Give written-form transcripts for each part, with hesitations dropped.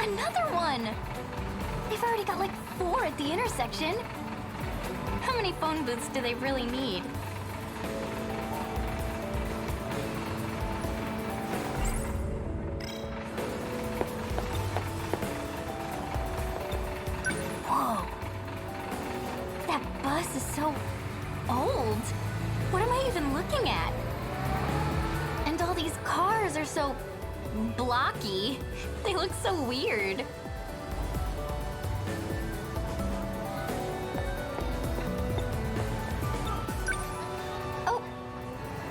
Another one! They've already got like 4 at the intersection. How many phone booths do they really need? Whoa. That bus is so old. What am I even looking at? And all these cars are so blocky. They look so weird. Oh,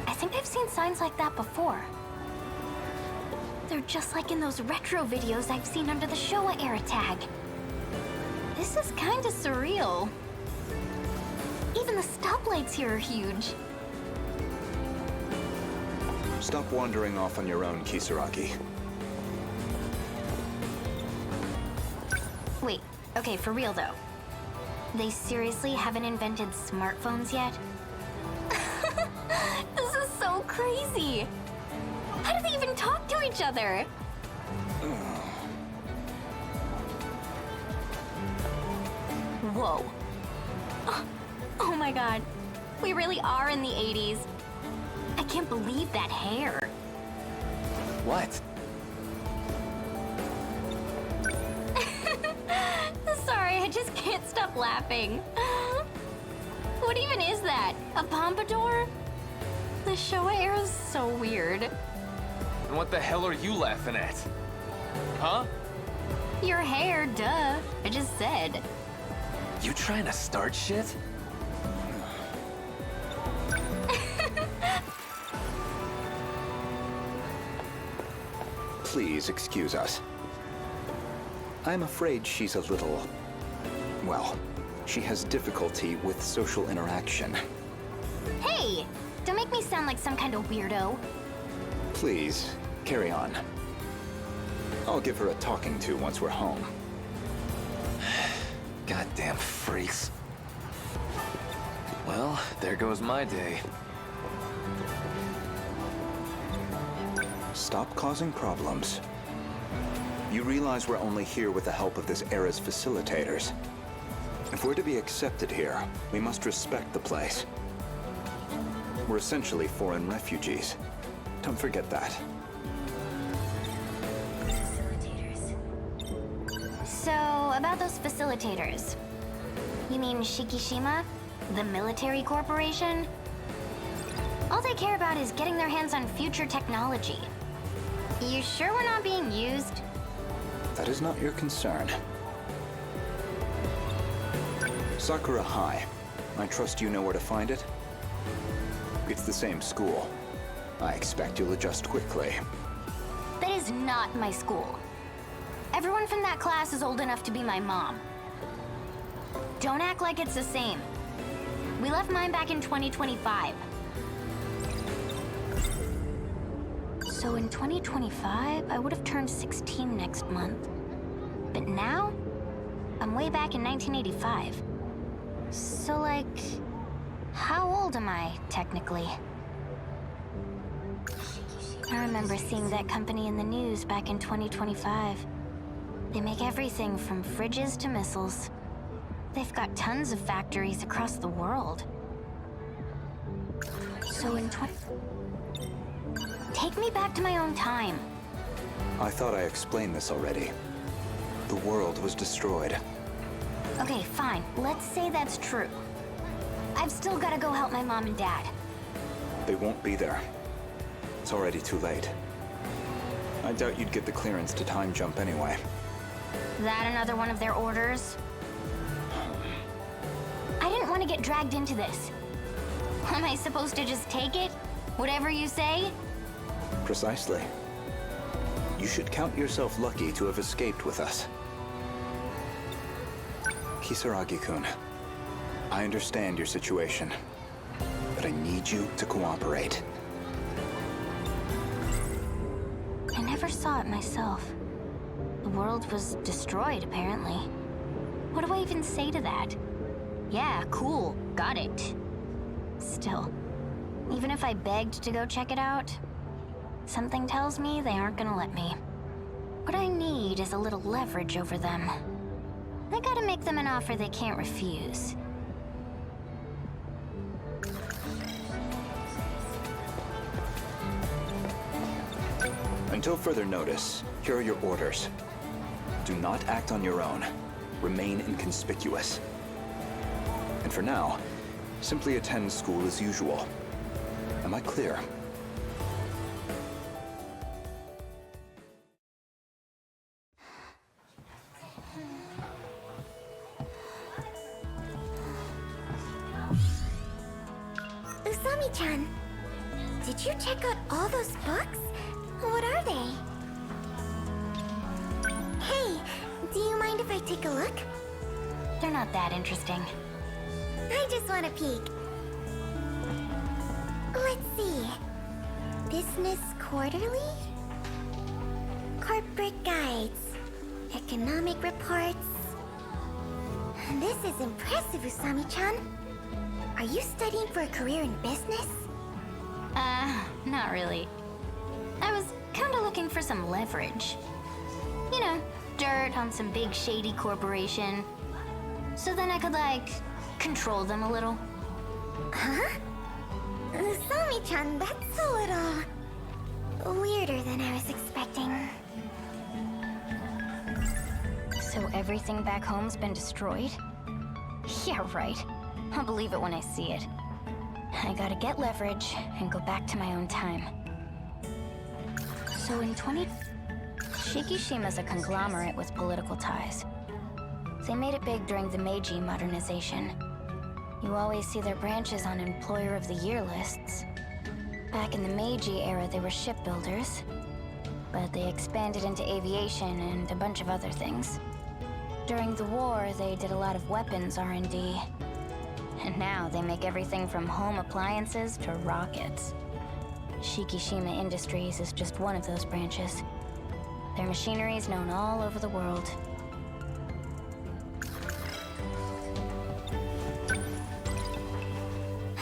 I think I've seen signs like that before. They're just like in those retro videos I've seen under the Showa era tag. This is kinda surreal. Even the stoplights here are huge. Stop wandering off on your own, Kisaragi. Wait, okay, for real though. They seriously haven't invented smartphones yet? This is so crazy! How do they even talk to each other? Whoa. Oh my god. We really are in the 80s. I can't believe that hair. What? Sorry, I just can't stop laughing. What even is that? A pompadour? The Showa era is so weird. And what the hell are you laughing at? Huh? Your hair, duh. I just said. You trying to start shit? Please excuse us. I'm afraid she's a little... well, she has difficulty with social interaction. Hey! Don't make me sound like some kind of weirdo. Please, carry on. I'll give her a talking to once we're home. Goddamn freaks. Well, there goes my day. Stop causing problems. You realize we're only here with the help of this era's facilitators. If we're to be accepted here, we must respect the place. We're essentially foreign refugees. Don't forget that. So, about those facilitators. You mean Shikishima? The military corporation? All they care about is getting their hands on future technology. You sure we're not being used? That is not your concern. Sakura High. I trust you know where to find it? It's the same school. I expect you'll adjust quickly. That is not my school. Everyone from that class is old enough to be my mom. Don't act like it's the same. We left mine back in 2025. So in 2025, I would have turned 16 next month. But now, I'm way back in 1985. So like, how old am I, technically? I remember seeing that company in the news back in 2025. They make everything from fridges to missiles. They've got tons of factories across the world. So in Take me back to my own time. I thought I explained this already. The world was destroyed. Okay, fine. Let's say that's true. I've still gotta go help my mom and dad. They won't be there. It's already too late. I doubt you'd get the clearance to time jump anyway. That another one of their orders? I didn't want to get dragged into this. Am I supposed to just take it? Whatever you say? Precisely. You should count yourself lucky to have escaped with us. Kisaragi-kun, I understand your situation, but I need you to cooperate. I never saw it myself. The world was destroyed, apparently. What do I even say to that? Yeah, cool, got it. Still, even if I begged to go check it out, something tells me they aren't gonna let me. What I need is a little leverage over them. I gotta make them an offer they can't refuse. Until further notice, here are your orders. Do not act on your own. Remain inconspicuous. And for now, simply attend school as usual. Am I clear? Usami-chan, did you check out all those books? What are they? Hey, do you mind if I take a look? They're not that interesting. I just want a peek. Let's see. Business Quarterly? Corporate Guides. Economic Reports. This is impressive, Usami-chan. Are you studying for a career in business? Not really. I was kinda looking for some leverage. You know, dirt on some big shady corporation. So then I could, like, control them a little. Huh? Usami-chan, that's a little weirder than I was expecting. So everything back home's been destroyed? Yeah, right. I'll believe it when I see it. I gotta get leverage and go back to my own time. So in Shikishima's a conglomerate with political ties. They made it big during the Meiji modernization. You always see their branches on Employer of the Year lists. Back in the Meiji era, they were shipbuilders, but they expanded into aviation and a bunch of other things. During the war, they did a lot of weapons R&D. And now they make everything from home appliances to rockets. Shikishima Industries is just one of those branches. Their machinery is known all over the world.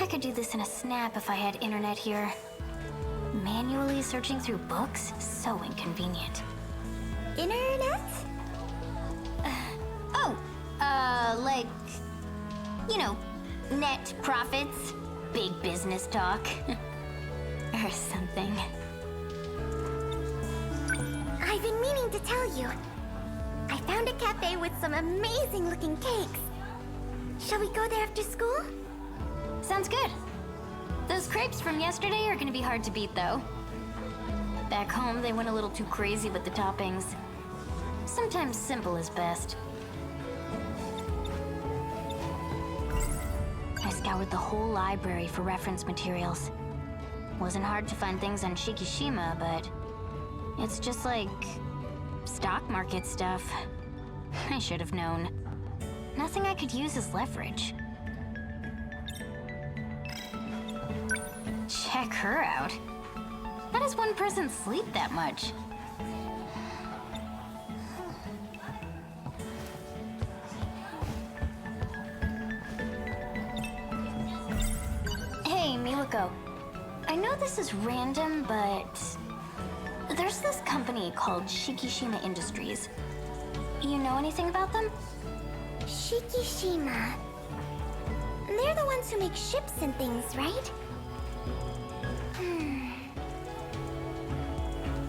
I could do this in a snap if I had internet here. Manually searching through books? So inconvenient. Internet? Like, you know, net profits, big business talk, or something. I've been meaning to tell you. I found a cafe with some amazing looking cakes. Shall we go there after school? Sounds good. Those crepes from yesterday are gonna be hard to beat, though. Back home, they went a little too crazy with the toppings. Sometimes simple is best. I scoured the whole library for reference materials. Wasn't hard to find things on Shikishima, but it's just like stock market stuff. I should have known. Nothing I could use as leverage. Check her out. How does one person sleep that much? Hey, Miwako. I know this is random, but there's this company called Shikishima Industries. You know anything about them? Shikishima. They're the ones who make ships and things, right?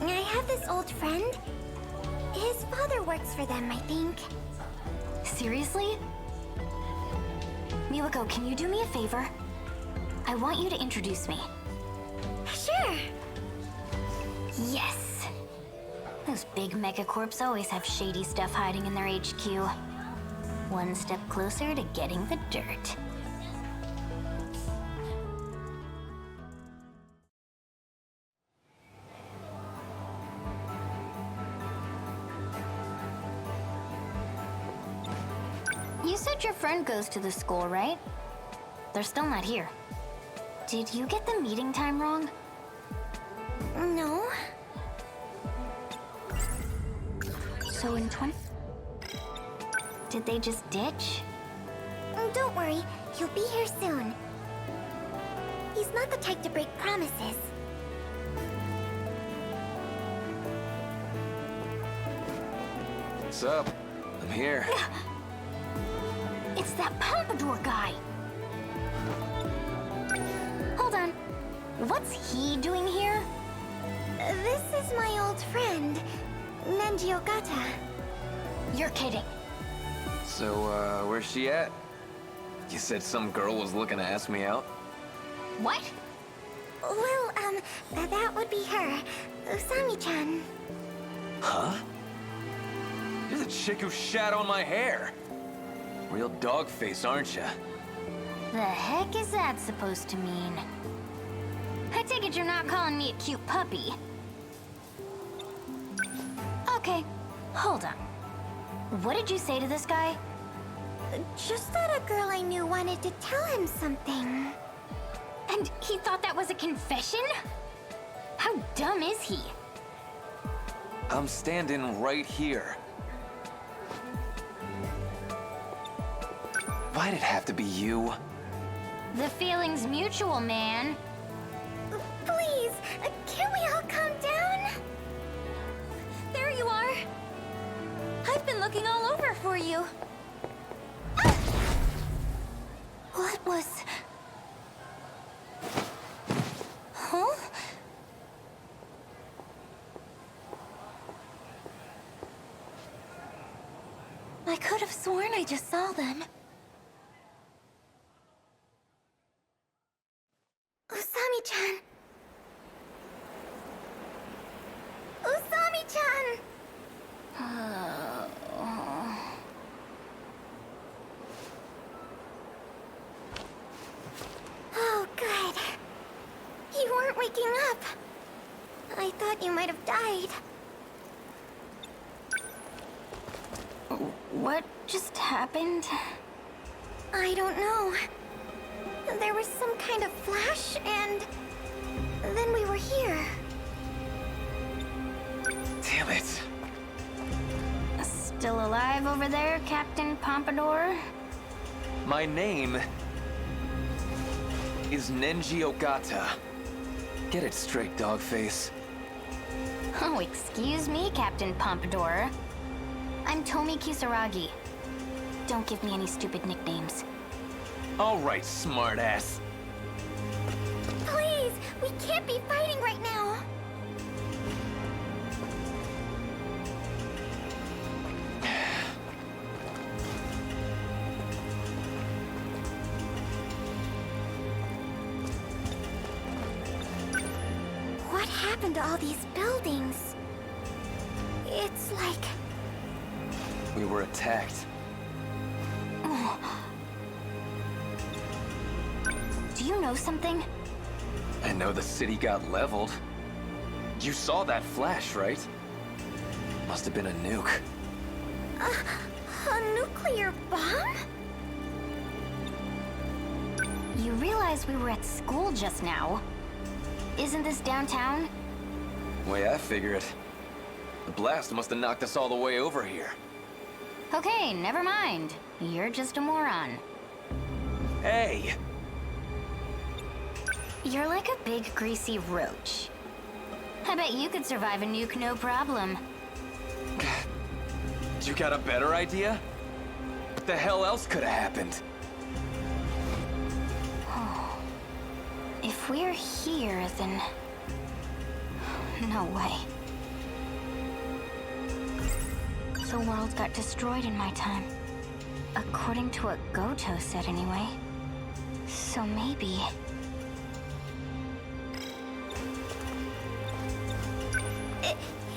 I have this old friend. His father works for them, I think. Seriously? Miwako, can you do me a favor? I want you to introduce me. Sure. Yes! Those big megacorps always have shady stuff hiding in their HQ. One step closer to getting the dirt. You said your friend goes to the school, right? They're still not here. Did you get the meeting time wrong? No. So in 20... Did they just ditch? Don't worry, he'll be here soon. He's not the type to break promises. What's up? I'm here. It's that Pompadour guy. Hold on. What's he doing here? This is my old friend, Nenji Ogata. You're kidding. So, where's she at? You said some girl was looking to ask me out? What? Well, that would be her, Usami-chan. Huh? You're the chick who shat on my hair. Real dog face, aren't ya? The heck is that supposed to mean? I take it you're not calling me a cute puppy. Okay, hold on. What did you say to this guy? Just that a girl I knew wanted to tell him something. And he thought that was a confession? How dumb is he? I'm standing right here. Why'd it have to be you? The feeling's mutual, man. Please, can we all calm down? There you are. I've been looking all over for you. What was... Huh? I could have sworn I just saw them. Usami-chan! Usami-chan! Oh, good. You weren't waking up. I thought you might have died. What just happened? I don't know. There was some kind of flash, and then we were here. Damn it. Still alive over there, Captain Pompadour? My name is Nenji Ogata. Get it straight, dogface. Oh, excuse me, Captain Pompadour. I'm Tomi Kisaragi. Don't give me any stupid nicknames. All right, smartass. Please, we can't be fighting right now. What happened to all these buildings? It's like... We were attacked. Do you know something? I know the city got leveled. You saw that flash, right? Must have been a nuke. a nuclear bomb? You realize we were at school just now. Isn't this downtown? Way I figure it. The blast must have knocked us all the way over here. Okay, never mind. You're just a moron. Hey! You're like a big greasy roach. I bet you could survive a nuke no problem. You got a better idea? What the hell else could have happened? If we're here, then... No way. The world got destroyed in my time. According to what Goto said, anyway. So maybe...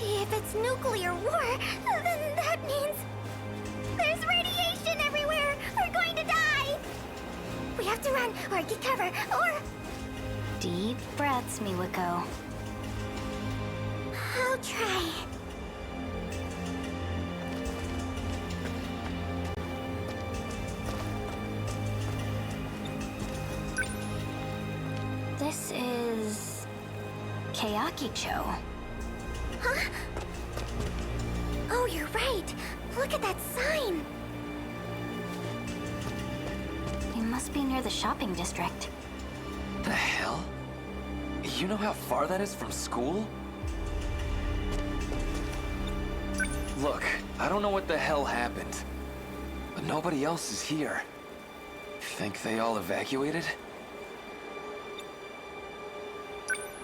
If it's nuclear war, then that means... There's radiation everywhere! We're going to die! We have to run, or get cover, or... Deep breaths, Miwako. I'll try. This is... Keiaki-cho. Huh? Oh, you're right. Look at that sign. We must be near the shopping district. The hell? You know how far that is from school? Look, I don't know what the hell happened, but nobody else is here. Think they all evacuated?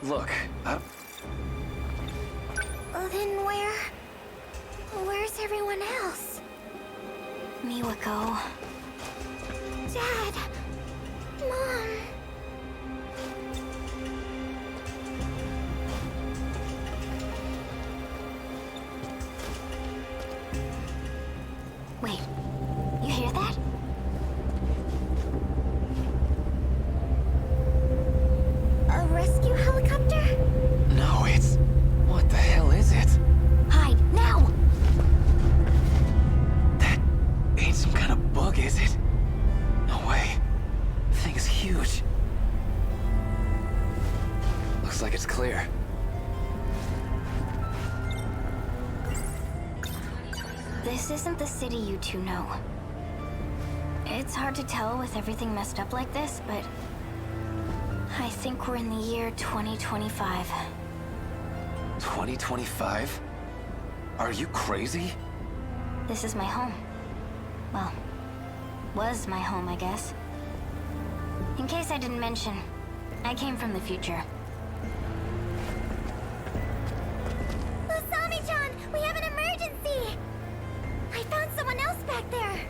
Look, Then where's everyone else? Miwako. Dad! Mom! Wait, you hear that? A rescue helicopter? no, it's... What the hell is it? Hide, now! That ain't some kind of bug, is it? No way. Thing's huge. Looks like it's clear. This isn't the city you two know. It's hard to tell with everything messed up like this, but I think we're in the year 2025. 2025? Are you crazy? This is my home. Well, was my home, I guess. In case I didn't mention, I came from the future. Usami-chan! We have an emergency! I found someone else back there!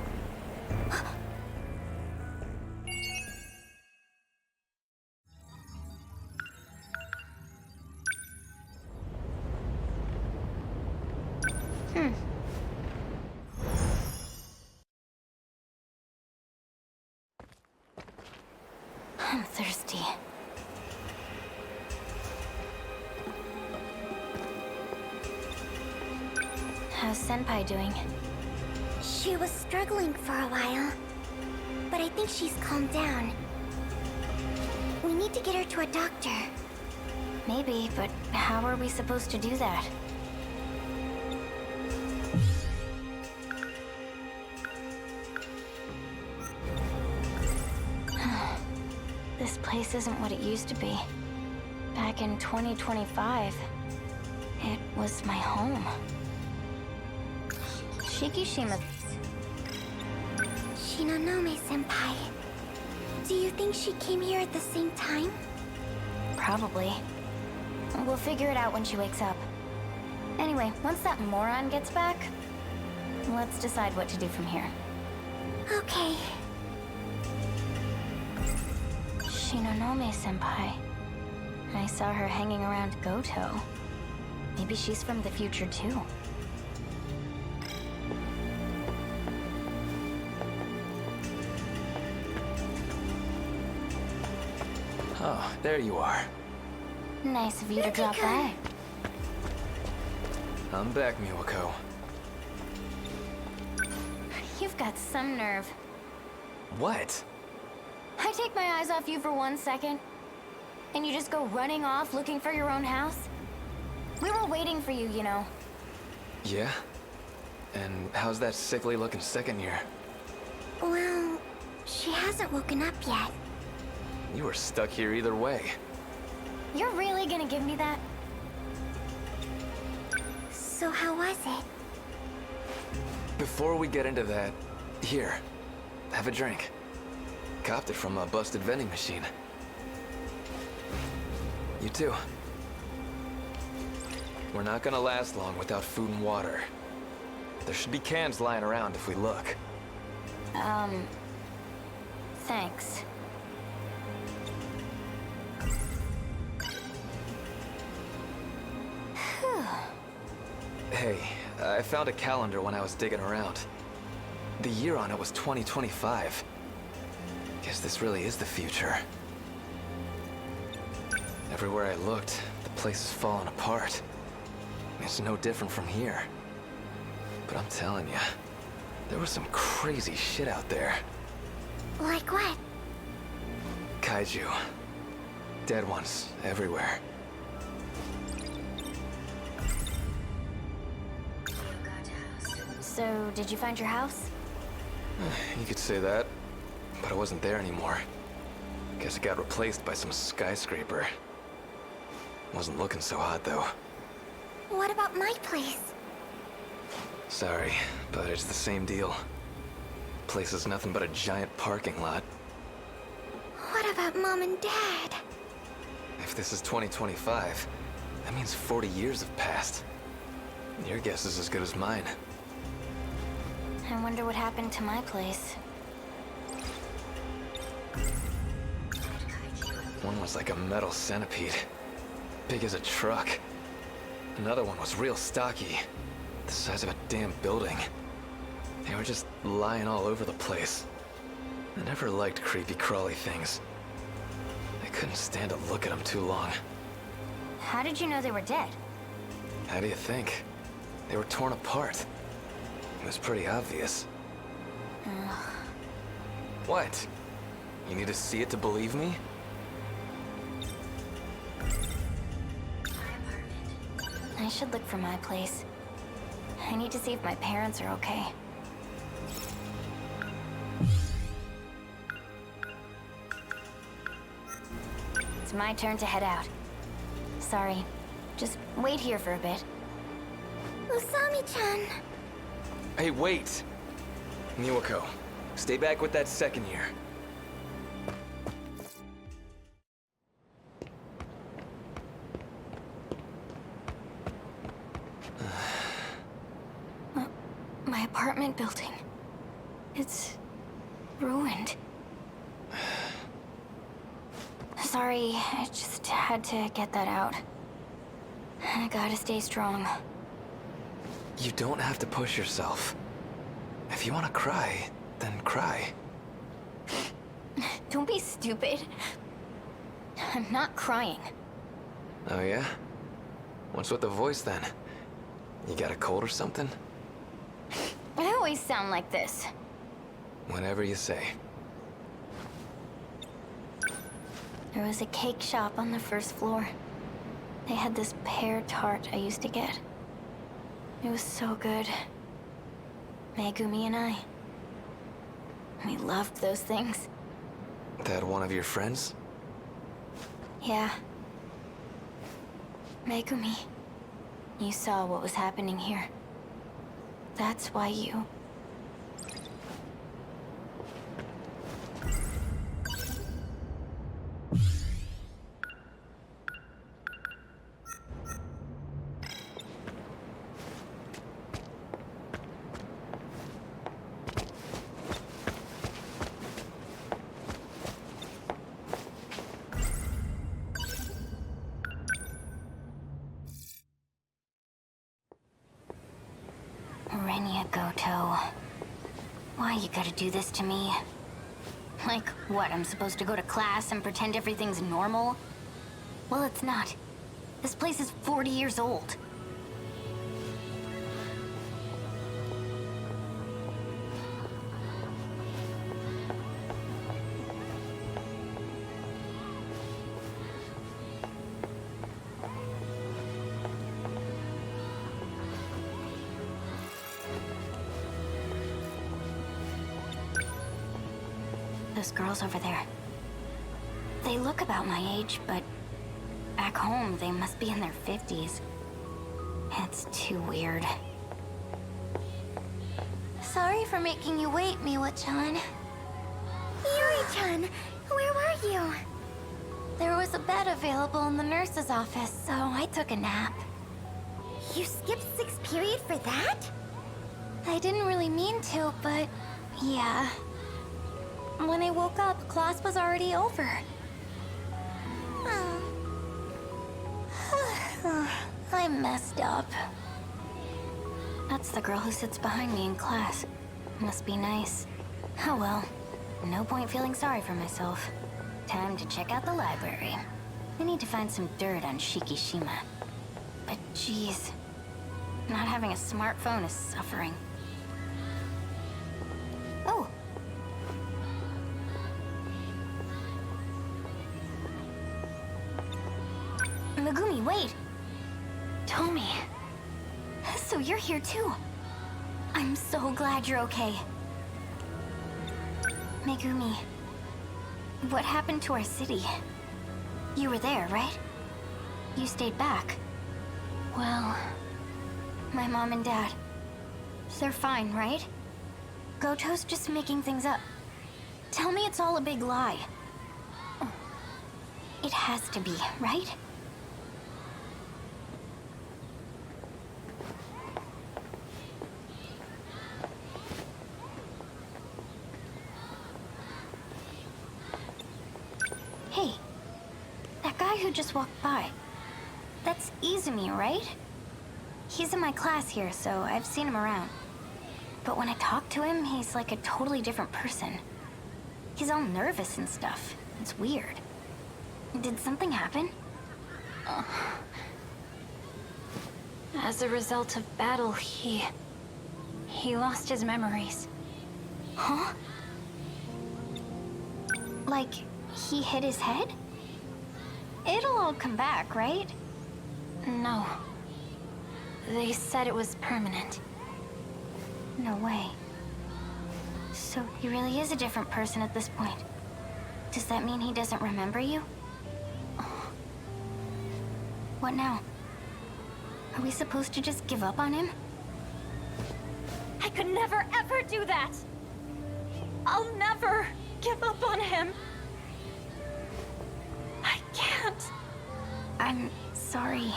I'm thirsty. How's Senpai doing? She was struggling for a while, but I think she's calmed down. We need to get her to a doctor. Maybe, but how are we supposed to do that? This place isn't what it used to be. Back in 2025, it was my home. Shikishima. Shinonome-senpai. Do you think she came here at the same time? Probably. We'll figure it out when she wakes up. Anyway, once that moron gets back, let's decide what to do from here. Okay. Shinonome-senpai. I saw her hanging around Goto. Maybe she's from the future too. Oh, there you are. Nice of you to drop by. I'm back, Miwako. You've got some nerve. What? I take my eyes off you for 1 second, and you just go running off looking for your own house? We were waiting for you, you know. Yeah? And how's that sickly looking second year? Well, she hasn't woken up yet. You were stuck here either way. You're really gonna give me that? So how was it? Before we get into that, here, have a drink. Copped it from a busted vending machine. You too. We're not gonna last long without food and water. There should be cans lying around if we look. Thanks. Hey, I found a calendar when I was digging around. The year on it was 2025. Guess this really is the future. Everywhere I looked, the place is falling apart. It's no different from here. But I'm telling you, there was some crazy shit out there. Like what? Kaiju. Dead ones everywhere. So, did you find your house? You could say that, but it wasn't there anymore. Guess it got replaced by some skyscraper. Wasn't looking so hot, though. What about my place? Sorry, but it's the same deal. Place is nothing but a giant parking lot. What about Mom and Dad? If this is 2025, that means 40 years have passed. Your guess is as good as mine. I wonder what happened to my place. One was like a metal centipede, big as a truck. Another one was real stocky, the size of a damn building. They were just lying all over the place. I never liked creepy crawly things. I couldn't stand to look at them too long. How did you know they were dead? How do you think? They were torn apart. It was pretty obvious. What? You need to see it to believe me? I should look for my place. I need to see if my parents are okay. It's my turn to head out. Sorry. Just wait here for a bit. Usami-chan. Hey, wait! Niwako, stay back with that second year. My apartment building. It's ruined. Sorry, I just had to get that out. I gotta stay strong. You don't have to push yourself. If you want to cry, then cry. Don't be stupid. I'm not crying. Oh yeah? What's with the voice then? You got a cold or something? I always sound like this. Whatever you say. There was a cake shop on the first floor. They had this pear tart I used to get. It was so good. Megumi and I. We loved those things. That one of your friends? Yeah. Megumi, you saw what was happening here. That's why you... Goto. Why you gotta do this to me? Like, what, I'm supposed to go to class and pretend everything's normal? Well, it's not. This place is 40 years old. Those girls over there. They look about my age, but back home, they must be in their 50s. It's too weird. Sorry for making you wait, Miwa-chan. Yuri-chan, where were you? There was a bed available in the nurse's office, so I took a nap. You skipped 6th period for that? I didn't really mean to, but yeah. When I woke up, class was already over. I messed up. That's the girl who sits behind me in class. Must be nice. Oh well. No point feeling sorry for myself. Time to check out the library. I need to find some dirt on Shikishima. But geez, not having a smartphone is suffering. Oh! Megumi, wait! Tomi. So you're here too. I'm so glad you're okay. Megumi, what happened to our city? You were there, right? You stayed back. Well, my mom and dad, They're fine, right? Goto's just making things up. Tell me it's all a big lie. It has to be, right? Hey, that guy who just walked by. That's Izumi, right? He's in my class here, so I've seen him around. But when I talk to him, he's like a totally different person. He's all nervous and stuff. It's weird. Did something happen? As a result of battle, he lost his memories. Huh? Like, he hit his head? It'll all come back, right? No. They said it was permanent. No way. So he really is a different person at this point. Does that mean he doesn't remember you? What now? Are we supposed to just give up on him? I could never ever do that! I'll never give up on him! I can't. I'm sorry.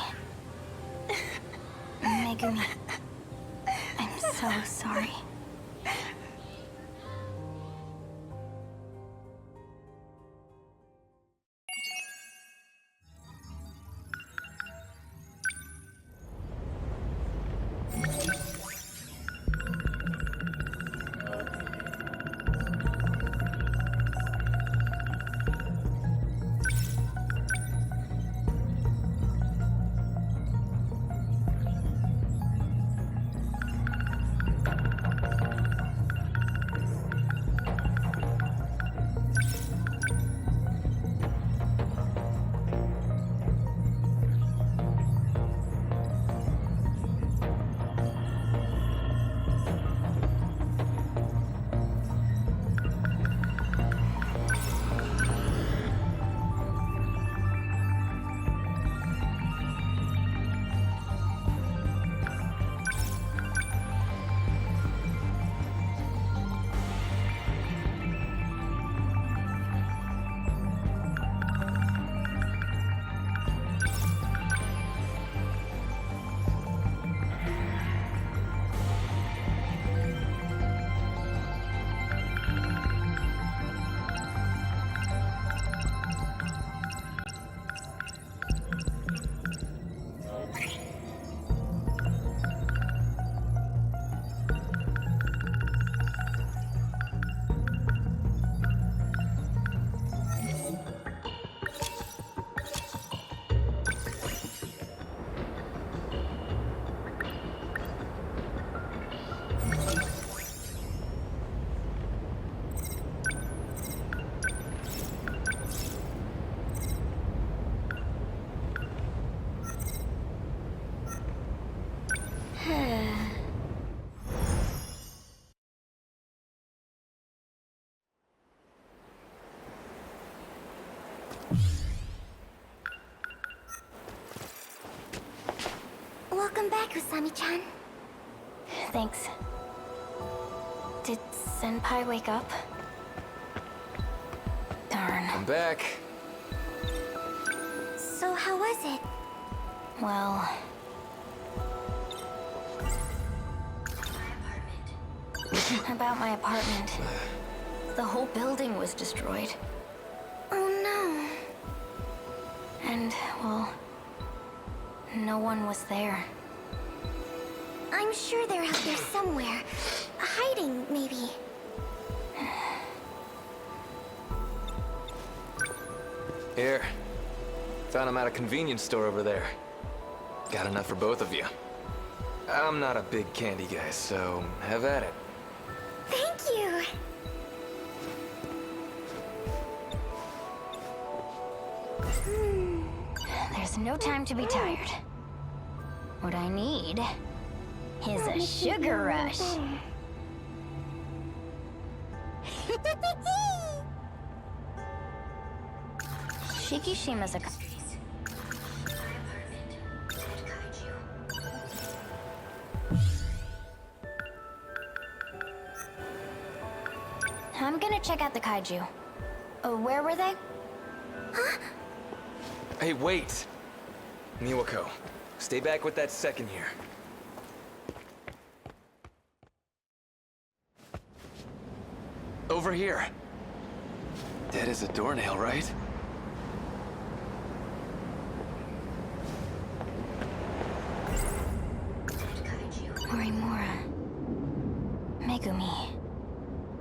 Megumi. I'm so sorry. Welcome back, Usami-chan. Thanks. Did Senpai wake up? Darn. I'm back. So how was it? Well... About my apartment. The whole building was destroyed. Oh no. And, well... no one was there. I'm sure they're out there somewhere. Hiding, maybe. Here. Found him at a convenience store over there. Got enough for both of you. I'm not a big candy guy, so have at it. Thank you. There's no time to be tired. What I need is a sugar rush. Shikishima's a... I'm gonna check out the kaiju. Where were they? Hey, wait! Miwako, stay back with that second here. Over here. Dead as a doornail, right? Morimura. Megumi.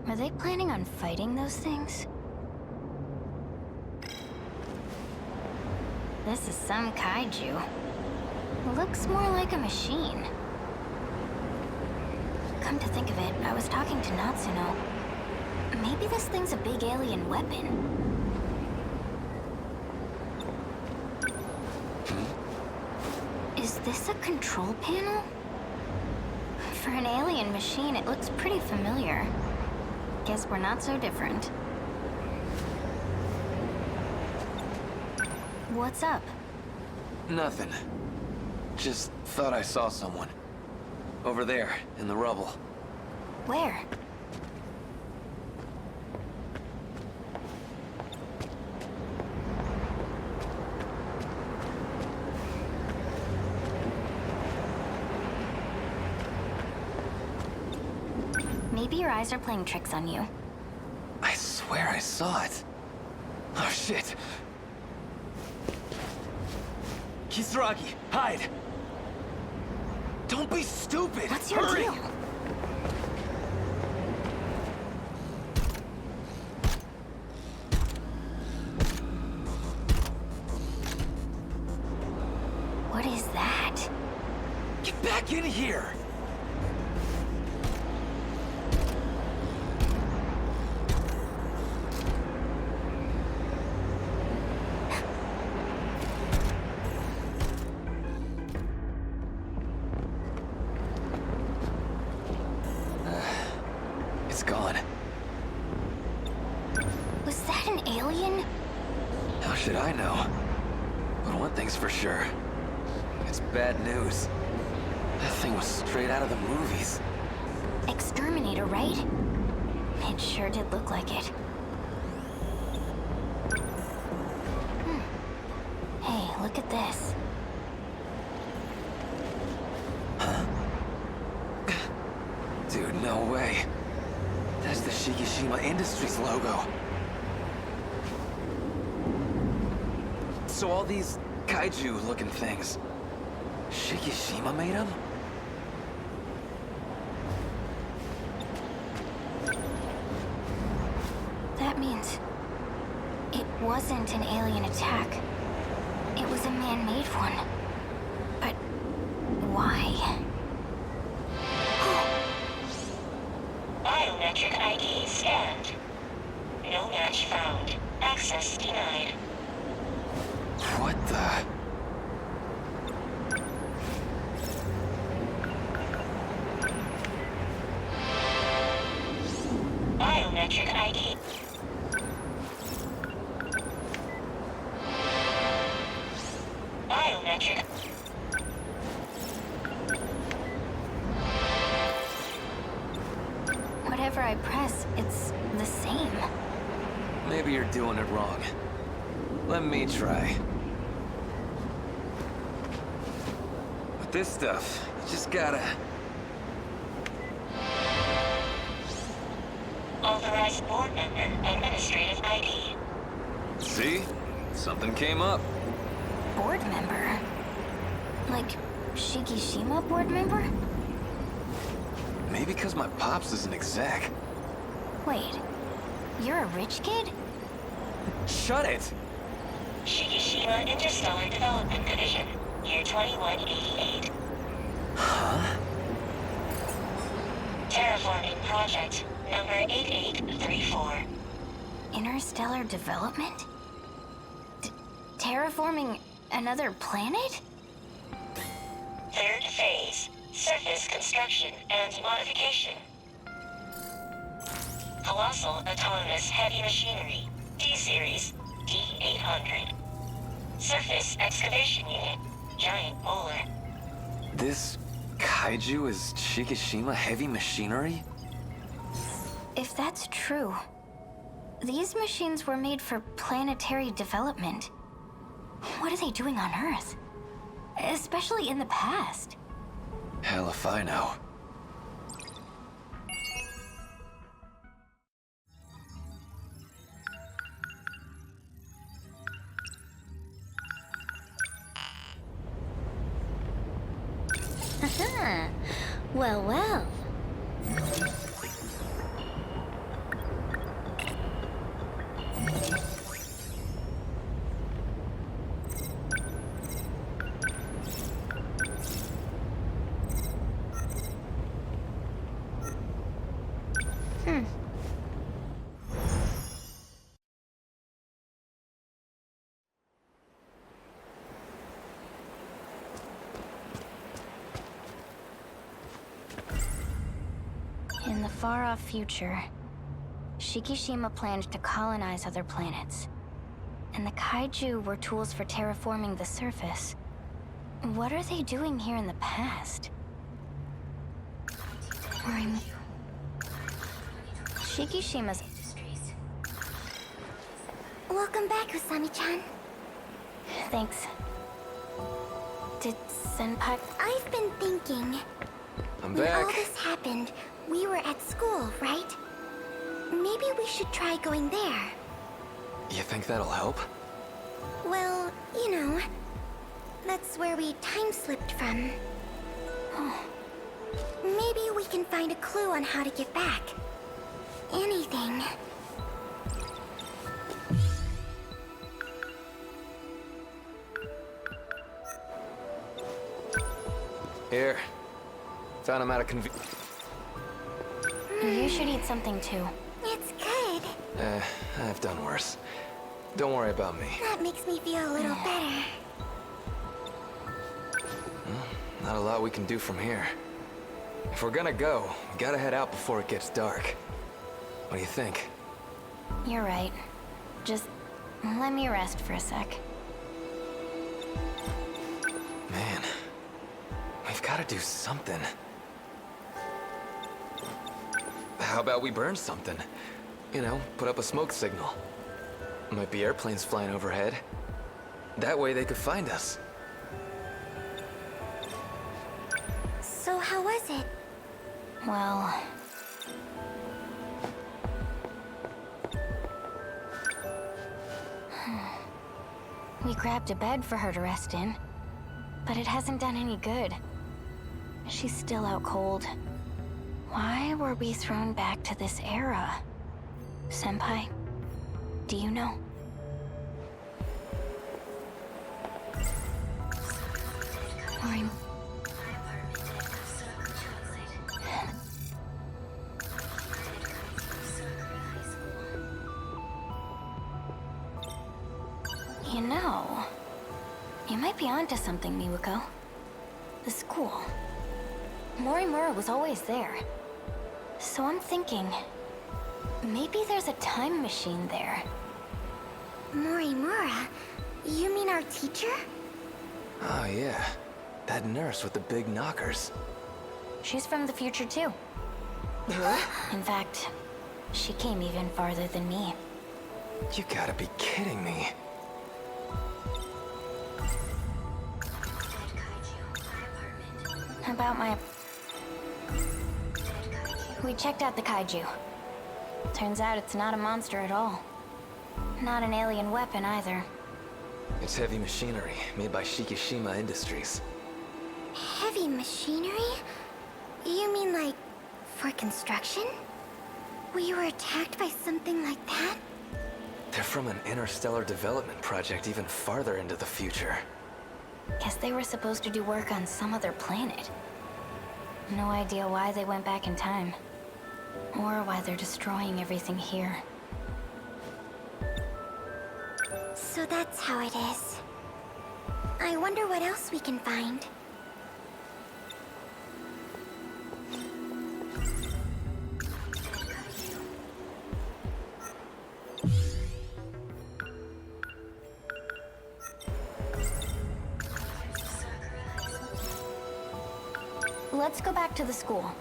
Were they planning on fighting those things? This is some kaiju. Looks more like a machine. Come to think of it, I was talking to Natsuno. Maybe this thing's a big alien weapon. Is this a control panel? For an alien machine, it looks pretty familiar. Guess we're not so different. What's up? Nothing. Just thought I saw someone. Over there, in the rubble. Where? Maybe your eyes are playing tricks on you. I swear I saw it. Oh shit. Kisaragi, hide! Don't be stupid! What's your Hurry! deal? What is that? Get back in here! It's gone. Was that an alien? How should I know? But one thing's for sure. It's bad news. That thing was straight out of the movies. Exterminator, right? It sure did look like it. Hey, look at this. Dude, no way. That's the Shikishima Industries logo. So all these kaiju-looking things, Shikishima made them? That means it wasn't an alien attack. It was a man-made one. But why? Biometric ID scanned. No match found. Access denied. What the? Biometric ID. Biometric. Whatever I press, it's the same. Maybe you're doing it wrong. Let me try. With this stuff, you just gotta... Authorized board member. Administrative ID. See? Something came up. Board member? Like, Shikishima board member? Maybe because my pops is an exec. Wait, you're a rich kid? Shut it! Shikishima Interstellar Development Division. Year 2188. Huh? Terraforming Project. Number 8834. Interstellar development? Terraforming another planet? Third phase. Surface construction and modification. Colossal Autonomous Heavy Machinery. D-Series. D-800. Surface Excavation Unit. Giant Bowler. This kaiju is Shikishima heavy machinery? If that's true, These machines were made for planetary development. What are they doing on Earth? Especially in the past. Hell if I know. Haha. Well, well. In the far-off future, Shikishima planned to colonize other planets. And the kaiju were tools for terraforming the surface. What are they doing here in the past? Shikishima's... Welcome back, Usami-chan. Thanks. Did Senpai... I've been thinking... I'm When all back. this happened, we were at school, right? Maybe we should try going there. You think that'll help? Well, you know, that's where we time-slipped from. Maybe we can find a clue on how to get back. Anything. Here. Found him out of You should eat something too. It's good. I've done worse. Don't worry about me. That makes me feel a little better. Not a lot we can do from here. If we're gonna go, we gotta head out before it gets dark. What do you think? You're right. Just let me rest for a sec. Man, we've gotta do something. How about we burn something? You know, put up a smoke signal. Might be airplanes flying overhead. That way they could find us. So how was it? Well... We grabbed a bed for her to rest in, but it hasn't done any good. She's still out cold. Why were we thrown back to this era? Senpai, do you know? I'm... You know, you might be onto something, Miwako. The school. Morimura was always there. So I'm thinking, maybe there's a time machine there. Morimura? You mean our teacher? Oh yeah, that nurse with the big knockers. She's from the future too. In fact, she came even farther than me. You gotta be kidding me. About my... We checked out the kaiju. Turns out it's not a monster at all. Not an alien weapon either. It's heavy machinery made by Shikishima Industries. Heavy machinery? You mean like, for construction? We were attacked by something like that? They're from an interstellar development project even farther into the future. Guess they were supposed to do work on some other planet. No idea why they went back in time. Or why they're destroying everything here. So that's how it is. I wonder what else we can find. Let's go back to the school.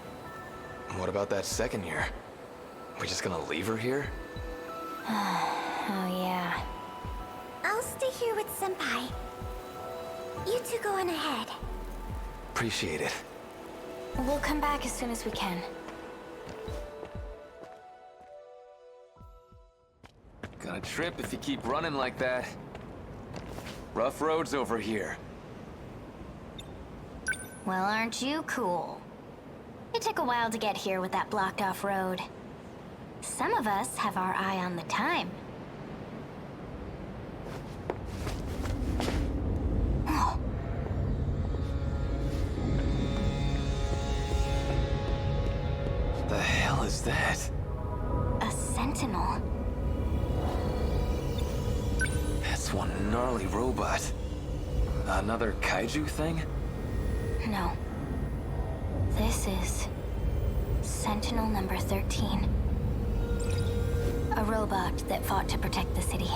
What about that second year? We just gonna leave her here? Oh, yeah. I'll stay here with Senpai. You two go on ahead. Appreciate it. We'll come back as soon as we can. Gonna trip if you keep running like that. Rough roads over here. Well, aren't you cool? It took a while to get here with that blocked off road. Some of us have our eye on the time. Oh. The hell is that? A sentinel. That's one gnarly robot. Another kaiju thing? No. This is Sentinel number 13. A robot that fought to protect the city.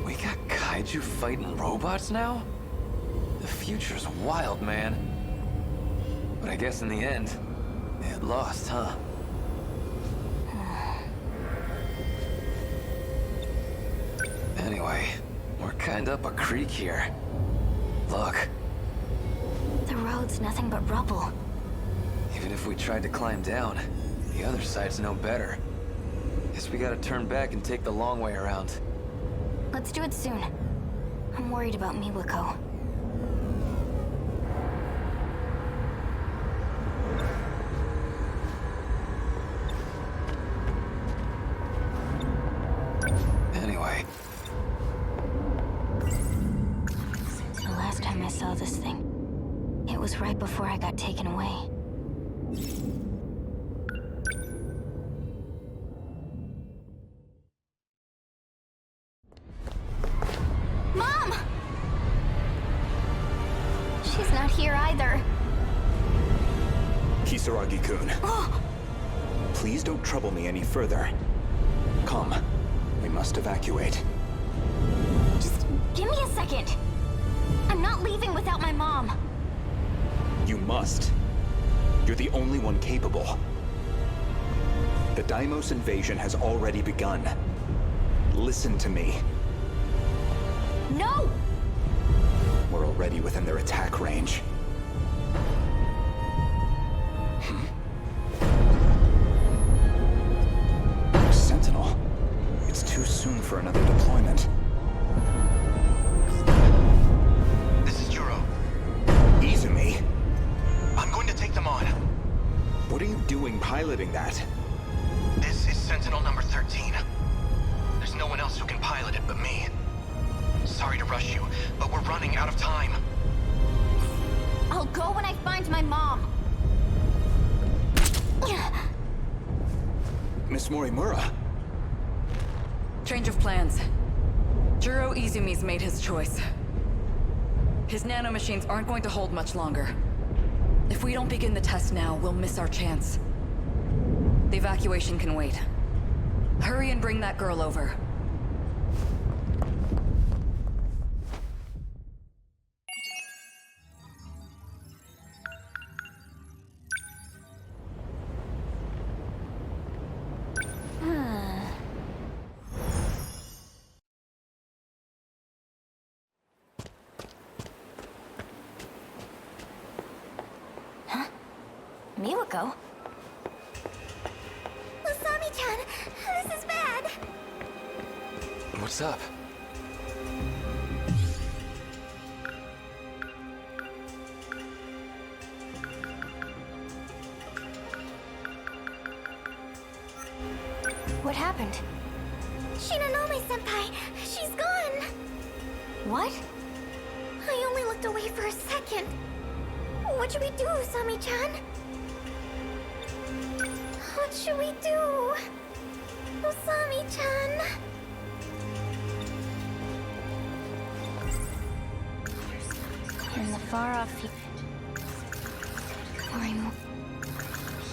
We got kaiju fighting robots now? The future's wild, man. But I guess in the end, it lost, huh? Anyway, we're kinda up a creek here. Look, The road's nothing but rubble. even if we tried to climb down, the other side's no better. Guess we gotta turn back and take the long way around. Let's do it soon. I'm worried about Miwako. Anyway, The last time I saw this thing, it was right before I got taken away. Mom! She's not here either. Kisaragi-kun, Oh, please don't trouble me any further. Come. We must evacuate. just give me a second. I'm not leaving without my mom. You must. You're the only one capable. The Deimos invasion has already begun. Listen to me. No! We're already within their attack range. Sentinel. It's too soon for another deployment. This is Juro. Izumi, I'm going to take them on. what are you doing piloting that? This is Sentinel number 13. There's no one else who can pilot it but me. Sorry to rush you, but we're running out of time. I'll go when I find my mom. Miss Morimura. Change of plans. Juro Izumi's made his choice. His nanomachines aren't going to hold much longer. If we don't begin the test now, we'll miss our chance. The evacuation can wait. Hurry and bring that girl over. Miwako? Usami-chan, this is bad. What's up? What happened? Shinonome-senpai, she's gone. What? I only looked away for a second. What should we do, Usami-chan? What should we do? Usami-chan. In the far off future.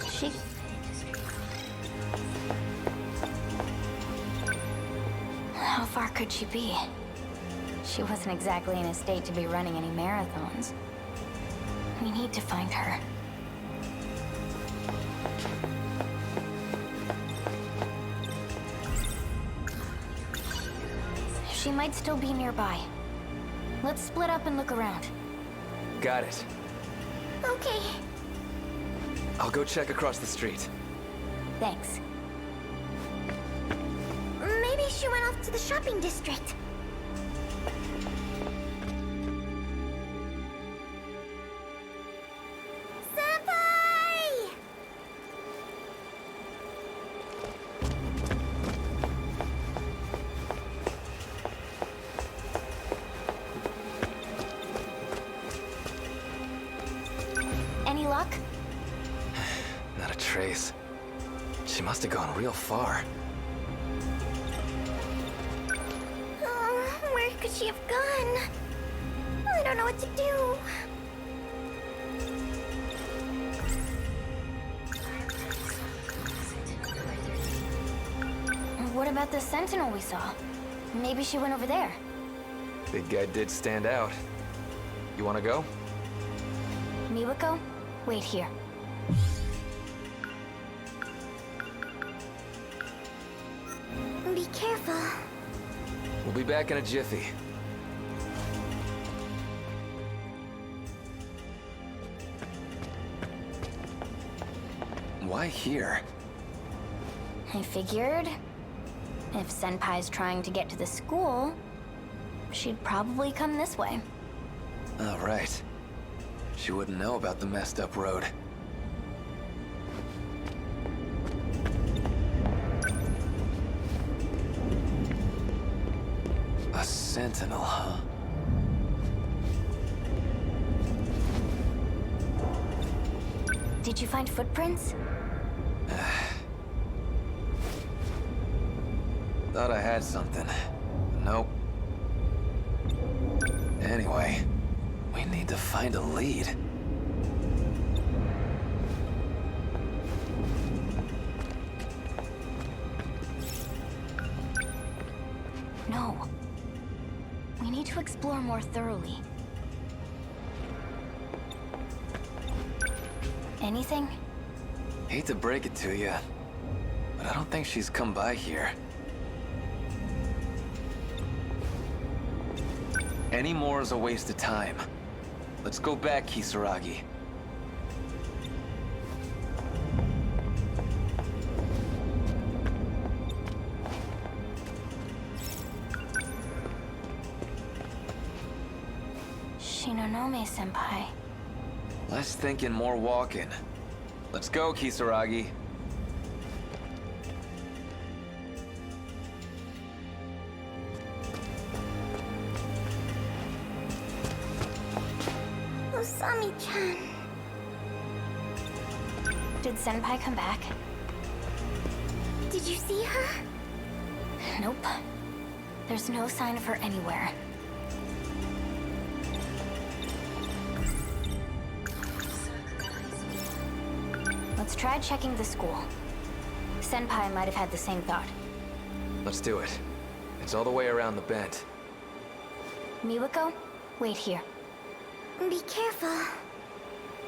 She. How far could she be? She wasn't exactly in a state to be running any marathons. We need to find her. might still be nearby. Let's split up and look around. Got it. Okay. I'll go check across the street. Thanks. Maybe she went off to the shopping district. Senpai! Any luck? Not a trace. She must have gone real far. Where could she have gone? I don't know what to do. What about the Sentinel we saw? Maybe she went over there. Big guy did stand out. You wanna go? Miwako, wait here. Be careful. We'll be back in a jiffy. Why here? I figured if Senpai's trying to get to the school, she'd probably come this way. Oh, right. She wouldn't know about the messed up road. A sentinel, huh? Did you find footprints? Thought I had something. Nope. Anyway, we need to find a lead. No. We need to explore more thoroughly. Anything? Hate to break it to you, but I don't think she's come by here. Any more is a waste of time. Let's go back, Kisaragi. Shinonome-senpai. Less thinking, more walking. Let's go, Kisaragi. Osami-chan. Did Senpai come back? Did you see her? Nope. There's no sign of her anywhere. Let's try checking the school. Senpai might have had the same thought. Let's do it. It's all the way around the bend. Miwako, wait here. Be careful.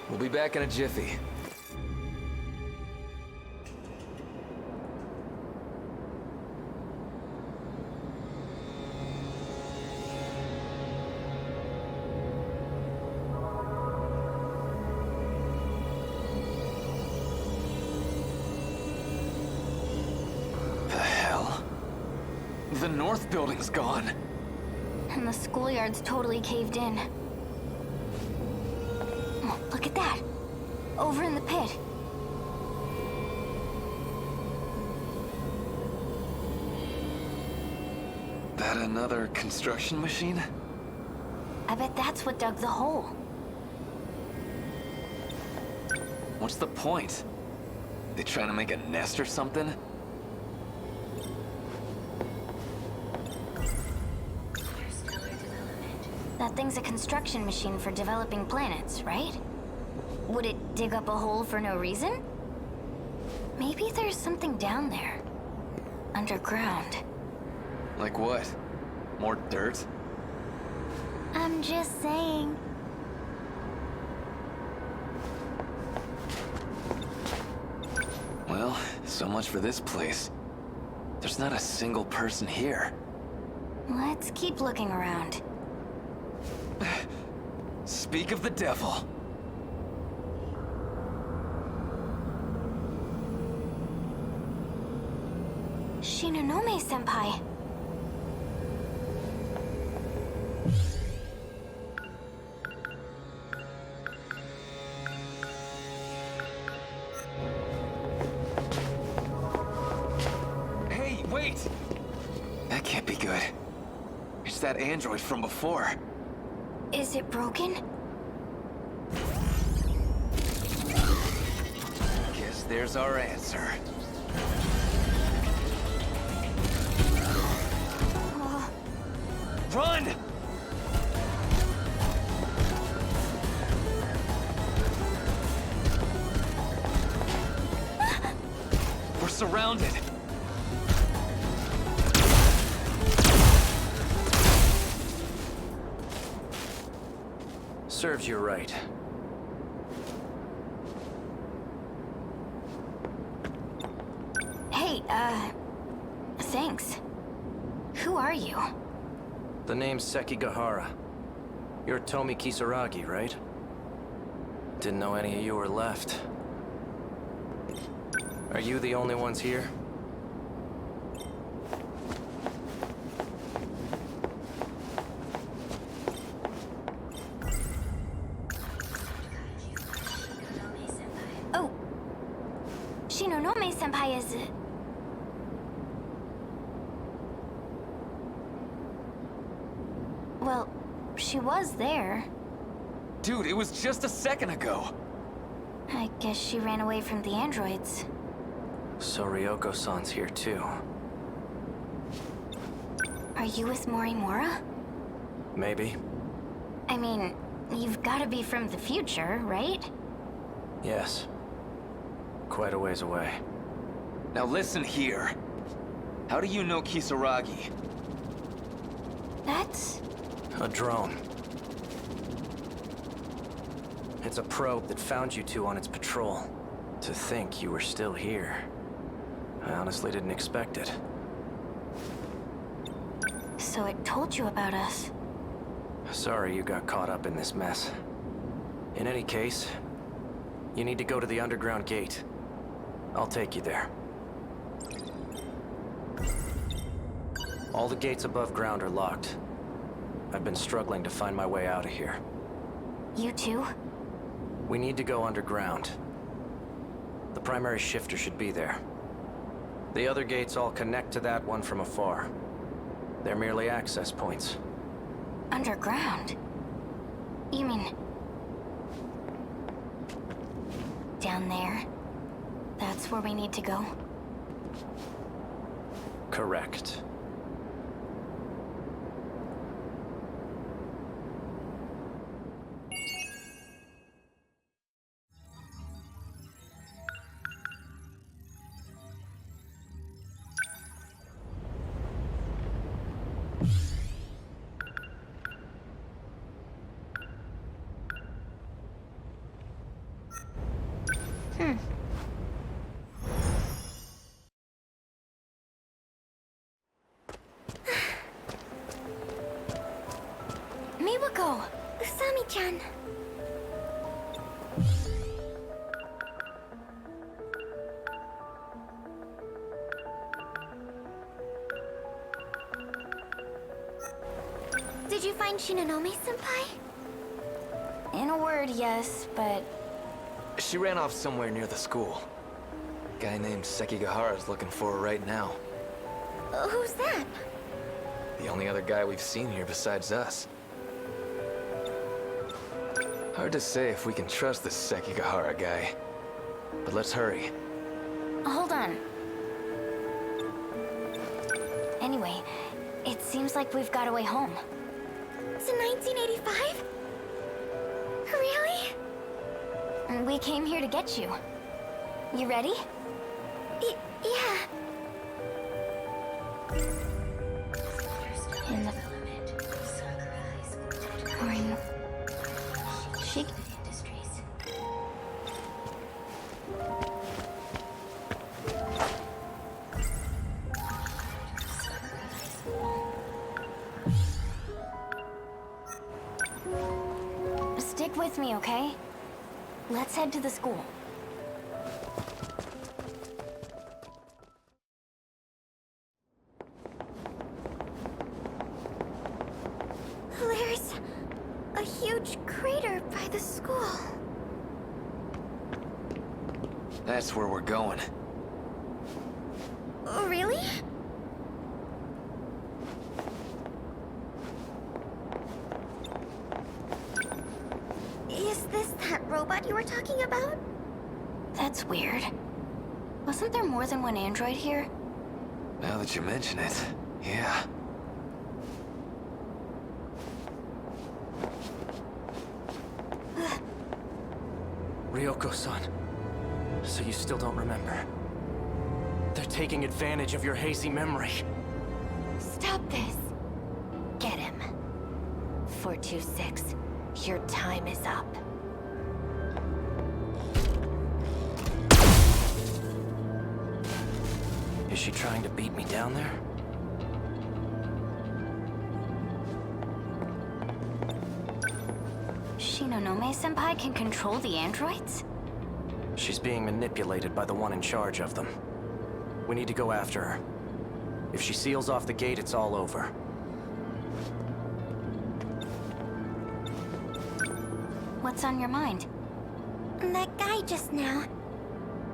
We'll be back in a jiffy. The hell? The north building's gone. And the schoolyard's totally caved in. Oh, look at that! Over in the pit. That another construction machine? I bet that's what dug the hole. What's the point? They trying to make a nest or something? That thing's a construction machine for developing planets, right? Would it dig up a hole for no reason? Maybe there's something down there. Underground. Like what? More dirt? I'm just saying. Well, so much for this place. There's not a single person here. Let's keep looking around. Speak of the devil. Shinonome-senpai. Hey, wait! That can't be good. It's that android from before. Is it broken? Guess there's our answer. Run! We're surrounded. Serves you right. Hey, thanks. Who are you? The name's Sekigahara. You're Tomi Kisaragi, right? Didn't know any of you were left. Are you the only ones here? Oh. Shinonome-senpai is... Well, she was there. Dude, it was just a second ago. I guess she ran away from the androids. So Ryoko-san's here too. Are you with Morimura? Maybe. I mean, you've gotta be from the future, right? Yes. Quite a ways away. Now listen here. How do you know Kisaragi? That's... A drone. It's a probe that found you two on its patrol. To think you were still here. I honestly didn't expect it. So it told you about us. Sorry you got caught up in this mess. In any case, you need to go to the underground gate. I'll take you there. All the gates above ground are locked. I've been struggling to find my way out of here. You too? We need to go underground. The primary shifter should be there. The other gates all connect to that one from afar. They're merely access points. Underground? You mean... down there? That's where we need to go? Correct. Miwako! Usami-chan. Did you find Shinonome-senpai? In a word, yes, but... She ran off somewhere near the school. Guy named Sekigahara's looking for her right now. Who's that? The only other guy we've seen here besides us. Hard to say if we can trust this Sekigahara guy. But let's hurry. Hold on. Anyway, it seems like we've got a way home. To 1985? Really? And we came here to get you. You ready? Yeah. In the... Morin... She... me, okay? Let's head to the school. There's a huge crater by the school. That's where we're going. Oh, really? Is this that robot you were talking about? That's weird. Wasn't there more than one android here? Now that you mention it, yeah. Ryoko-san, so you still don't remember? They're taking advantage of your hazy memory. Stop this. Get him. 426, your time is up. Is she trying to beat me down there? Shinonome-senpai can control the androids? She's being manipulated by the one in charge of them. We need to go after her. If she seals off the gate, it's all over. What's on your mind? That guy just now.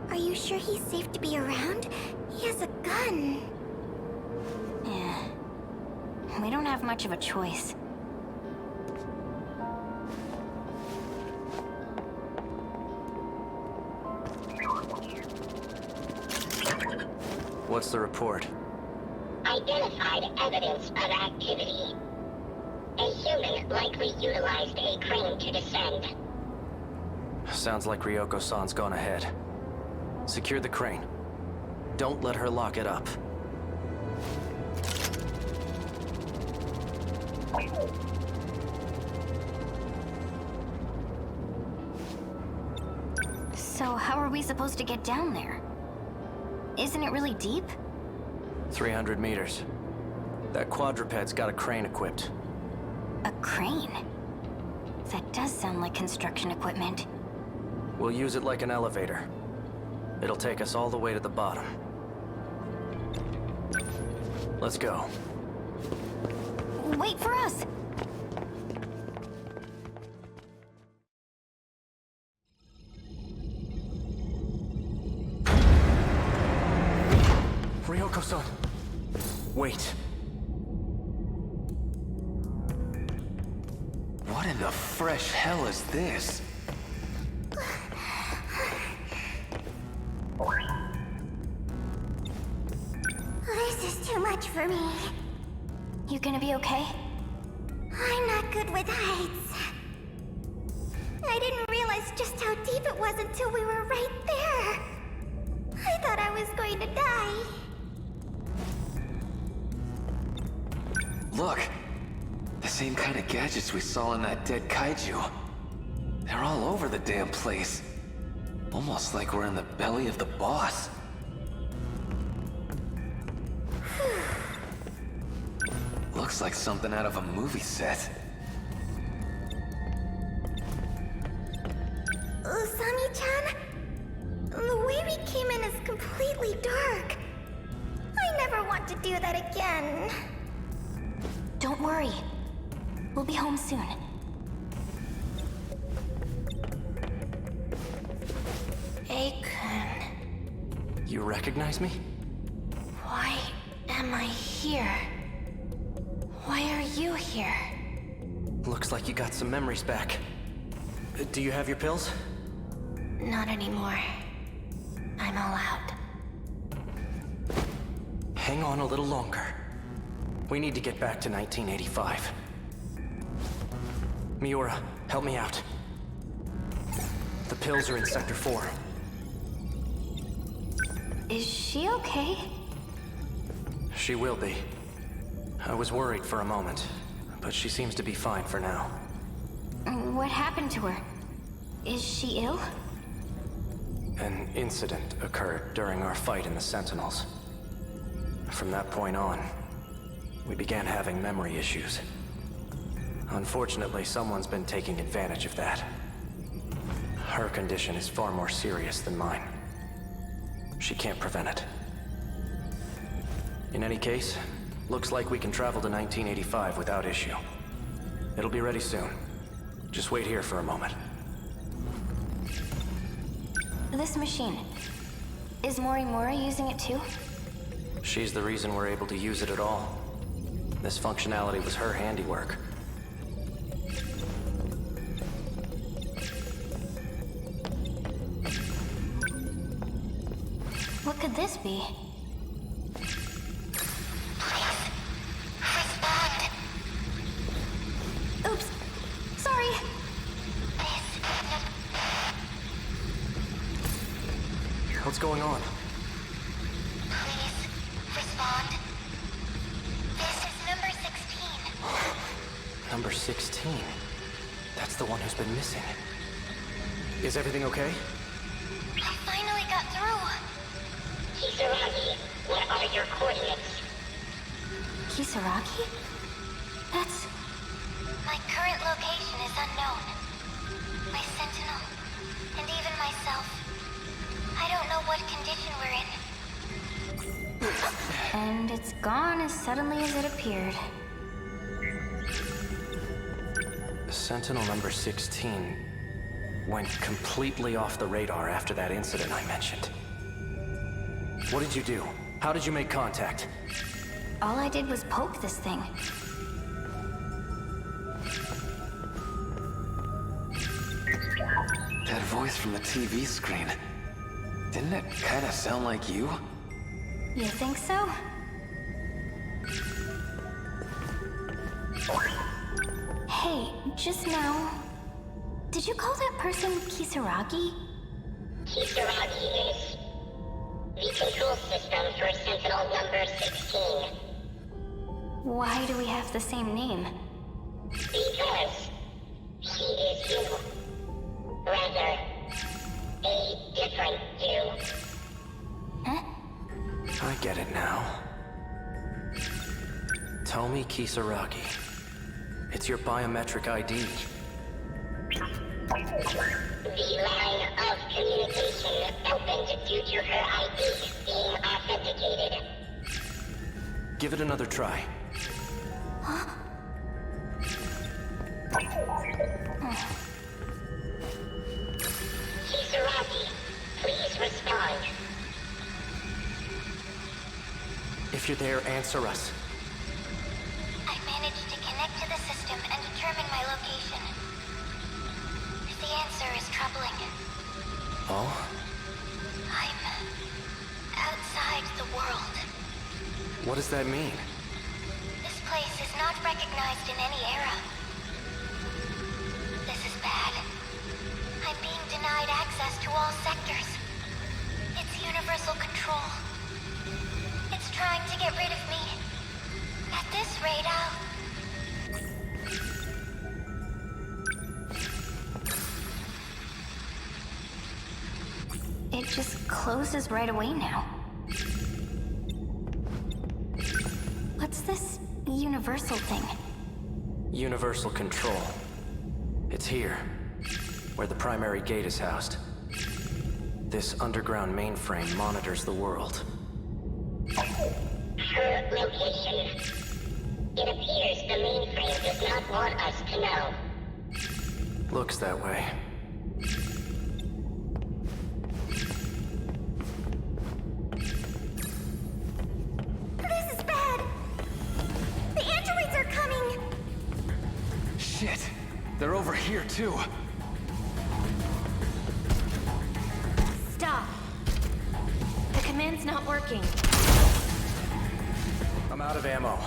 Are you sure he's safe to be around? He has a gun. Yeah. We don't have much of a choice. What's the report? Identified evidence of activity. A human likely utilized a crane to descend. Sounds like Ryoko-san's gone ahead. Secure the crane. Don't let her lock it up. So how are we supposed to get down there? Isn't it really deep? 300 meters. That quadruped's got a crane equipped. A crane? That does sound like construction equipment. We'll use it like an elevator. It'll take us all the way to the bottom. Let's go. Wait for us! Ryoko-san! Wait. What in the fresh hell is this? This is too much for me. You gonna be okay? I'm not good with heights. I didn't realize just how deep it was until we were right there. I thought I was going to die. Look! The same kind of gadgets we saw in that dead kaiju. They're all over the damn place. Almost like we're in the belly of the boss. Looks like something out of a movie set. Usami-chan? The way we came in is completely dark. I never want to do that again. Don't worry. We'll be home soon. Akon, You recognize me? why am I here? Why are you here? Looks like you got some memories back. Do you have your pills? Not anymore. I'm all out. Hang on a little longer. We need to get back to 1985. Miura, help me out. The pills are in Sector 4. Is she okay? She will be. I was worried for a moment, but she seems to be fine for now. What happened to her? Is she ill? An incident occurred during our fight in the Sentinels. From that point on, we began having memory issues. Unfortunately, someone's been taking advantage of that. Her condition is far more serious than mine. She can't prevent it. In any case, looks like we can travel to 1985 without issue. It'll be ready soon. Just wait here for a moment. This machine. Is Morimura using it too? She's the reason we're able to use it at all. This functionality was her handiwork. What could this be? Please, respond. Oops. Sorry. What's going on? Please, respond. This is number 16. Number 16. That's the one who's been missing. Is everything okay? I finally got through. Kisaragi, what are your coordinates? Kisaragi? That's... My current location is unknown. My Sentinel, and even myself. I don't know what condition we're in. And it's gone as suddenly as it appeared. Sentinel number 16 went completely off the radar after that incident I mentioned. What did you do? How did you make contact? All I did was poke this thing. That voice from the TV screen. Didn't it kind of sound like you? You think so? Hey, just now... Did you call that person Kisaragi? Kisaragi is the control system for Sentinel number 16. Why do we have the same name? Because she is you. Rather, a different you. Huh? I get it now. Tomi Kisaragi. It's your biometric ID. The line of communication opened due to her ID being authenticated. Give it another try. Kisaragi, please respond. If you're there, answer us. I managed to connect to the system and determine my location. The answer is troubling. Oh? I'm outside the world. What does that mean? This place is not recognized in any era. This is bad. I'm being denied access to all sectors. It's universal control. It's trying to get rid of me. At this rate, It just closes right away now. What's this universal thing? Universal control. It's here, where the primary gate is housed. This underground mainframe monitors the world. Her location. It appears the mainframe does not want us to know. Looks that way. this is bad. The androids are coming. Shit! They're over here, too. Stop. The command's not working. I'm out of ammo.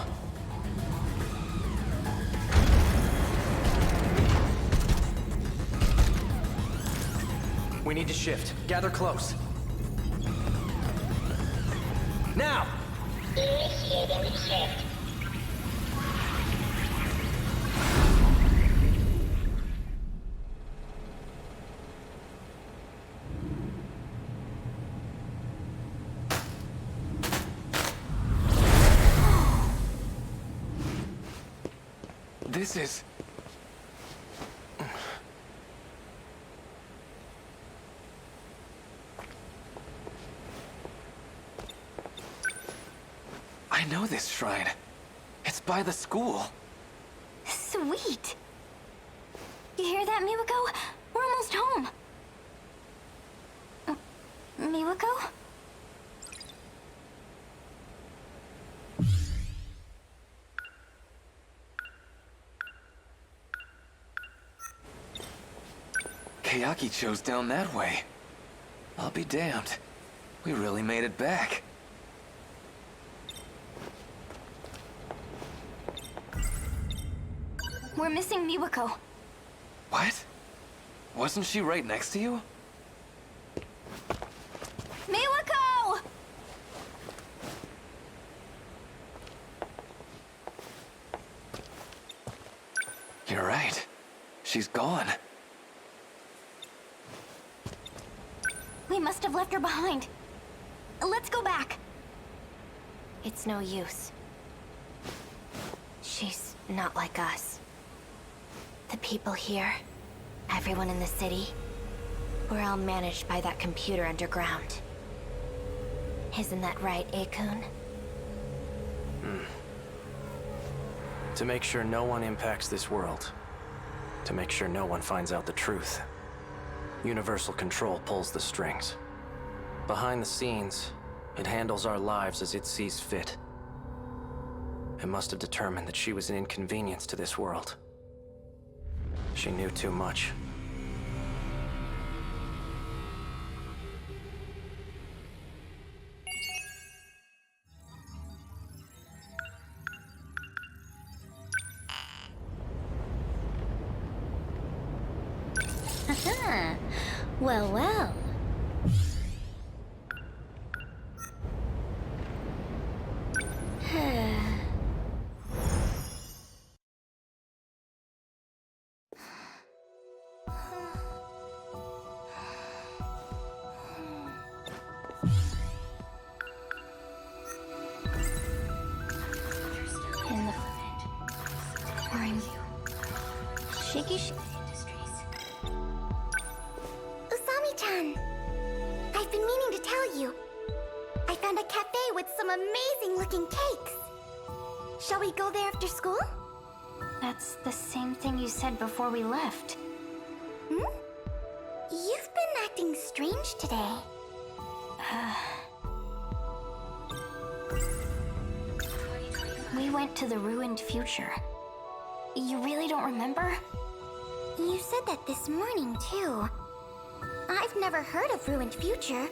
We need to shift. Gather close. Now! Initiating shift. This is... I know this shrine. It's by the school. Sweet. You hear that, Miwako? We're almost home. Miwako? Kayaki chose down that way. I'll be damned. We really made it back. We're missing Miwako. What? Wasn't she right next to you? Miwako! You're right. She's gone. We must have left her behind. Let's go back. It's no use. She's not like us. The people here, everyone in the city, we're all managed by that computer underground. Isn't that right, Akun? To make sure no one impacts this world. To make sure no one finds out the truth. Universal Control pulls the strings. Behind the scenes, it handles our lives as it sees fit. It must have determined that she was an inconvenience to this world. She knew too much. Well, well. Shaky. Usami-chan! I've been meaning to tell you. I found a cafe with some amazing-looking cakes. Shall we go there after school? That's the same thing you said before we left. Hmm? You've been acting strange today. We went to the ruined future. You really don't remember? You said that this morning, too. I've never heard of Ruined Future.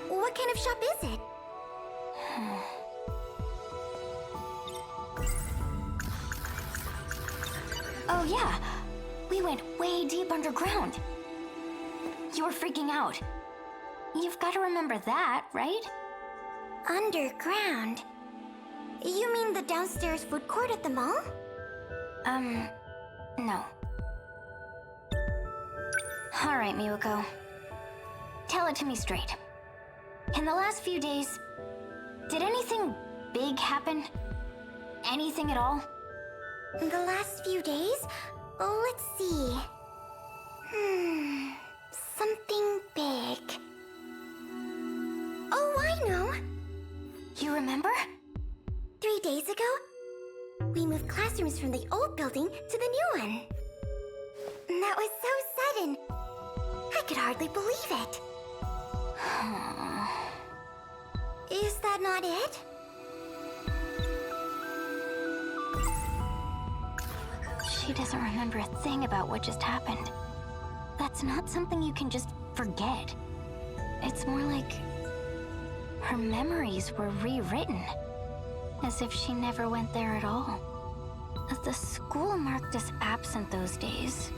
What kind of shop is it? Oh yeah, we went way deep underground. You were freaking out. You've got to remember that, right? Underground? You mean the downstairs food court at the mall? No. All right, Miwako. Tell it to me straight. In the last few days, did anything big happen? Anything at all? The last few days? Oh, let's see. Something big. Oh, I know! You remember? 3 days ago, we moved classrooms from the old building to the new one. That was so sudden. I could hardly believe it. Is that not it? She doesn't remember a thing about what just happened. That's not something you can just forget. It's more like her memories were rewritten, as if she never went there at all. The school marked us absent those days,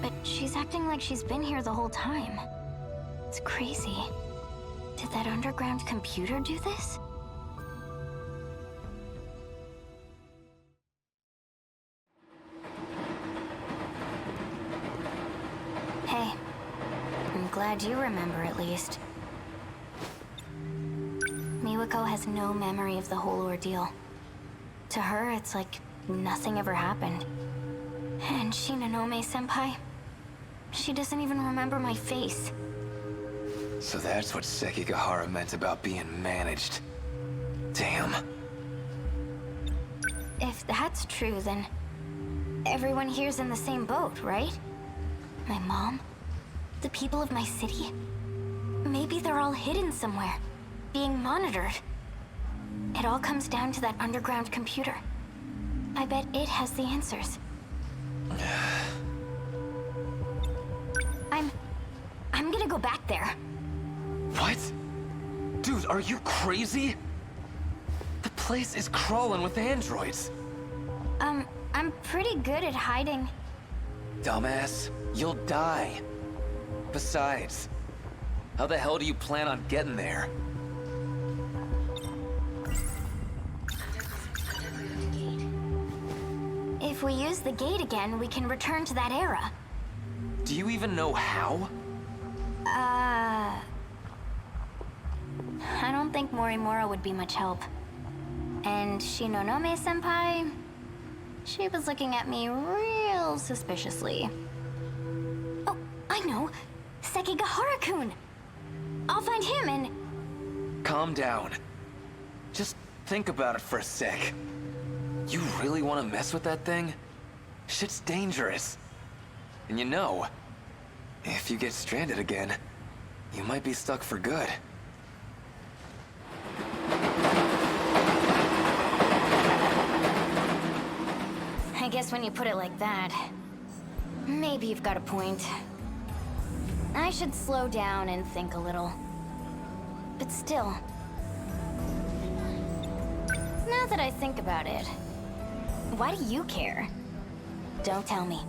but she's acting like she's been here the whole time. It's crazy. Did that underground computer do this? Hey, I'm glad you remember at least. Miwako has no memory of the whole ordeal. To her, it's like nothing ever happened. And Shinonome-senpai, she doesn't even remember my face. So that's what Sekigahara meant about being managed. Damn. If that's true, then everyone here's in the same boat, right? My mom, the people of my city. Maybe they're all hidden somewhere, being monitored. It all comes down to that underground computer. I bet it has the answers. I'm gonna go back there. What? Dude, are you crazy? The place is crawling with androids. I'm pretty good at hiding. Dumbass, you'll die. Besides, how the hell do you plan on getting there? If we use the gate again, we can return to that era. Do you even know how? I don't think Morimura would be much help. And Shinonome-senpai, she was looking at me real suspiciously. Oh, I know! Sekigahara-kun! I'll find him and... Calm down. Just think about it for a sec. You really want to mess with that thing? Shit's dangerous. And you know, if you get stranded again, you might be stuck for good. I guess when you put it like that, maybe you've got a point. I should slow down and think a little. But still, now that I think about it, why do you care? Don't tell me.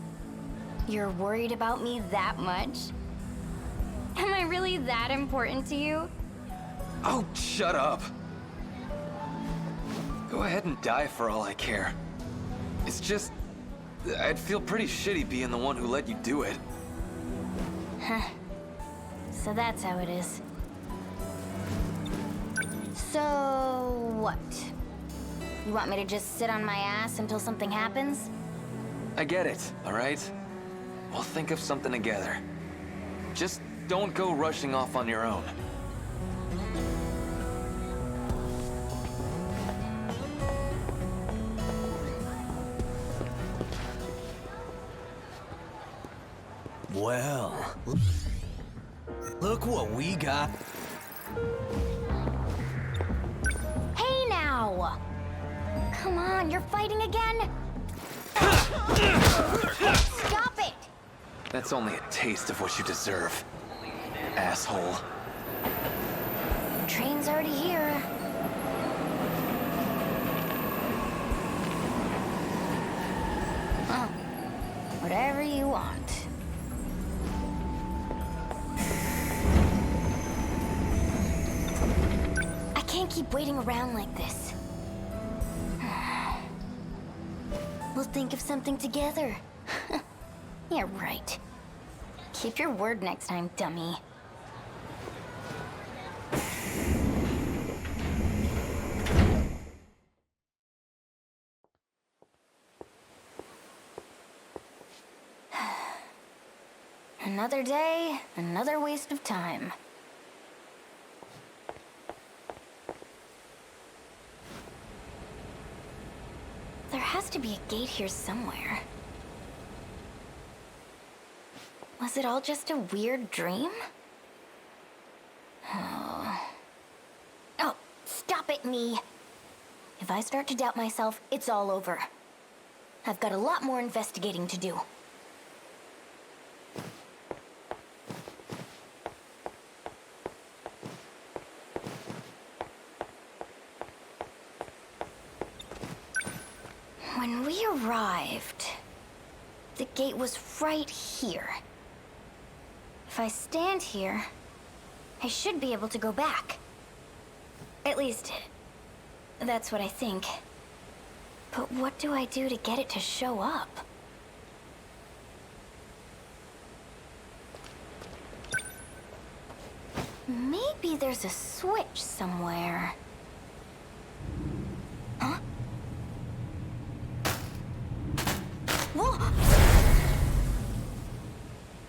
You're worried about me that much? Am I really that important to you? Oh, shut up. Go ahead and die for all I care. It's just, I'd feel pretty shitty being the one who let you do it. Huh. So that's how it is. So what? You want me to just sit on my ass until something happens? I get it, all right? We'll think of something together. Just don't go rushing off on your own. Well, look what we got. Hey now! Come on, you're fighting again? Stop it! That's only a taste of what you deserve, asshole. Train's already here. Oh, whatever you want. I can't keep waiting around like this. We'll think of something together. Yeah, right. Keep your word next time, dummy. Another day, another waste of time. There has to be a gate here somewhere. Was it all just a weird dream? Oh, stop it, me! If I start to doubt myself, it's all over. I've got a lot more investigating to do. When we arrived, the gate was right here. If I stand here, I should be able to go back. At least, that's what I think. But what do I do to get it to show up? Maybe there's a switch somewhere. Huh? Whoa!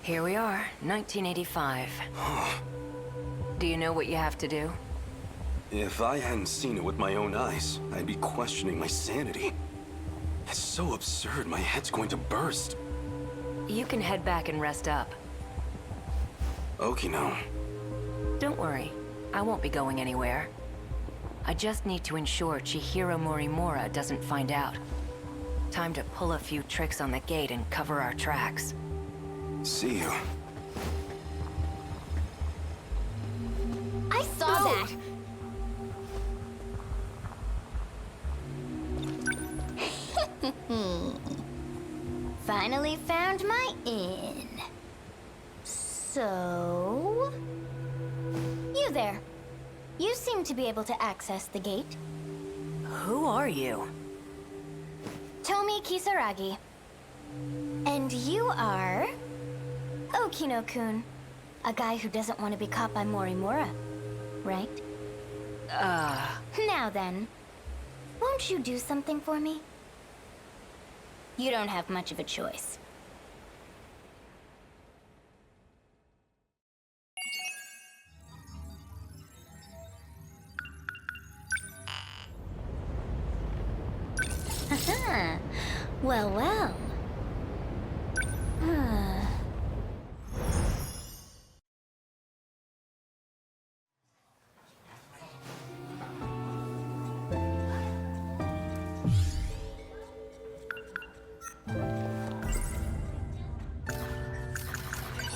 Here we are, 1985. Do you know what you have to do? If I hadn't seen it with my own eyes, I'd be questioning my sanity. It's so absurd, my head's going to burst. You can head back and rest up. Okino. Don't worry, I won't be going anywhere. I just need to ensure Chihiro Morimura doesn't find out. Time to pull a few tricks on the gate and cover our tracks. See you. I saw that! Finally found my inn. So... You there. You seem to be able to access the gate. Who are you? Tomi Kisaragi. And you are... Okino-kun. A guy who doesn't want to be caught by Morimura. Right? Now then, won't you do something for me? You don't have much of a choice. Well, well.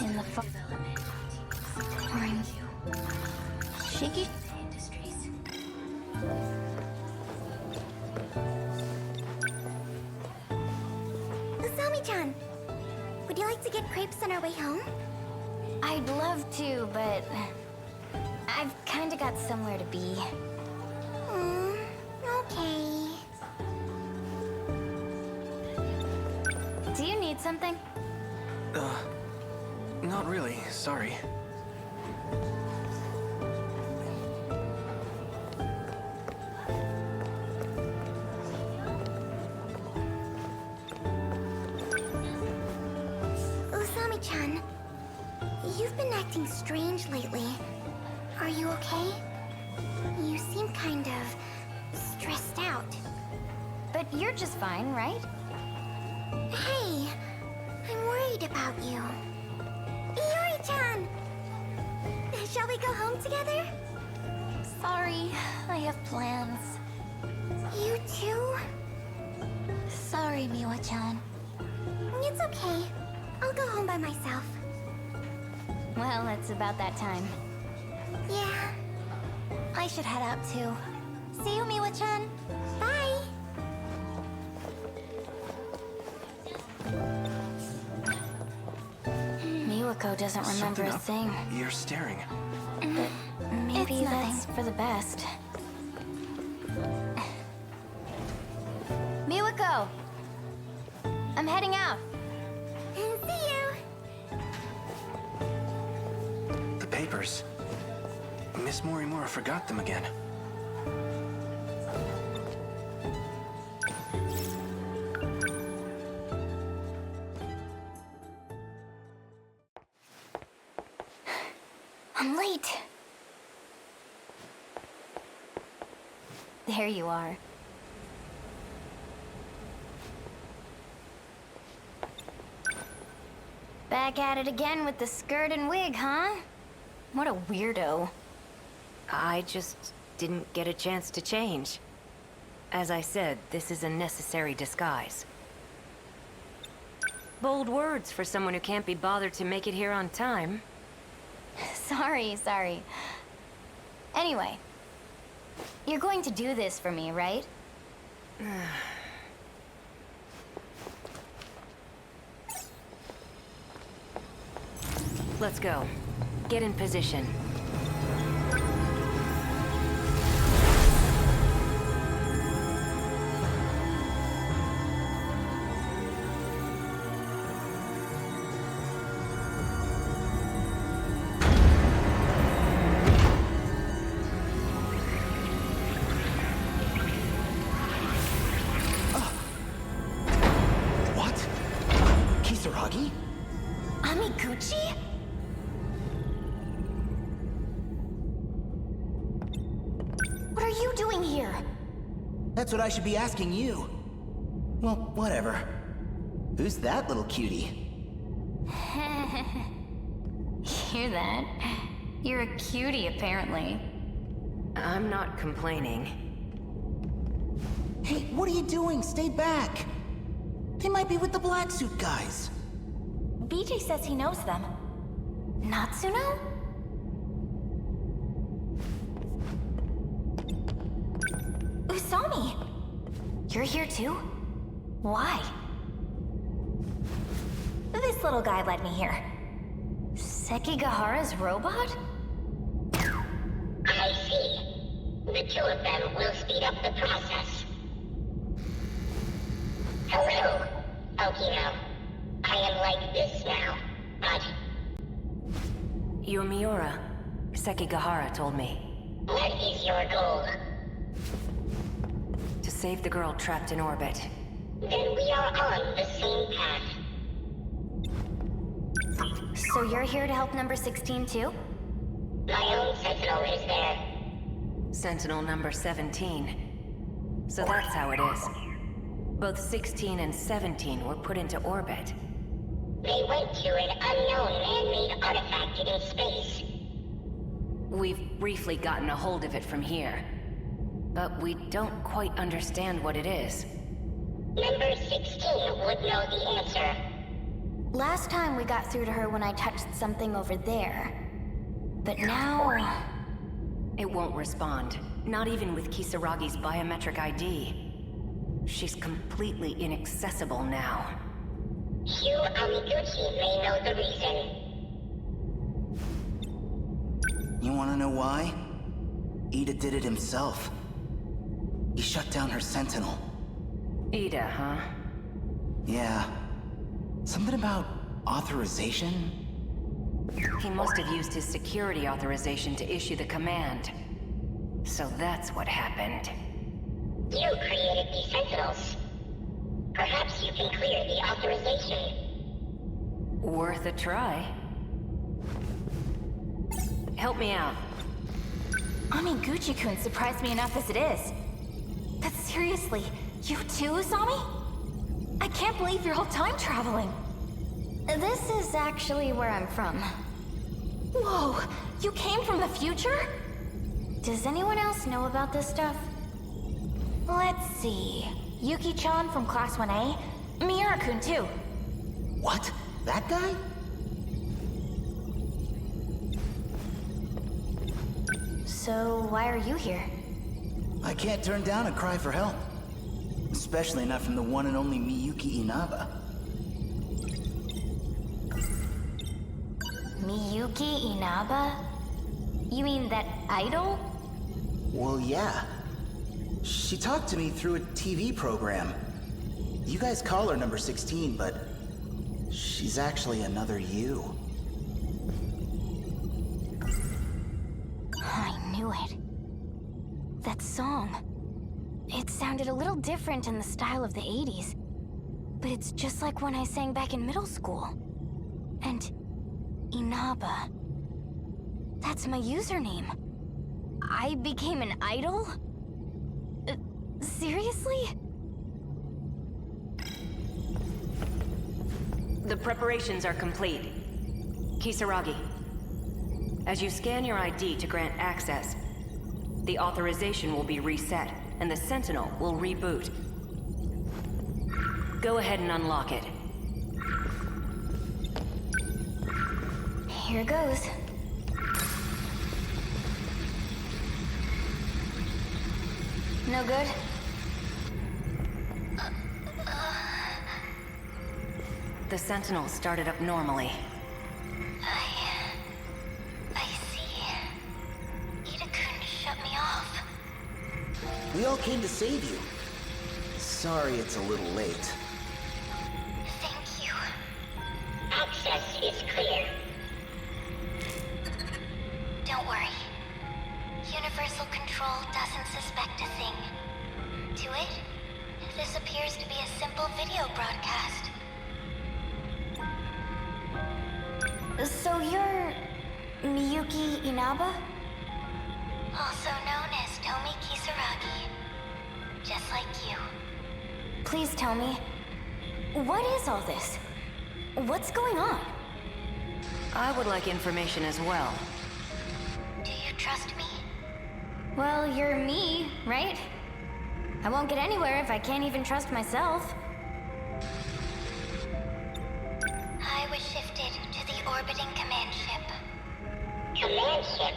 In the far Shiki. Usami-chan, would you like to get crepes on our way home? I'd love to, but I've kinda got somewhere to be. Okay. Do you need something? Not really, sorry. Usami-chan, you've been acting strange lately. Are you okay? You seem kind of stressed out. But you're just fine, right? Hey, I'm worried about you. Iori-chan! Shall we go home together? Sorry, I have plans. You too? Sorry, Miwa-chan. It's okay. I'll go home by myself. Well, it's about that time. Yeah. I should head out too. See you, Miwa-chan. Bye! Miwako doesn't remember a thing. You're staring. But maybe It's that's for the best. Miwako! I'm heading out. See you! The papers. Miss Morimura forgot them again. I'm late. There you are. Back at it again with the skirt and wig, huh? What a weirdo. I just didn't get a chance to change. As I said, this is a necessary disguise. Bold words for someone who can't be bothered to make it here on time. Sorry. Anyway, you're going to do this for me, right? Let's go. Get in position. What? Kisaragi? Amiguchi? are you doing here? That's what I should be asking you. Well, whatever. Who's that little cutie? Hear that? You're a cutie, apparently. I'm not complaining. Hey, what are you doing? Stay back! They might be with the black suit guys. BJ says he knows them. Natsuno? Usami! You're here too? Why? This little guy led me here. Sekigahara's robot? I see. The two of them will speed up the process. Hello, Okino. I am like this now, but... You're Miura. Sekigahara told me. What is your goal? To save the girl trapped in orbit. Then we are on the same path. So you're here to help number 16 too? My own Sentinel is there. Sentinel number 17. So that's how it is. Both 16 and 17 were put into orbit. They went to an unknown man-made artifact in space. We've briefly gotten a hold of it from here. But we don't quite understand what it is. Number 16 would know the answer. Last time we got through to her when I touched something over there. But now... It won't respond. Not even with Kisaragi's biometric ID. She's completely inaccessible now. Hugh Amiguchi may know the reason. You wanna know why? Ida did it himself. He shut down her Sentinel. Ida, huh? Yeah. Something about authorization? He must have used his security authorization to issue the command. So that's what happened. You created the Sentinels. Perhaps you can clear the authorization. Worth a try. Help me out. Amiguchi-kun surprised me enough as it is. But seriously, you too, Usami? I can't believe you're all time traveling. This is actually where I'm from. Whoa, you came from the future? Does anyone else know about this stuff? Let's see. Yuki-chan from Class 1A. Miura-kun too. What? That guy? So why are you here? I can't turn down a cry for help. Especially not from the one and only Miyuki Inaba. Miyuki Inaba? You mean that idol? Well, yeah. She talked to me through a TV program. You guys call her number 16, but she's actually another you. I knew it. That song. It sounded a little different in the style of the 80s. But it's just like when I sang back in middle school. And Inaba. That's my username. I became an idol? Seriously? The preparations are complete. Kisaragi, as you scan your ID to grant access, the authorization will be reset, and the Sentinel will reboot. Go ahead and unlock it. Here goes. No good? The Sentinel started up normally. I see. Ida-kun shut me off. We all came to save you. Sorry it's a little late. Thank you. Access is clear. Don't worry. Universal Control doesn't suspect a thing. To it, this appears to be a simple video broadcast. So you're... Miyuki Inaba? Also known as Tomi Kisaragi. Just like you. Please tell me, what is all this? What's going on? I would like information as well. Do you trust me? Well, you're me, right? I won't get anywhere if I can't even trust myself. I was shifted to the orbiting command ship. Command ship?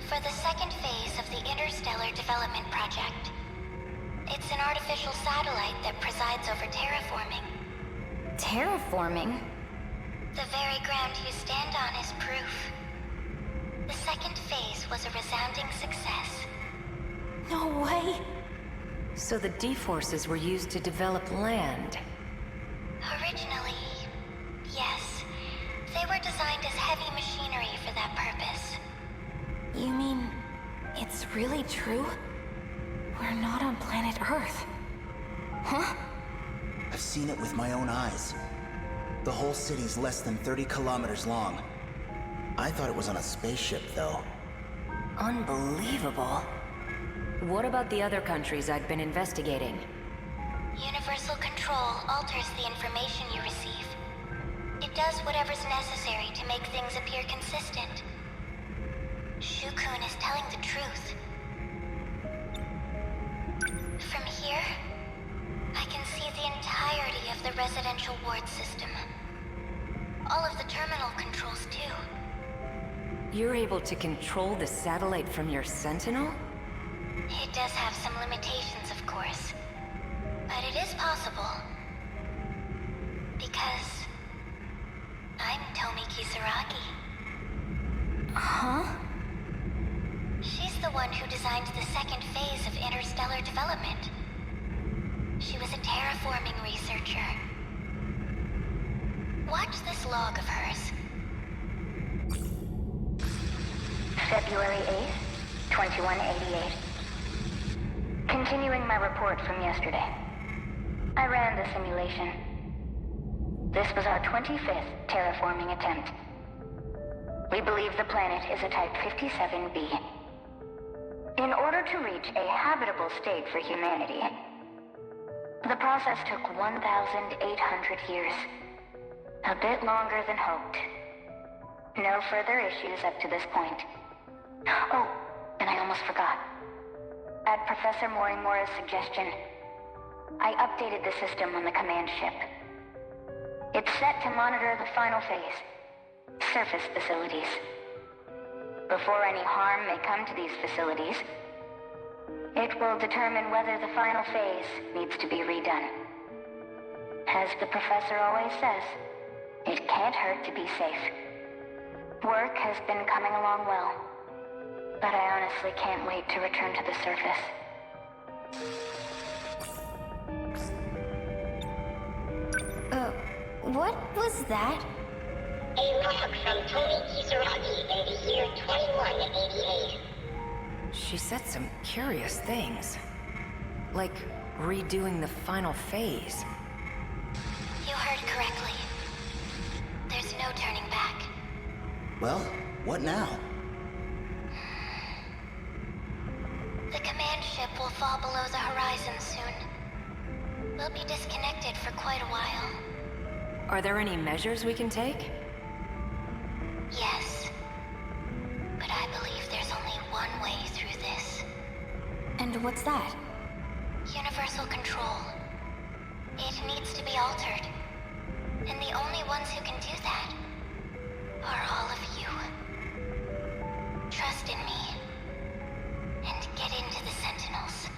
For the second phase of the Interstellar Development Project. It's an artificial satellite that presides over terraforming. Terraforming? The very ground you stand on is proof. The second phase was a resounding success. No way. So the D-forces were used to develop land. Originally, yes. They were designed as heavy machinery for that purpose. You mean, it's really true? We're not on planet Earth. Huh? I've seen it with my own eyes. The whole city's less than 30 kilometers long. I thought it was on a spaceship, though. Unbelievable. What about the other countries I'd been investigating? Universal control alters the information you receive. It does whatever's necessary to make things appear consistent. Shukun is telling the truth. From here, I can see the entirety of the residential ward system. All of the terminal controls, too. You're able to control the satellite from your Sentinel? It does have some limitations, of course. But it is possible. Because I'm Tomi Kisaragi. Huh? She's the one who designed the second phase of interstellar development. She was a terraforming researcher. Watch this log of hers. February 8th, 2188. Continuing my report from yesterday. I ran the simulation. This was our 25th terraforming attempt. We believe the planet is a Type 57b. In order to reach a habitable state for humanity, the process took 1,800 years. A bit longer than hoped. No further issues up to this point. Oh, and I almost forgot. At Professor Morimura's suggestion, I updated the system on the command ship. It's set to monitor the final phase, surface facilities. Before any harm may come to these facilities, it will determine whether the final phase needs to be redone. As the professor always says, it can't hurt to be safe. Work has been coming along well, but I honestly can't wait to return to the surface. What was that? A log from Tomi Kisaragi in the year 2188. She said some curious things. Like redoing the final phase. You heard correctly. There's no turning back. Well, what now? The command ship will fall below the horizon soon. We'll be disconnected for quite a while. Are there any measures we can take? Yes. But I believe there's only one way through this. And what's that? Universal control. It needs to be altered. And the only ones who can do that are all of you. Trust in me. And get into the Sentinels.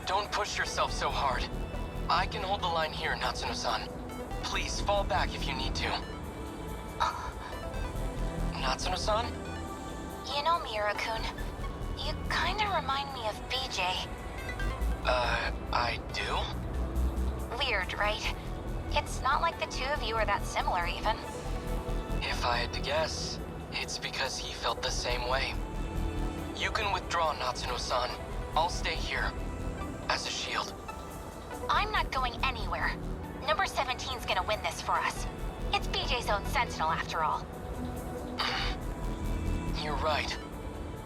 Don't push yourself so hard. I can hold the line here, Natsuno-san. Please fall back if you need to. Natsuno-san? You know, Miura-kun, you kinda remind me of BJ. I do? Weird, right? It's not like the two of you are that similar, even. If I had to guess, it's because he felt the same way. You can withdraw, Natsuno-san. I'll stay here. As a shield. I'm not going anywhere. Number 17's gonna win this for us. It's BJ's own Sentinel, after all. You're right.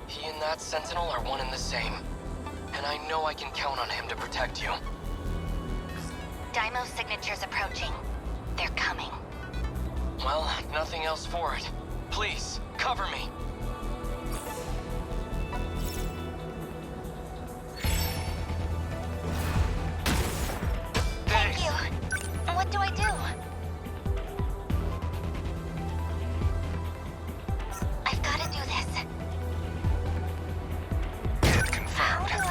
He and that Sentinel are one and the same. And I know I can count on him to protect you. Daimo's signature's approaching. They're coming. Well, nothing else for it. Please, cover me. Thank you. What do I do? I've gotta do this. How do I...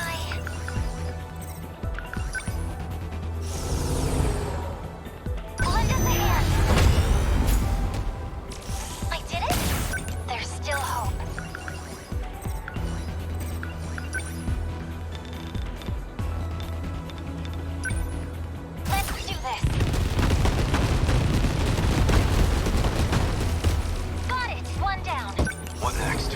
Lend us a hand. I did it? There's still hope. Let's do this. Got it. One down. What next?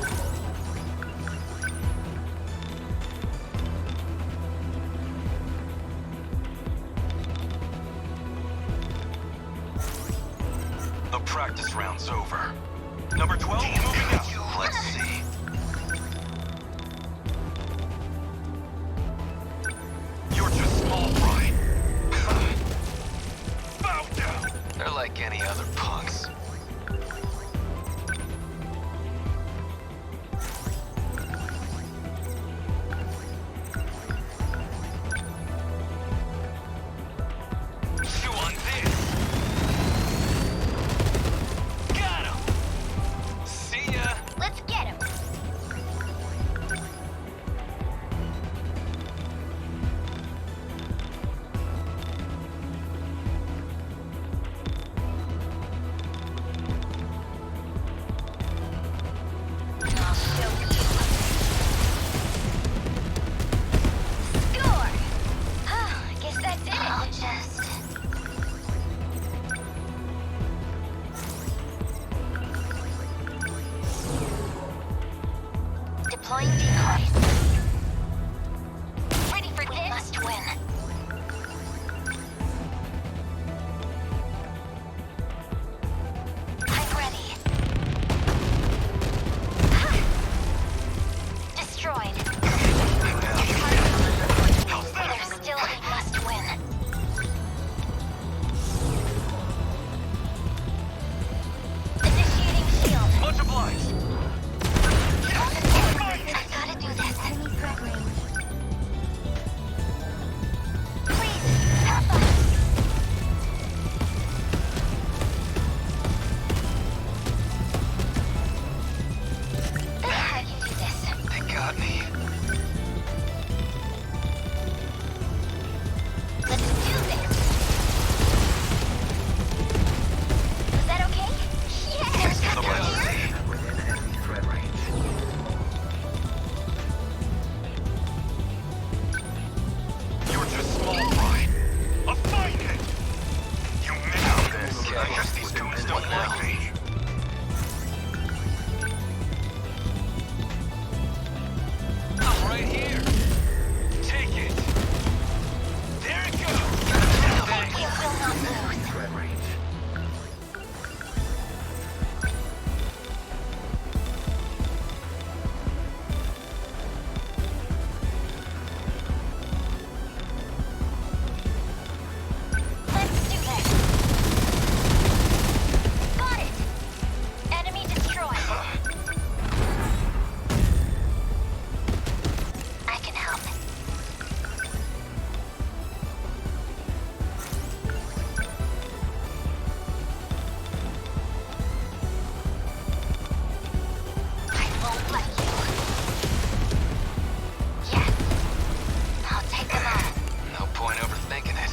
The practice round's over. Number 12, moving out. Let's see. You're just small fry. Bow down. They're like any other punks. Chew on this. Got him. See ya. Let's get him. I'll show you. Score! I guess that's it. I'll just... Deploying decoys. Ready for this? We must win. I'm ready. Destroyed. There's still we must win. Initiating shield. Much obliged. I gotta do this. got me. Let's do this! Was that okay? Yeah! There's Get nothing away. here! Within enemy threat range. You're just small fry. A fine head. You missed this. I guess these goons don't like me. I'm right here. Take it. There it goes. Thanks. You will not lose. Threat range. Let's do this! Got it! Enemy destroyed. I can help. I won't let you. Yes. I'll take them all. No point overthinking it.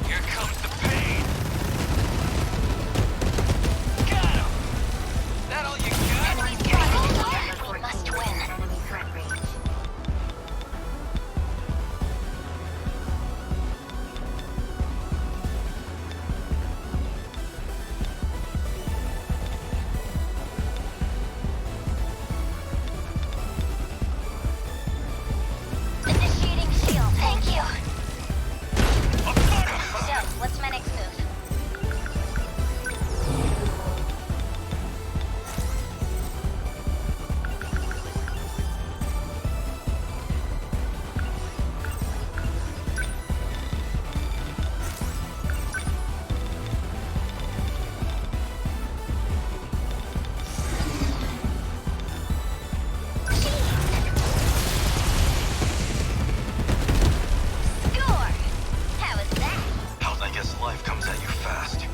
Here comes the pain. Got him. That all you got? Enemies fighting here. We must win. Enemy threat range. Initiating shield. Thank you. So, what's my next move? Score! How was that? Hell, I guess life comes at you fast.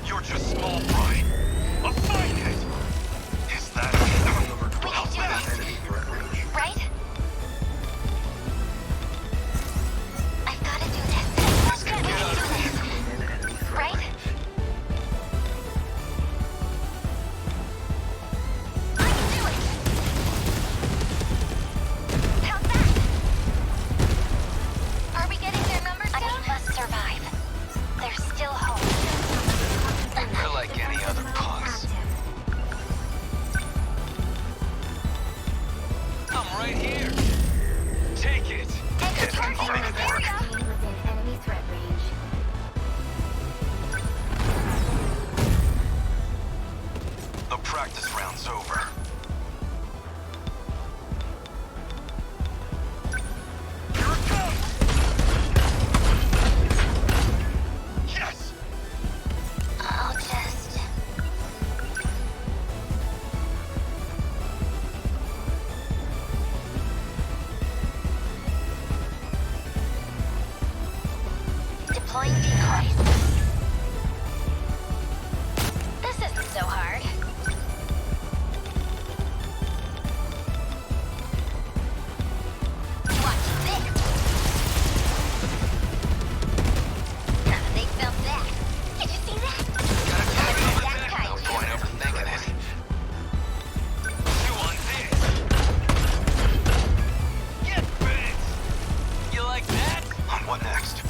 You're just small fry. A fine head. Is that We can do this. Right? I've got to do this. We can do this. Right? I can do it. How's that? Are we getting their numbers down? We must survive. There's still hope. We're like any other punks. I'm right here. Take it. Excerpts. There we go. Within enemy threat range. the practice round's over? Here it comes! Yes! I'll just... Deploying decoys. This isn't so hard. Watch this. They felt that. Did you see that? That kaiju. No point overthinking it. Chew on this. Get bent. You like that? On what next?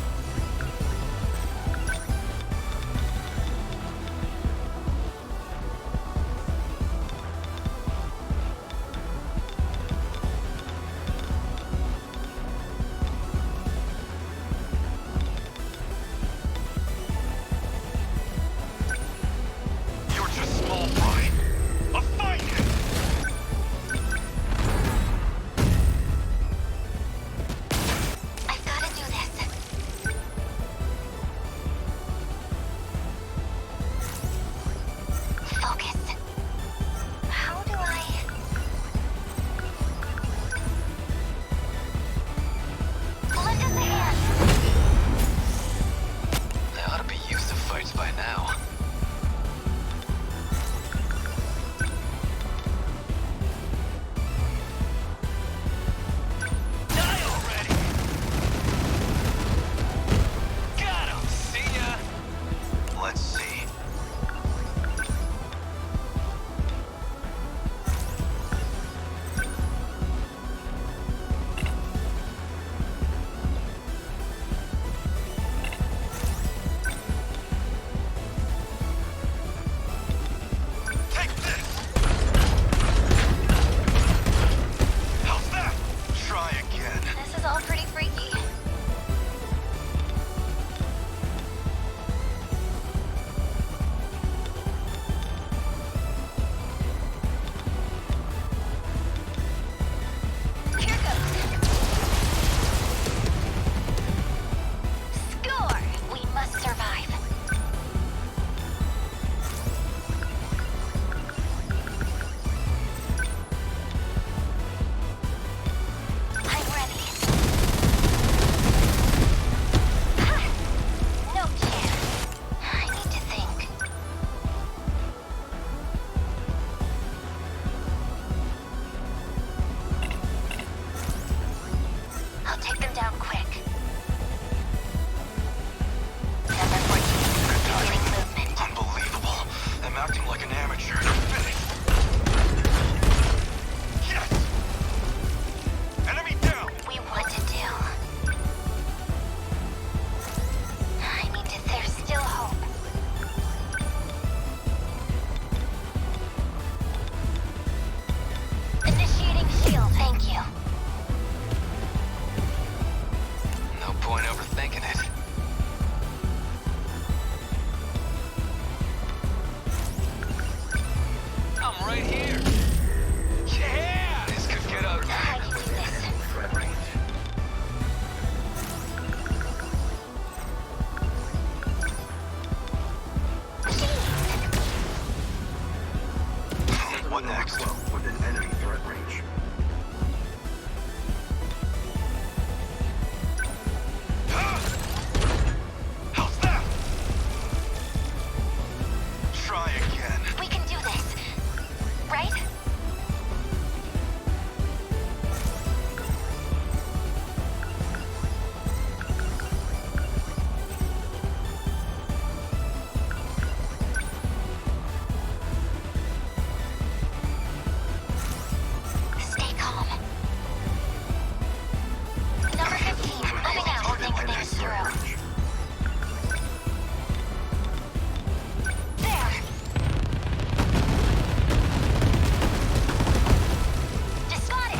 What next? Within enemy threat range. How's that? Try again. We can do this, right? Stay calm. Number 15, moving out to think things through. There! Just got it!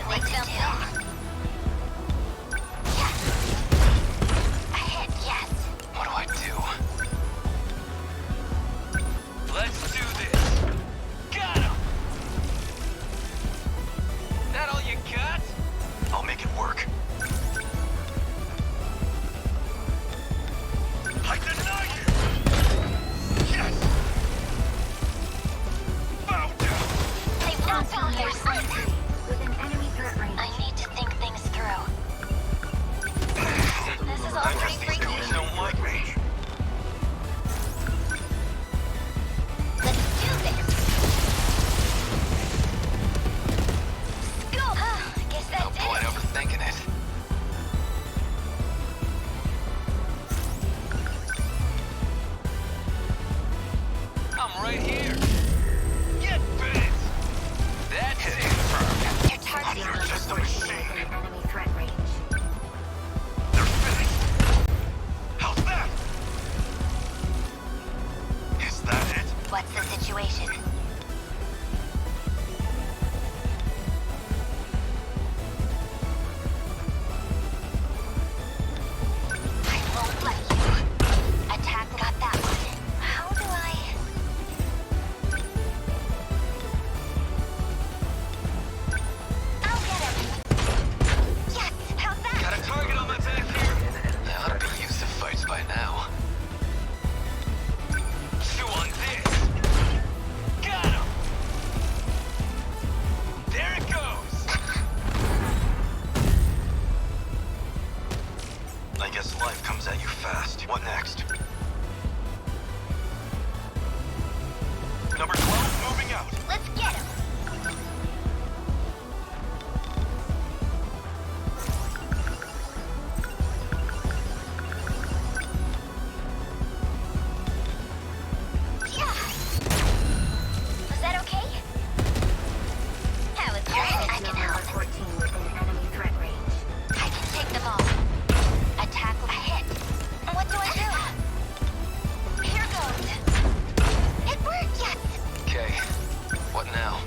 Like them too. Yes! A hit, yes. What do I do? Let's do this. Got him! That all you got? I'll make it work. I deny you! Yes! Bow down! They won't found their sleep. Within enemy threat range. I need to think things through. This is all I pretty guess these freaky. dudes don't like me. Let's do this! Go! Guess No that's point it. overthinking it. I'm right here. Get bit! That's it. You're targeting You're me. just a machine. Within enemy threat range. They're finished. How's that? Is that it? What's the situation? I won't let you. Attack got that one. How do I... I'll get him. Yes, how's that? Got a target on my back here. I ought to be used to fights by now. Chew on this. Got him! There it goes! I guess life comes at you fast. What next? Number 12 moving out. Let's get him. Yeah. Was that okay? That was great. I can Number help. 14 within enemy threat range. I can take them all. Attack with a hit. What do I do? Here goes. It worked, yes. Okay, what now?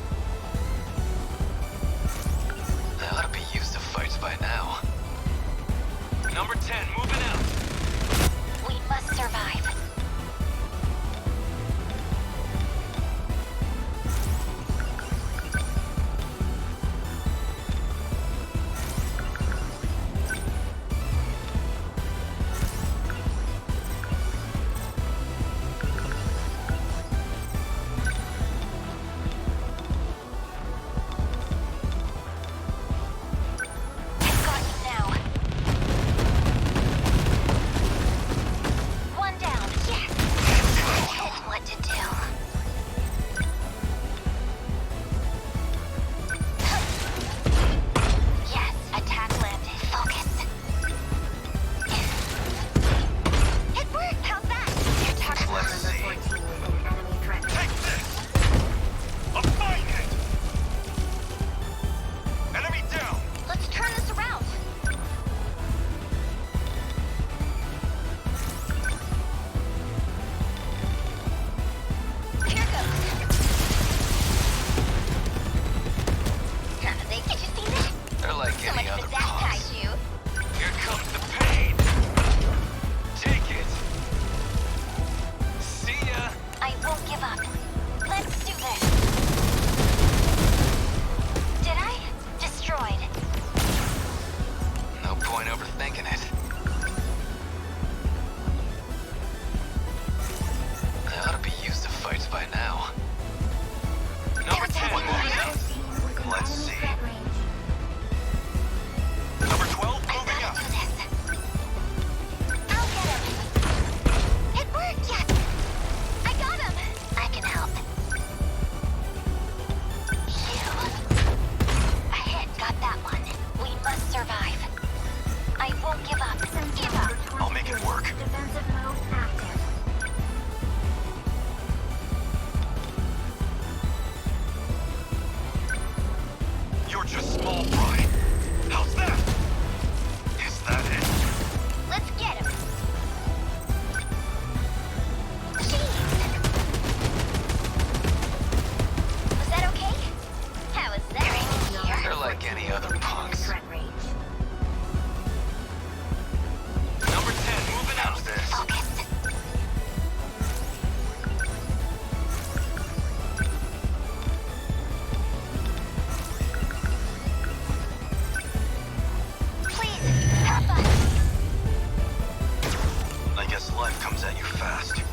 guess life comes at you fast.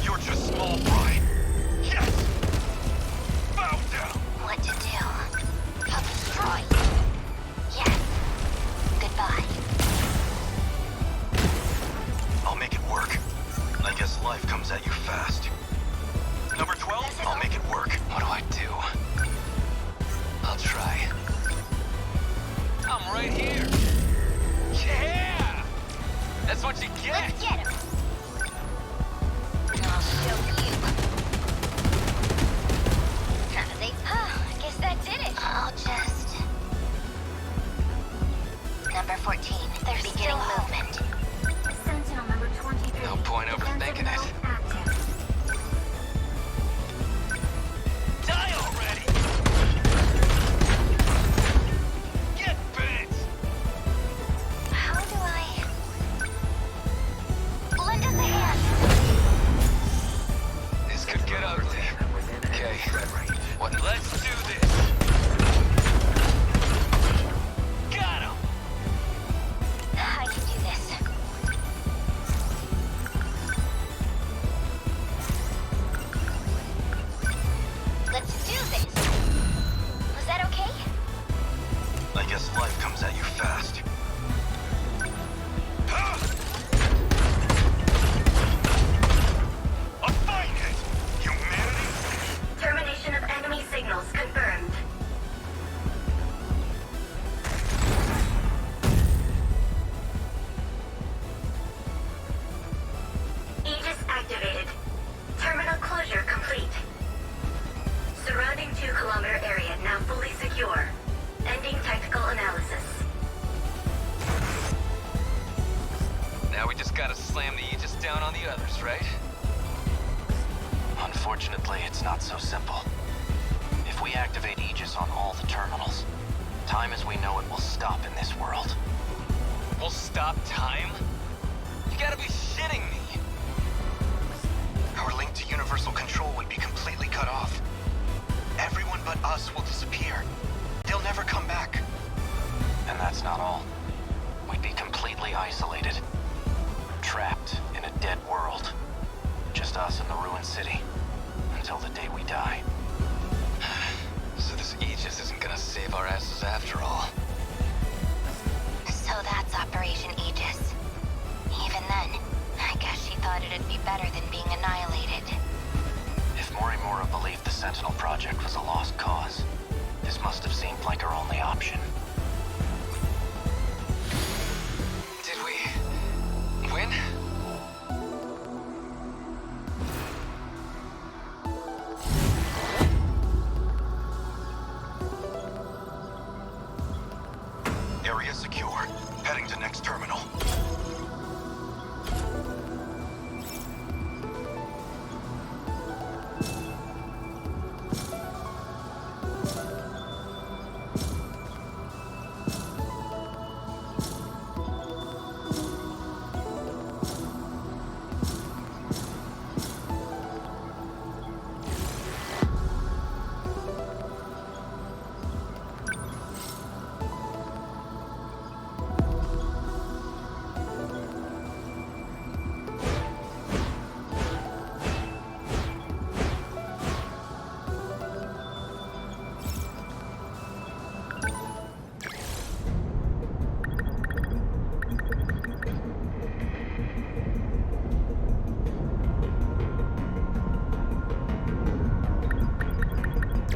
You're just small fry. Yes! Bow down! What to do? I'll destroy you. Yes. Goodbye. I'll make it work. I guess life comes at you fast. Number 12, I'll make it work. What do I do? I'll try. I'm right here. Yeah! That's what you get! Let's get him. I'll show you. I guess that did it. I'll just... Number 14, there's beginning movement. Sentinel number 23. No point overthinking it. Active. Die already! Get bent! How do I... Lend us a hand. This could get ugly. Okay. What? Let's do this! Got him! I can do this. Let's do this. Was that okay? I guess life comes at you fast. I'll find it! Humanity! Termination of enemy signals confirmed. Aegis activated. Terminal closure complete. Surrounding 2-kilometer area now fully secure. Ending tactical analysis. Now we just gotta slam the Aegis down on the others, right? Unfortunately, it's not so simple. If we activate Aegis on all the terminals, time as we know it will stop in this world. We'll stop time? You gotta be shitting me! Our link to universal control would be completely cut off. Everyone but us will disappear. They'll never come back. And that's not all. We'd be completely isolated. Trapped in a dead world. Just us in the ruined city. Until the day we die. So this Aegis isn't gonna save our asses after all. So that's Operation Aegis. Even then, I guess she thought it'd be better than being annihilated. If Morimura believed the Sentinel project was a lost cause, this must have seemed like our only option. Did we... win? Area secure. Heading to next terminal.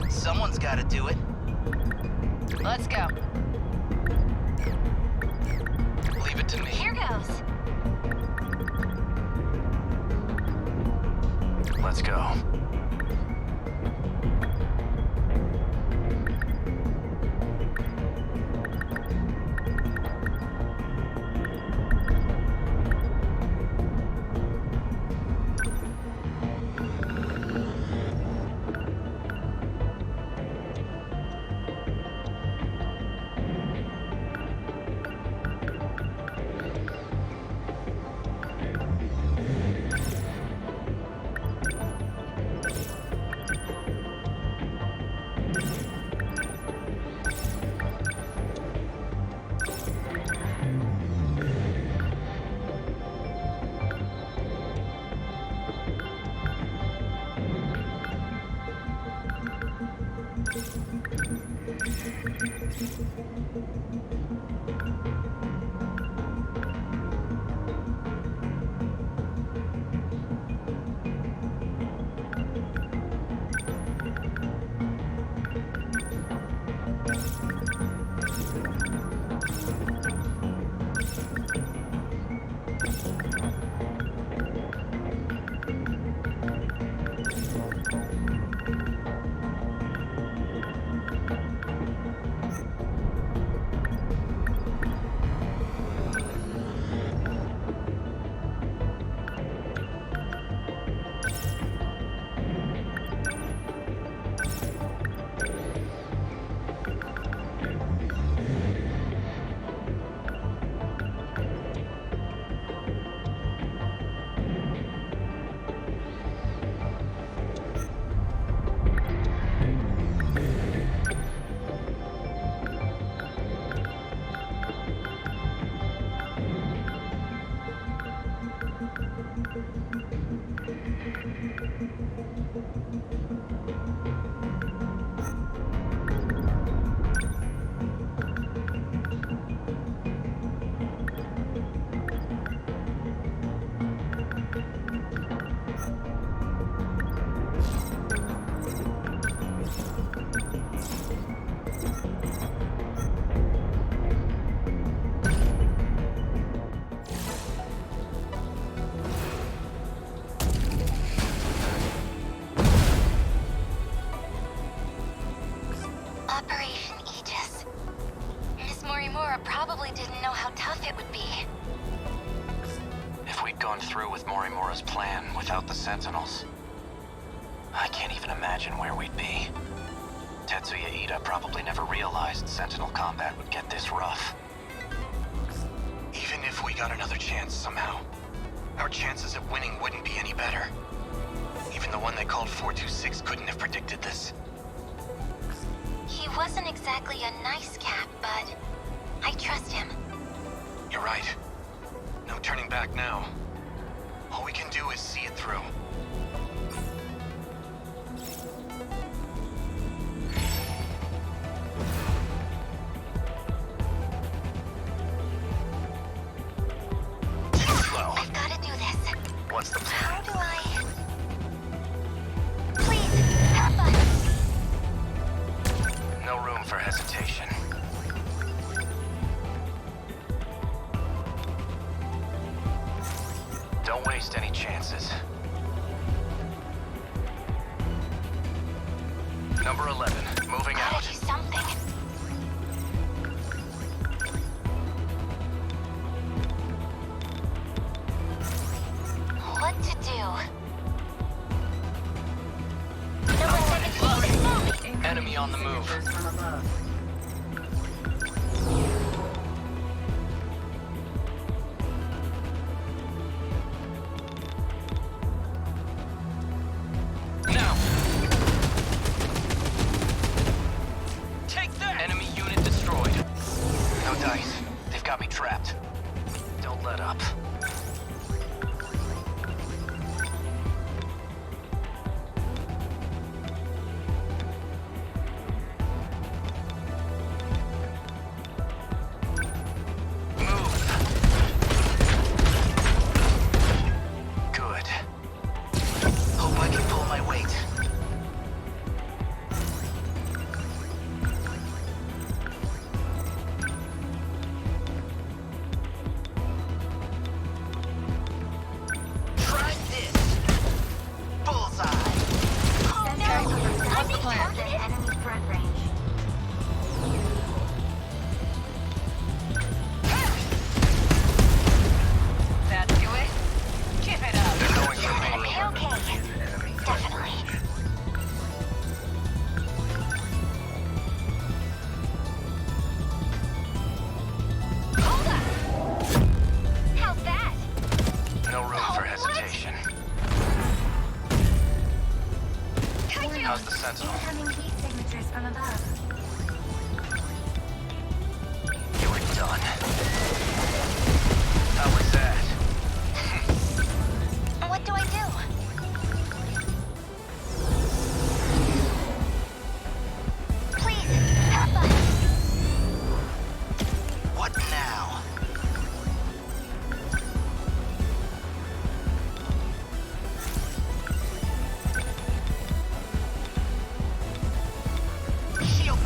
Someone's gotta do it. Let's go. Leave it to me. Here goes. Let's go. we'd gone through with Morimura's plan without the Sentinels, I can't even imagine where we'd be. Tetsuya Ida probably never realized Sentinel combat would get this rough. Even if we got another chance somehow, our chances of winning wouldn't be any better. Even the one they called 426 couldn't have predicted this. He wasn't exactly a nice cat, but I trust him. You're right. No turning back now. All we can do is see it through. Slow. I've gotta do this. What's the plan? How do I... Please, help us. No room for hesitation. Don't waste any chances. Number 11, moving Gotta out. do something. What to do? Number 17. Enemy on the move. Now! Take that! Enemy unit destroyed. No dice. They've got me trapped. Don't let up. Move. Good. Hope I can pull my weight. Try this. Bullseye. Oh no! I'm being targeted. Enemy front range. That do it? Give it up. They're going for me. Okay. Definitely. Hold up! How's that? No room for hesitation. Kaiju! How's the Sentinel? Incoming heat signatures from above. You were done. How was that? What do I do? Please, help us. What now? Shield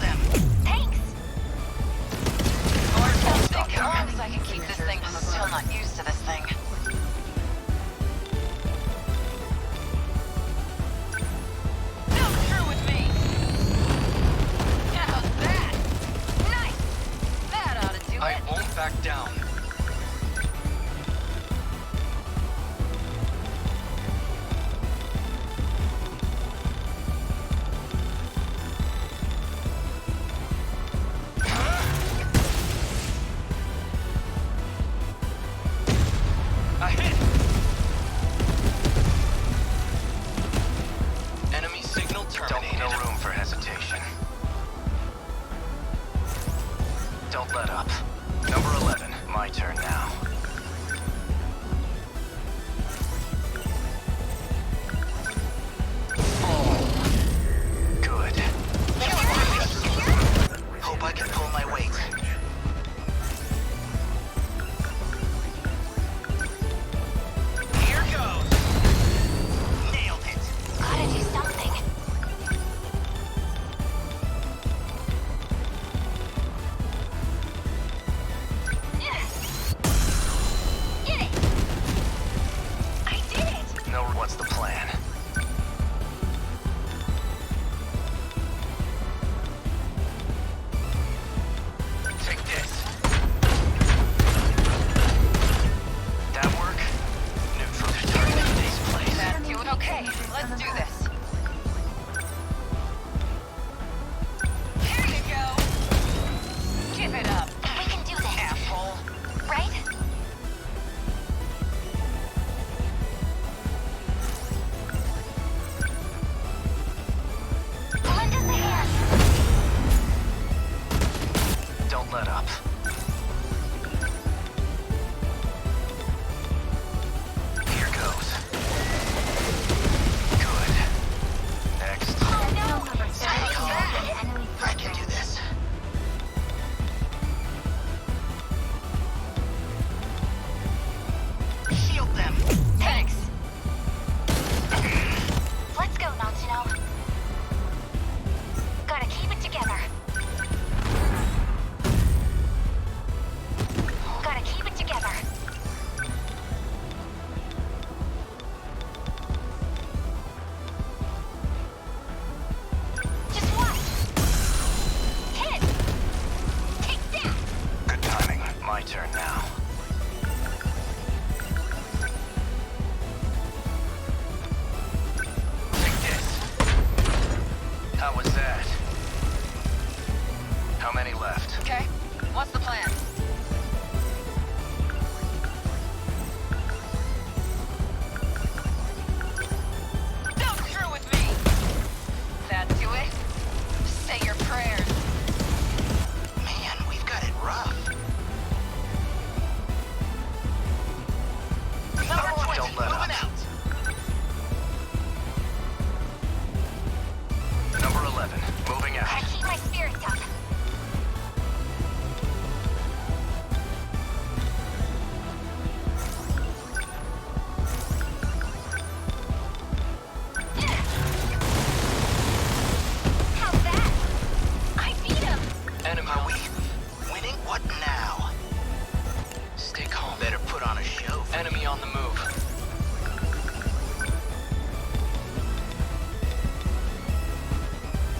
enemy on the move.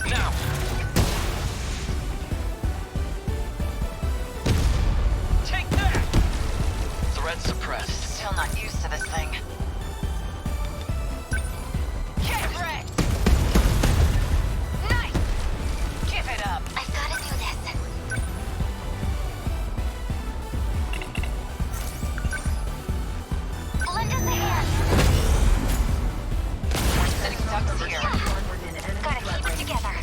Now! Take that! Threat suppressed. Still not used to this thing. Get wrecked! Nice! Give it up. I've got to do this. Lend us a hand. We're sitting ducks here. Gotta keep it together.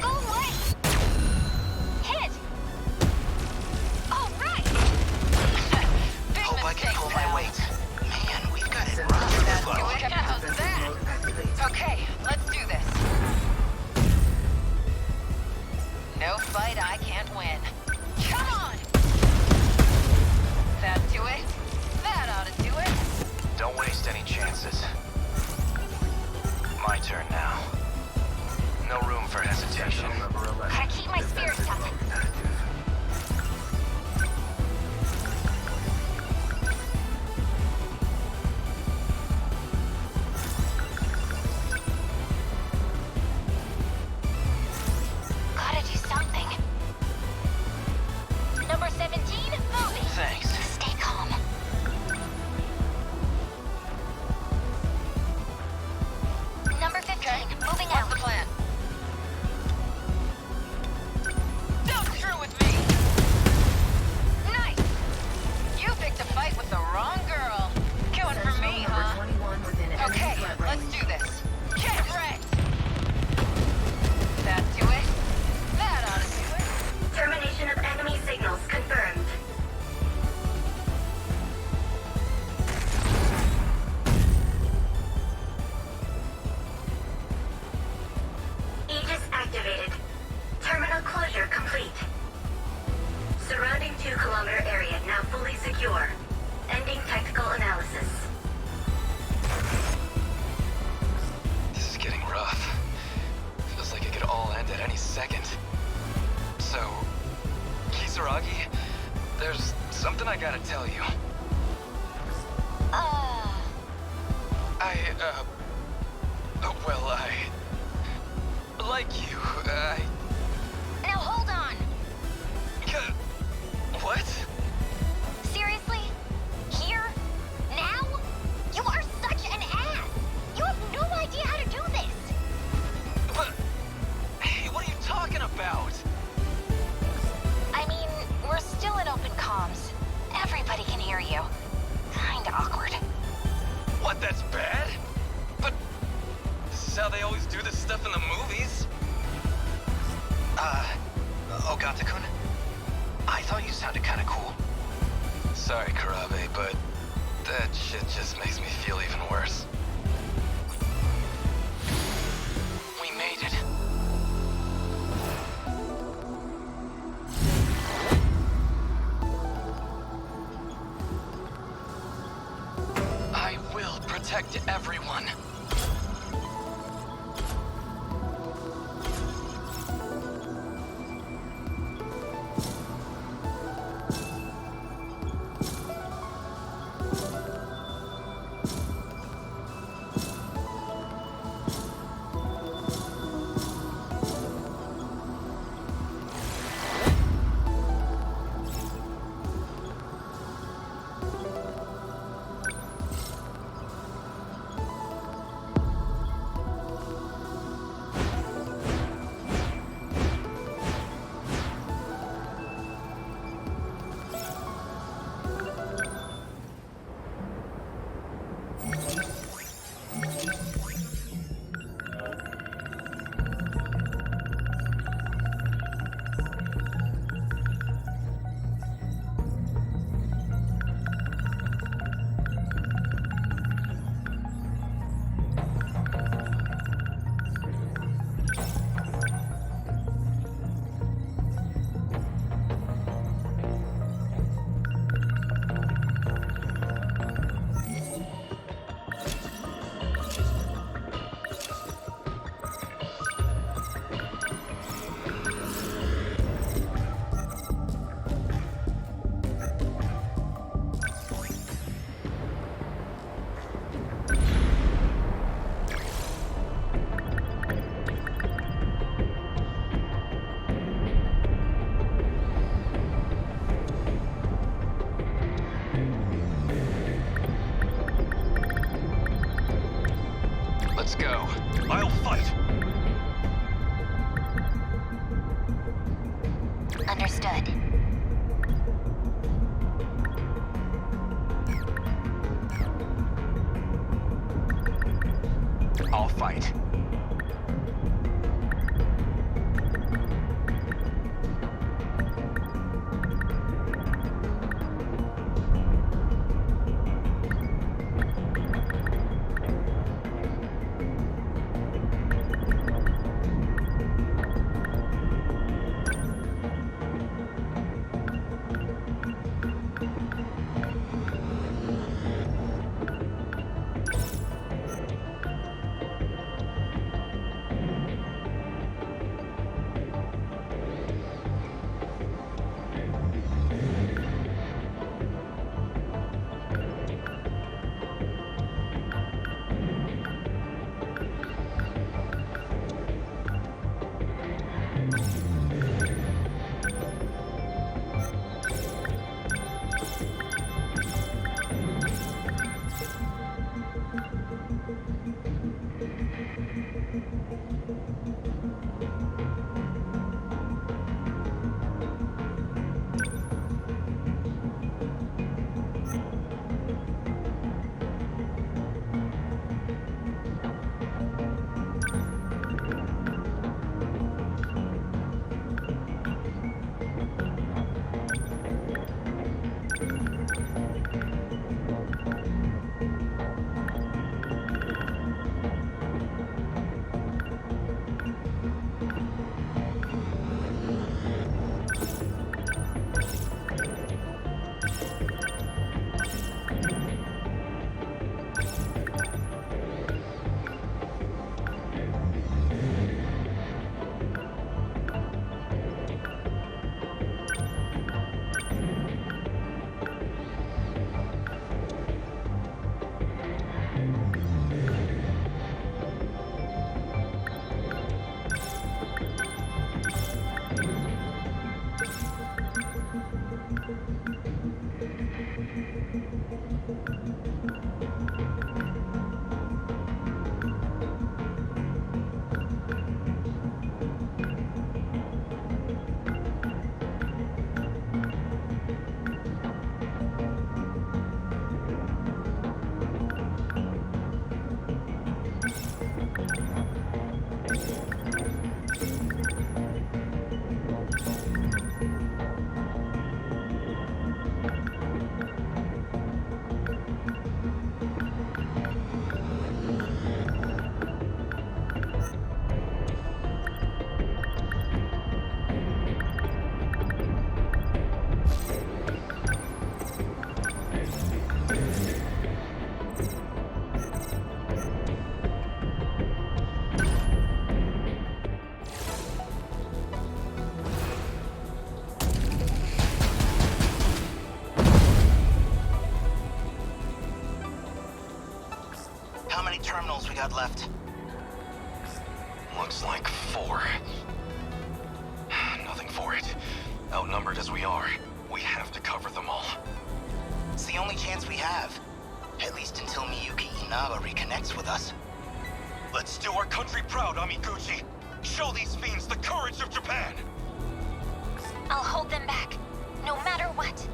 Go away! Hit! All right! Big Hope I can mistake, pull pal. my weight. Man, we've got it That's rough. good. How's that? Okay, let's do this. No fight I can't win. Come on! That do it? That ought to do it. Don't waste any chances. My turn now. No room for hesitation. Gotta keep my spirits up. Gotta do something. Number 17, moving. Thanks. Stay calm. Number 15, moving What's out. the plan? Don't screw with me! Nice! You picked a fight with the wrong girl. Going for me, huh? Okay, let's do this. Get wrecked! That do it? That ought to do it. Termination of enemy signals confirmed. Aegis activated. Terminal closure complete. Surrounding 2-kilometer area now fully secure. Ending technical analysis. This is getting rough. Feels like it could all end at any second. So, Kisaragi, there's something I gotta tell you. I like you. Now hold on. What? Seriously? Here? Now? You are such an ass! You have no idea how to do this! But, hey, what are you talking about? I mean, we're still in open comms. Everybody can hear you. Kinda awkward. What, that's bad? But this is how they always do this stuff in the movies. Ogata-kun? I thought you sounded kinda cool. Sorry, Karabe, but that shit just makes me feel even worse. We made it. I will protect everyone. I'll fight. Understood. I'll fight. terminals we got left? Looks like 4. Nothing for it. Outnumbered as we are, we have to cover them all. It's the only chance we have. At least until Miyuki Inaba reconnects with us. Let's do our country proud, Amiguchi. Show these fiends the courage of Japan. I'll hold them back, no matter what.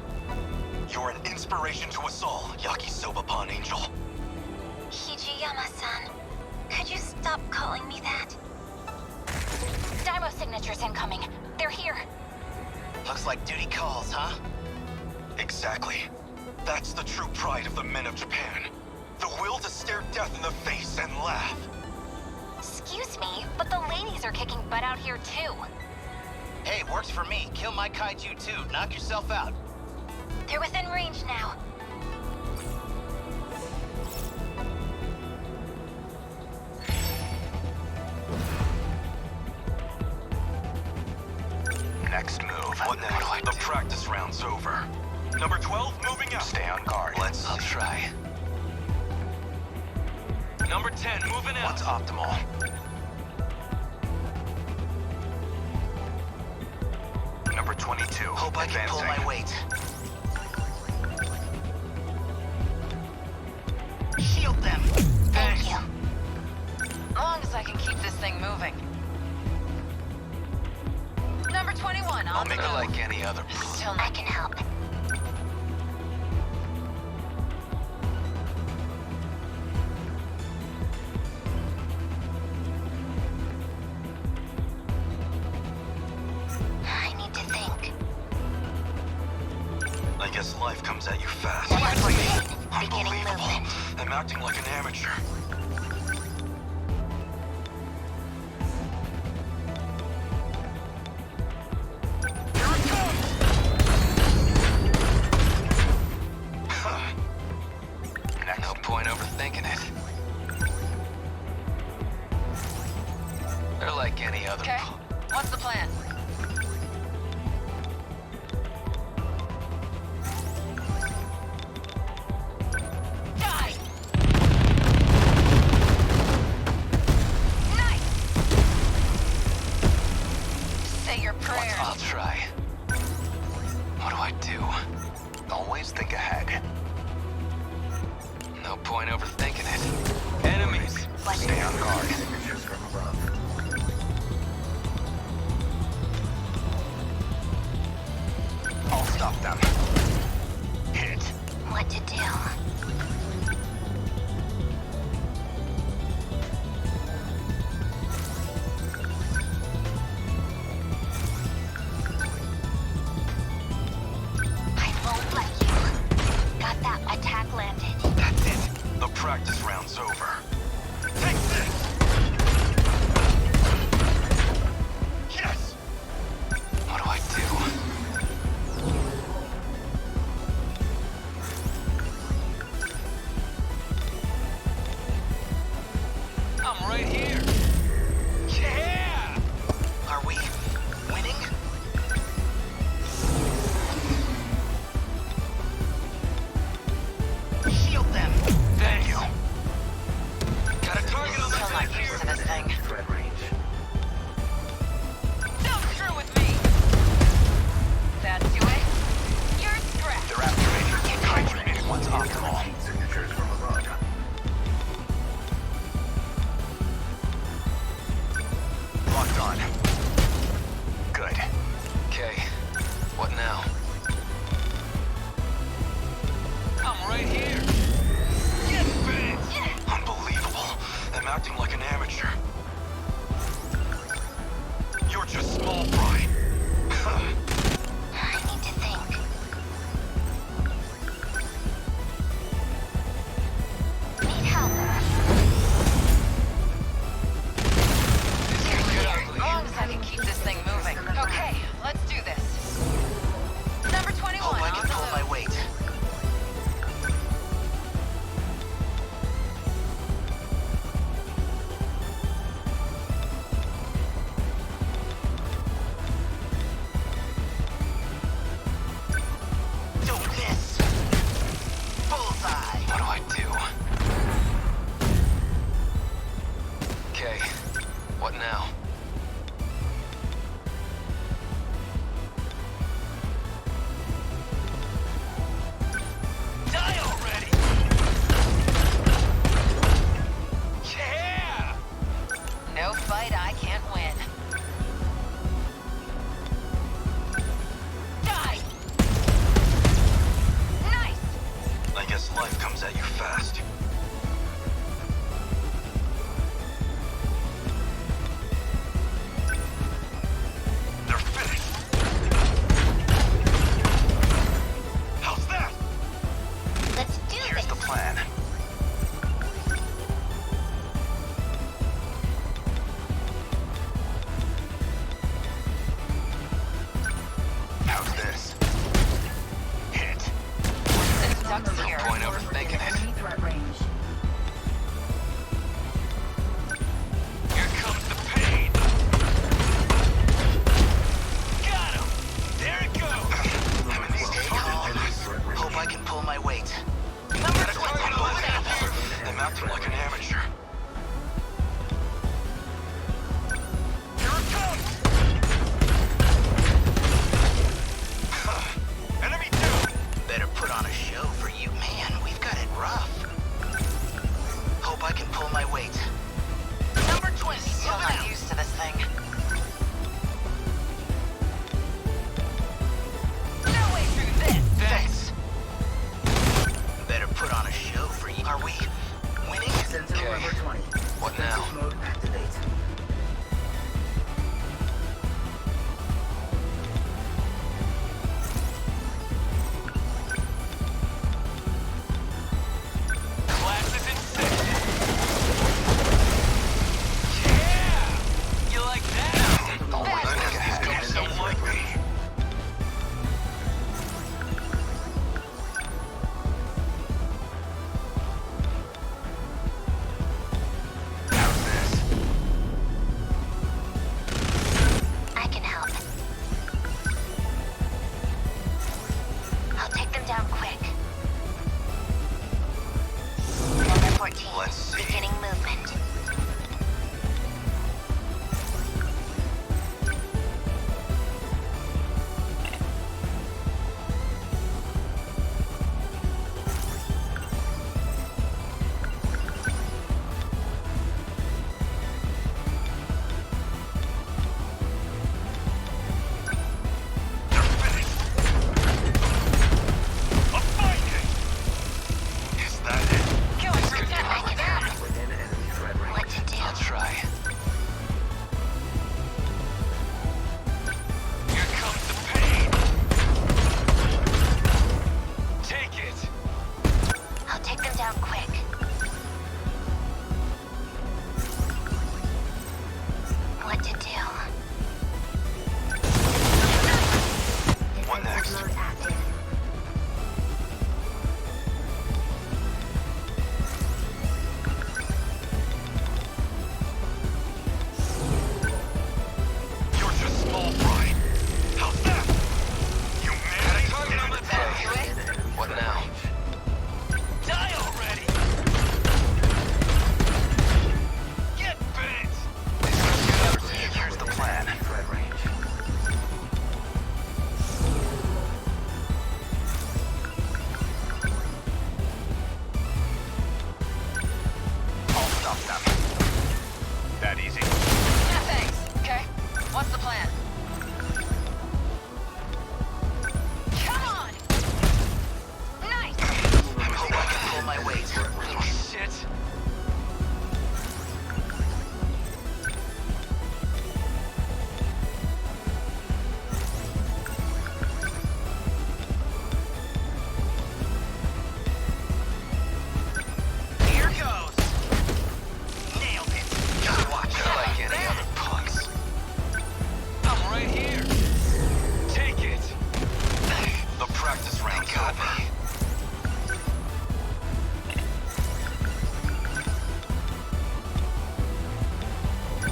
You're an inspiration to us all, Yakisoba Pawn Angel. Hijiyama-san, could you stop calling me that? Daimo signatures incoming. They're here. Looks like duty calls, huh? Exactly. That's the true pride of the men of Japan. The will to stare death in the face and laugh. Excuse me, but the ladies are kicking butt out here too. Hey, works for me. Kill my kaiju too. Knock yourself out. They're within range now. Next move. What next? What do I do? The practice round's over. Number 12, moving out. Stay on guard. I'll try. Number 10, moving out. What's optimal? Number 22. Hope I can pull my weight. Shield them. Thank you. Long as I can keep this thing moving. Number 21, I'll make it like any other. Still I can help. I need to think. I guess life comes at you fast. Beginning movement. I'm acting like an amateur. No point overthinking it. They're like any other. Okay, what's the plan? Die! Nice! Say your prayers. I'll try. What do I do? Always think ahead. No point overthinking it. Enemies! Stay on guard. I'll stop them. Hit. What to do? I won't let you. Got that attack landed. That's it. The practice round's over. Take this! Yes! What do I do? I'm right here. Yeah! Are we winning? Shield them. Thank you. Got a target on Still the not back used here. to this thing. Don't screw with me! That do it? You're scrapped. They're activating. Kaiju meeting one's optimal. Locked on. Good. Okay. What now? I'm right here. Yes, Vince! Unbelievable. I'm acting like an amateur. You're just small fry. I need to think. Need help. As long as I can keep this thing moving. Okay, let's do this. Number 21, Hope I on can the pull move. my weight. Don't miss. Bullseye. What do I do? Okay. What now? Die already! Yeah! No fight I can't win. Die! Nice! I guess life comes at you fast. They're finished. How's that? Let's do Here's this. the plan. that easy. Yeah, thanks. Okay. What's the plan? Come on! Nice! I hope I can pull my weight. Little shit. Here goes. Nailed it. Gotta watch Not like any other punks. I'm right here. Take it. The practice round's Got over. me.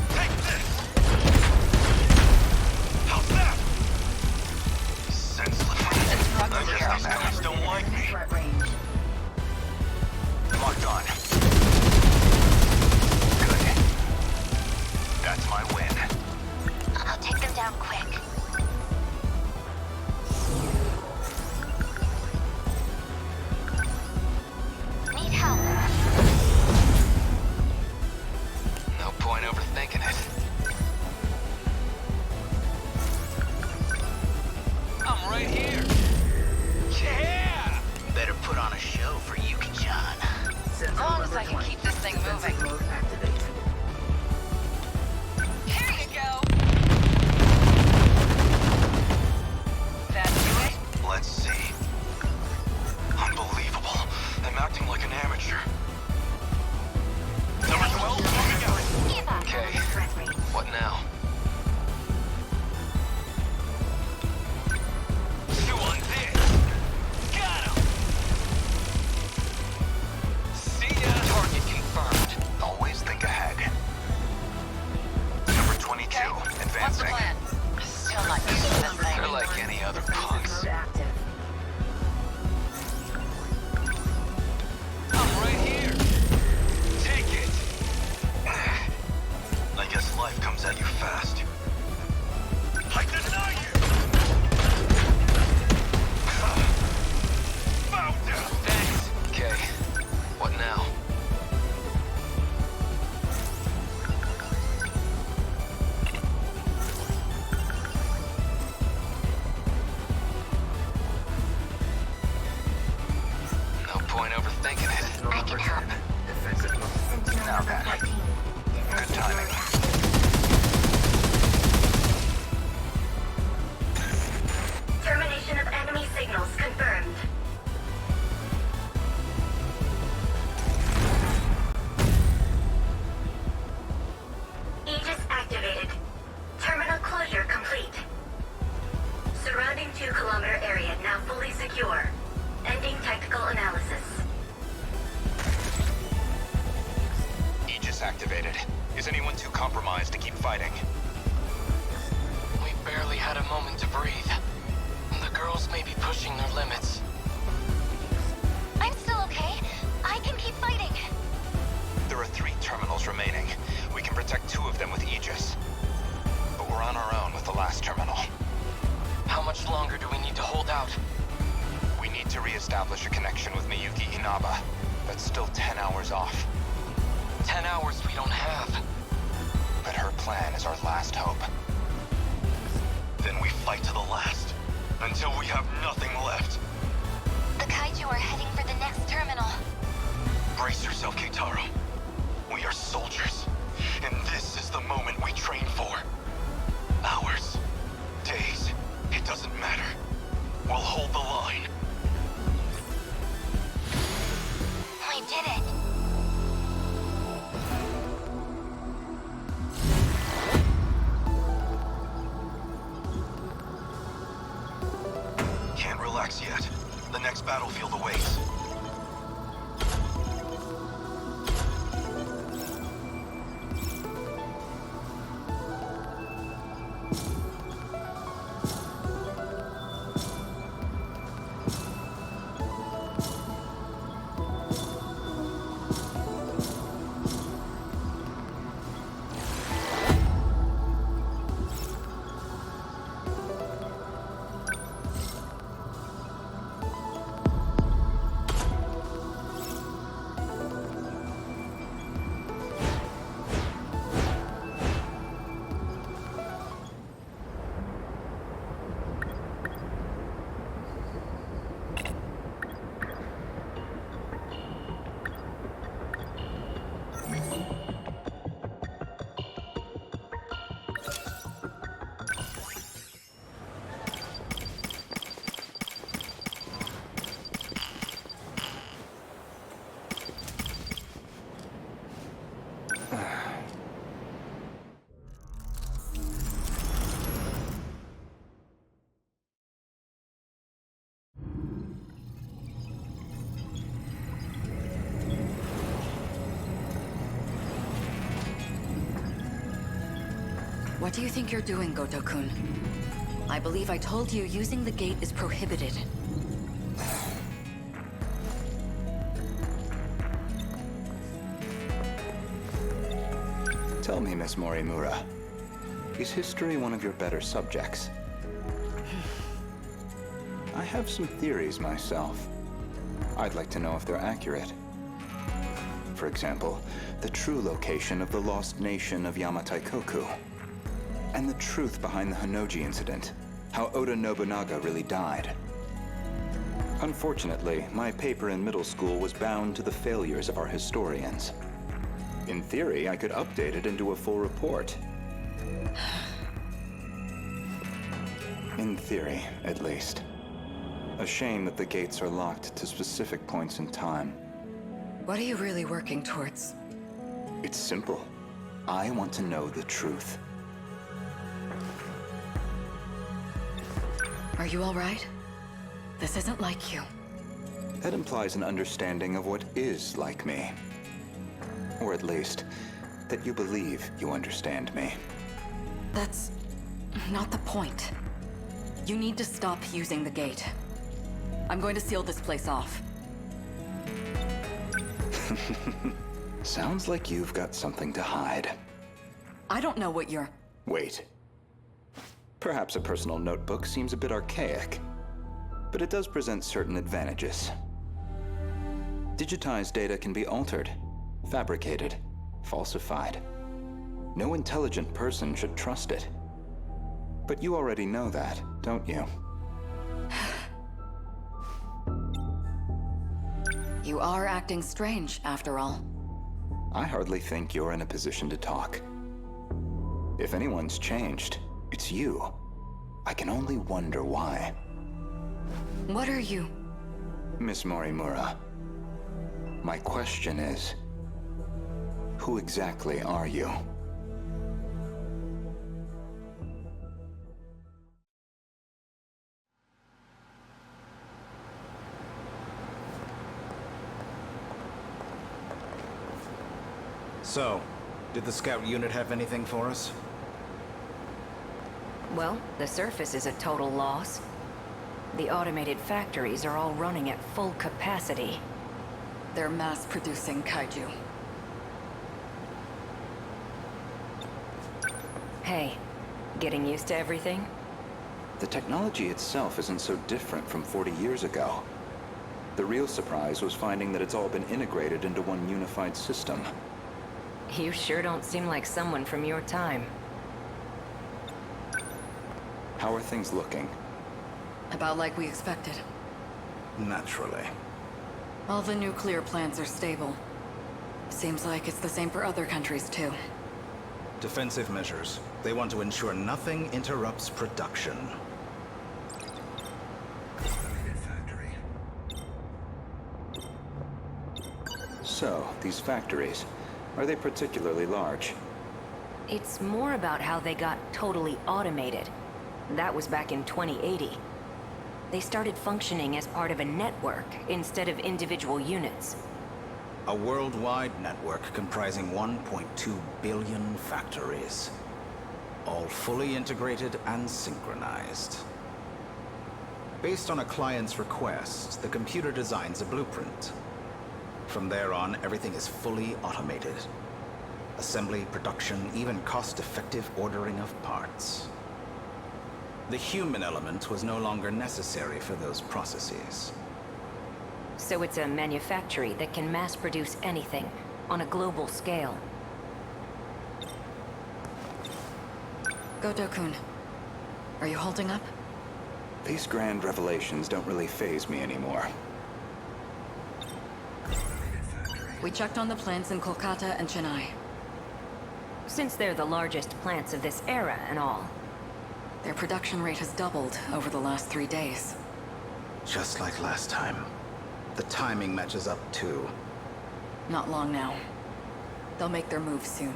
Take this! How's that? Senseless. I guess these guys don't like me. Threat range. Locked on. Good. That's my win. I'll take them down quick. Need help. No point overthinking it. I'm right here. Yeah! Better put on a show for Yuki-chan. As long as I can keep this thing moving. Here you go! That do it? Let's see. Unbelievable. I'm acting like an amateur. Number 12, moving out. Okay. What now? Chew on this. Got him. See ya. Target confirmed. Always think ahead. Number 22, What's the advancing. plan? Still not used to this thing. They're like any other punks. Active. I'm right here. Take it. I guess life comes at you fast. I deny you! Bow down! Thanks. Okay. What now? No point overthinking it. I can help. Sentinel Now number then. 14. Good timing. Termination of enemy signals confirmed. Aegis activated. Terminal closure complete. Surrounding 2-kilometer area now fully secure. Ending tactical analysis. Aegis activated. Is anyone too compromised to keep fighting? We barely had a moment to breathe. The girls may be pushing their limits. I'm still okay. I can keep fighting. There are 3 terminals remaining. We can protect 2 of them with Aegis. But we're on our own with the last terminal. How much longer do we need to hold out? We need to re-establish a connection with Miyuki Inaba. That's still 10 hours off. 10 hours we don't have. But her plan is our last hope. Then we fight to the last. Until we have nothing left. The kaiju are heading for the next terminal. Brace yourself, Keitaro. We are soldiers. And this is the moment we train for. Hours. Days. It doesn't matter. We'll hold the line. We did it. Can't relax yet. The next battlefield awaits. What do you think you're doing, Goto-kun? I believe I told you using the gate is prohibited. Tell me, Miss Morimura, is history one of your better subjects? I have some theories myself. I'd like to know if they're accurate. For example, the true location of the lost nation of Yamataikoku. And the truth behind the Hinoji incident. How Oda Nobunaga really died. Unfortunately, my paper in middle school was bound to the failures of our historians. In theory, I could update it into a full report. In theory, at least. A shame that the gates are locked to specific points in time. What are you really working towards? It's simple. I want to know the truth. Are you all right? This isn't like you. That implies an understanding of what is like me. Or at least, that you believe you understand me. That's not the point. You need to stop using the gate. I'm going to seal this place off. Sounds like you've got something to hide. I don't know what you're... Wait. Perhaps a personal notebook seems a bit archaic, but it does present certain advantages. Digitized data can be altered, fabricated, falsified. No intelligent person should trust it. But you already know that, don't you? You are acting strange, after all. I hardly think you're in a position to talk. If anyone's changed, it's you. I can only wonder why. What are you? Miss Morimura, my question is, who exactly are you? So, did the scout unit have anything for us? Well, the surface is a total loss. The automated factories are all running at full capacity. They're mass-producing kaiju. Hey, getting used to everything? The technology itself isn't so different from 40 years ago. The real surprise was finding that it's all been integrated into one unified system. You sure don't seem like someone from your time. How are things looking? About like we expected. Naturally. All the nuclear plants are stable. Seems like it's the same for other countries, too. Defensive measures. They want to ensure nothing interrupts production. So, these factories, are they particularly large? It's more about how they got totally automated. That was back in 2080. They started functioning as part of a network instead of individual units. A worldwide network comprising 1.2 billion factories. All fully integrated and synchronized. Based on a client's request, the computer designs a blueprint. From there on, everything is fully automated. Assembly, production, even cost-effective ordering of parts. The human element was no longer necessary for those processes. So it's a manufactory that can mass-produce anything, on a global scale. Goto-kun, are you holding up? These grand revelations don't really faze me anymore. We checked on the plants in Kolkata and Chennai. Since they're the largest plants of this era and all. Their production rate has doubled over the last 3 days. Just like last time. The timing matches up too. Not long now. They'll make their move soon.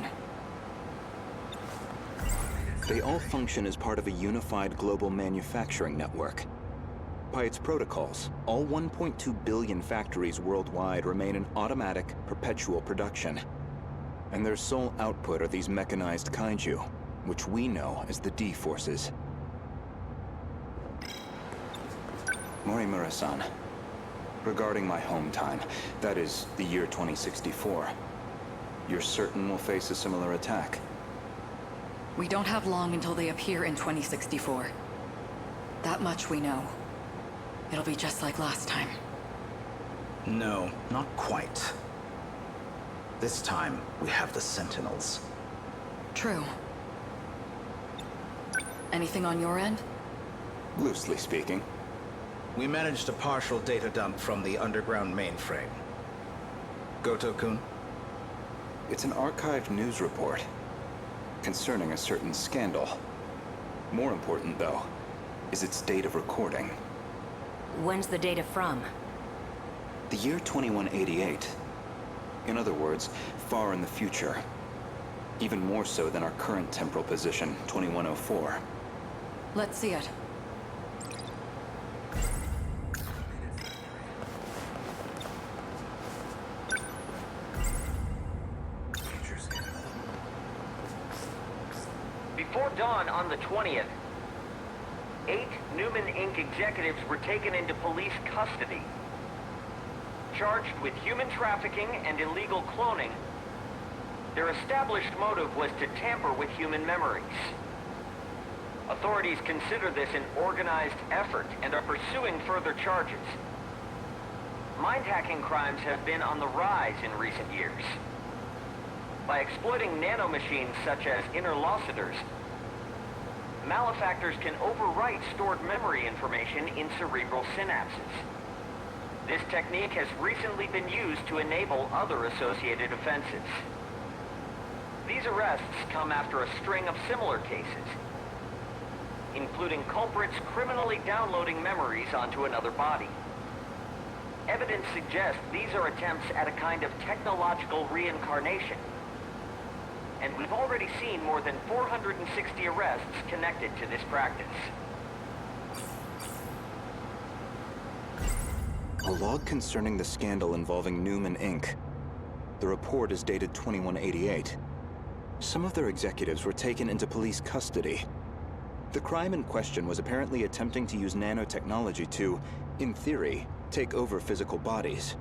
They all function as part of a unified global manufacturing network. By its protocols, all 1.2 billion factories worldwide remain in automatic, perpetual production. And their sole output are these mechanized kaiju, which we know as the D-Forces. Morimura-san, regarding my home time, that is, the year 2064, you're certain we'll face a similar attack? We don't have long until they appear in 2064. That much we know. It'll be just like last time. No, not quite. This time, we have the Sentinels. True. Anything on your end? Loosely speaking. We managed a partial data dump from the underground mainframe. Goto-kun? It's an archived news report concerning a certain scandal. More important, though, is its date of recording. When's the data from? The year 2188. In other words, far in the future. Even more so than our current temporal position, 2104. Let's see it. Before dawn on the 20th, 8 Newman Inc. executives were taken into police custody. Charged with human trafficking and illegal cloning, their established motive was to tamper with human memories. Authorities consider this an organized effort and are pursuing further charges. Mind-hacking crimes have been on the rise in recent years. By exploiting nanomachines such as interlocutors, malefactors can overwrite stored memory information in cerebral synapses. This technique has recently been used to enable other associated offenses. These arrests come after a string of similar cases, including culprits criminally downloading memories onto another body. Evidence suggests these are attempts at a kind of technological reincarnation, and we've already seen more than 460 arrests connected to this practice. A log concerning the scandal involving Newman Inc. The report is dated 2188. Some of their executives were taken into police custody. The crime in question was apparently attempting to use nanotechnology to, in theory, take over physical bodies.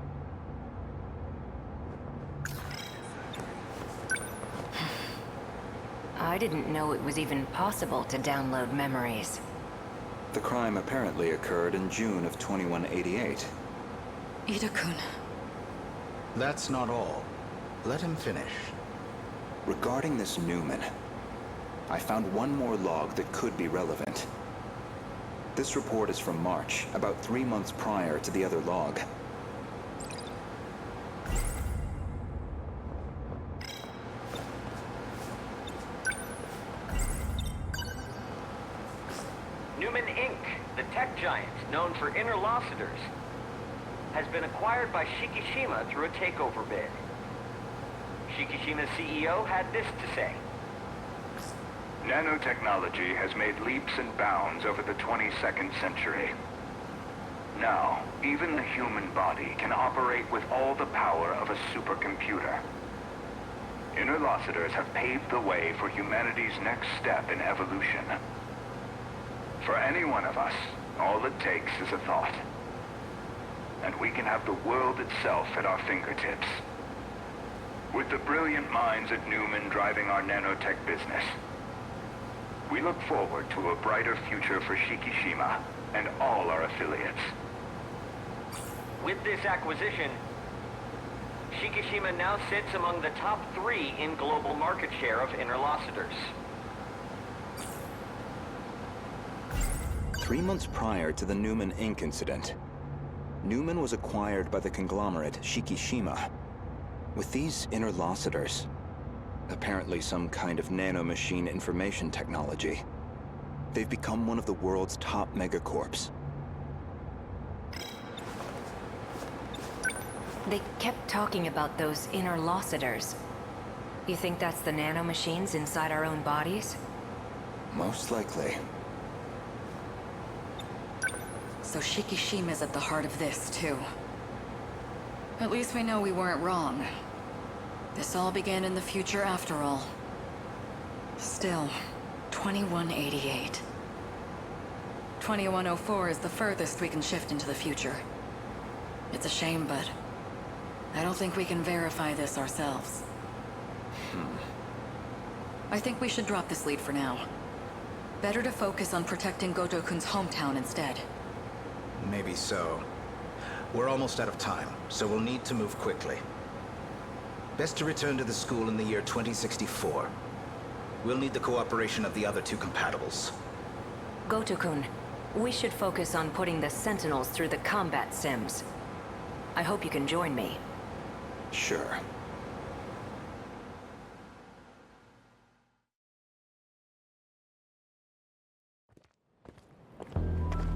I didn't know it was even possible to download memories. The crime apparently occurred in June of 2188. Ida-kun. That's not all. Let him finish. Regarding this Newman, I found one more log that could be relevant. This report is from March, about 3 months prior to the other log. Newman Inc., the tech giant known for interlocutors, has been acquired by Shikishima through a takeover bid. Shikishima's CEO had this to say. Nanotechnology has made leaps and bounds over the 22nd century. Now, even the human body can operate with all the power of a supercomputer. Interlocutors have paved the way for humanity's next step in evolution. For any one of us, all it takes is a thought. And we can have the world itself at our fingertips. With the brilliant minds at Newman driving our nanotech business, we look forward to a brighter future for Shikishima and all our affiliates. With this acquisition, Shikishima now sits among the top 3 in global market share of interlocutors. 3 months prior to the Newman Inc. incident, Newman was acquired by the conglomerate Shikishima. With these interlocutors, apparently some kind of nanomachine information technology, they've become one of the world's top megacorps. They kept talking about those interlocutors. You think that's the nanomachines inside our own bodies? Most likely. So Shikishima's at the heart of this, too. At least we know we weren't wrong. This all began in the future after all. Still, 2188. 2104 is the furthest we can shift into the future. It's a shame, but I don't think we can verify this ourselves. I think we should drop this lead for now. Better to focus on protecting Goto-kun's hometown instead. Maybe so. We're almost out of time, so we'll need to move quickly. Best to return to the school in the year 2064. We'll need the cooperation of the other two compatibles. Goto-kun, we should focus on putting the Sentinels through the combat sims. I hope you can join me. Sure.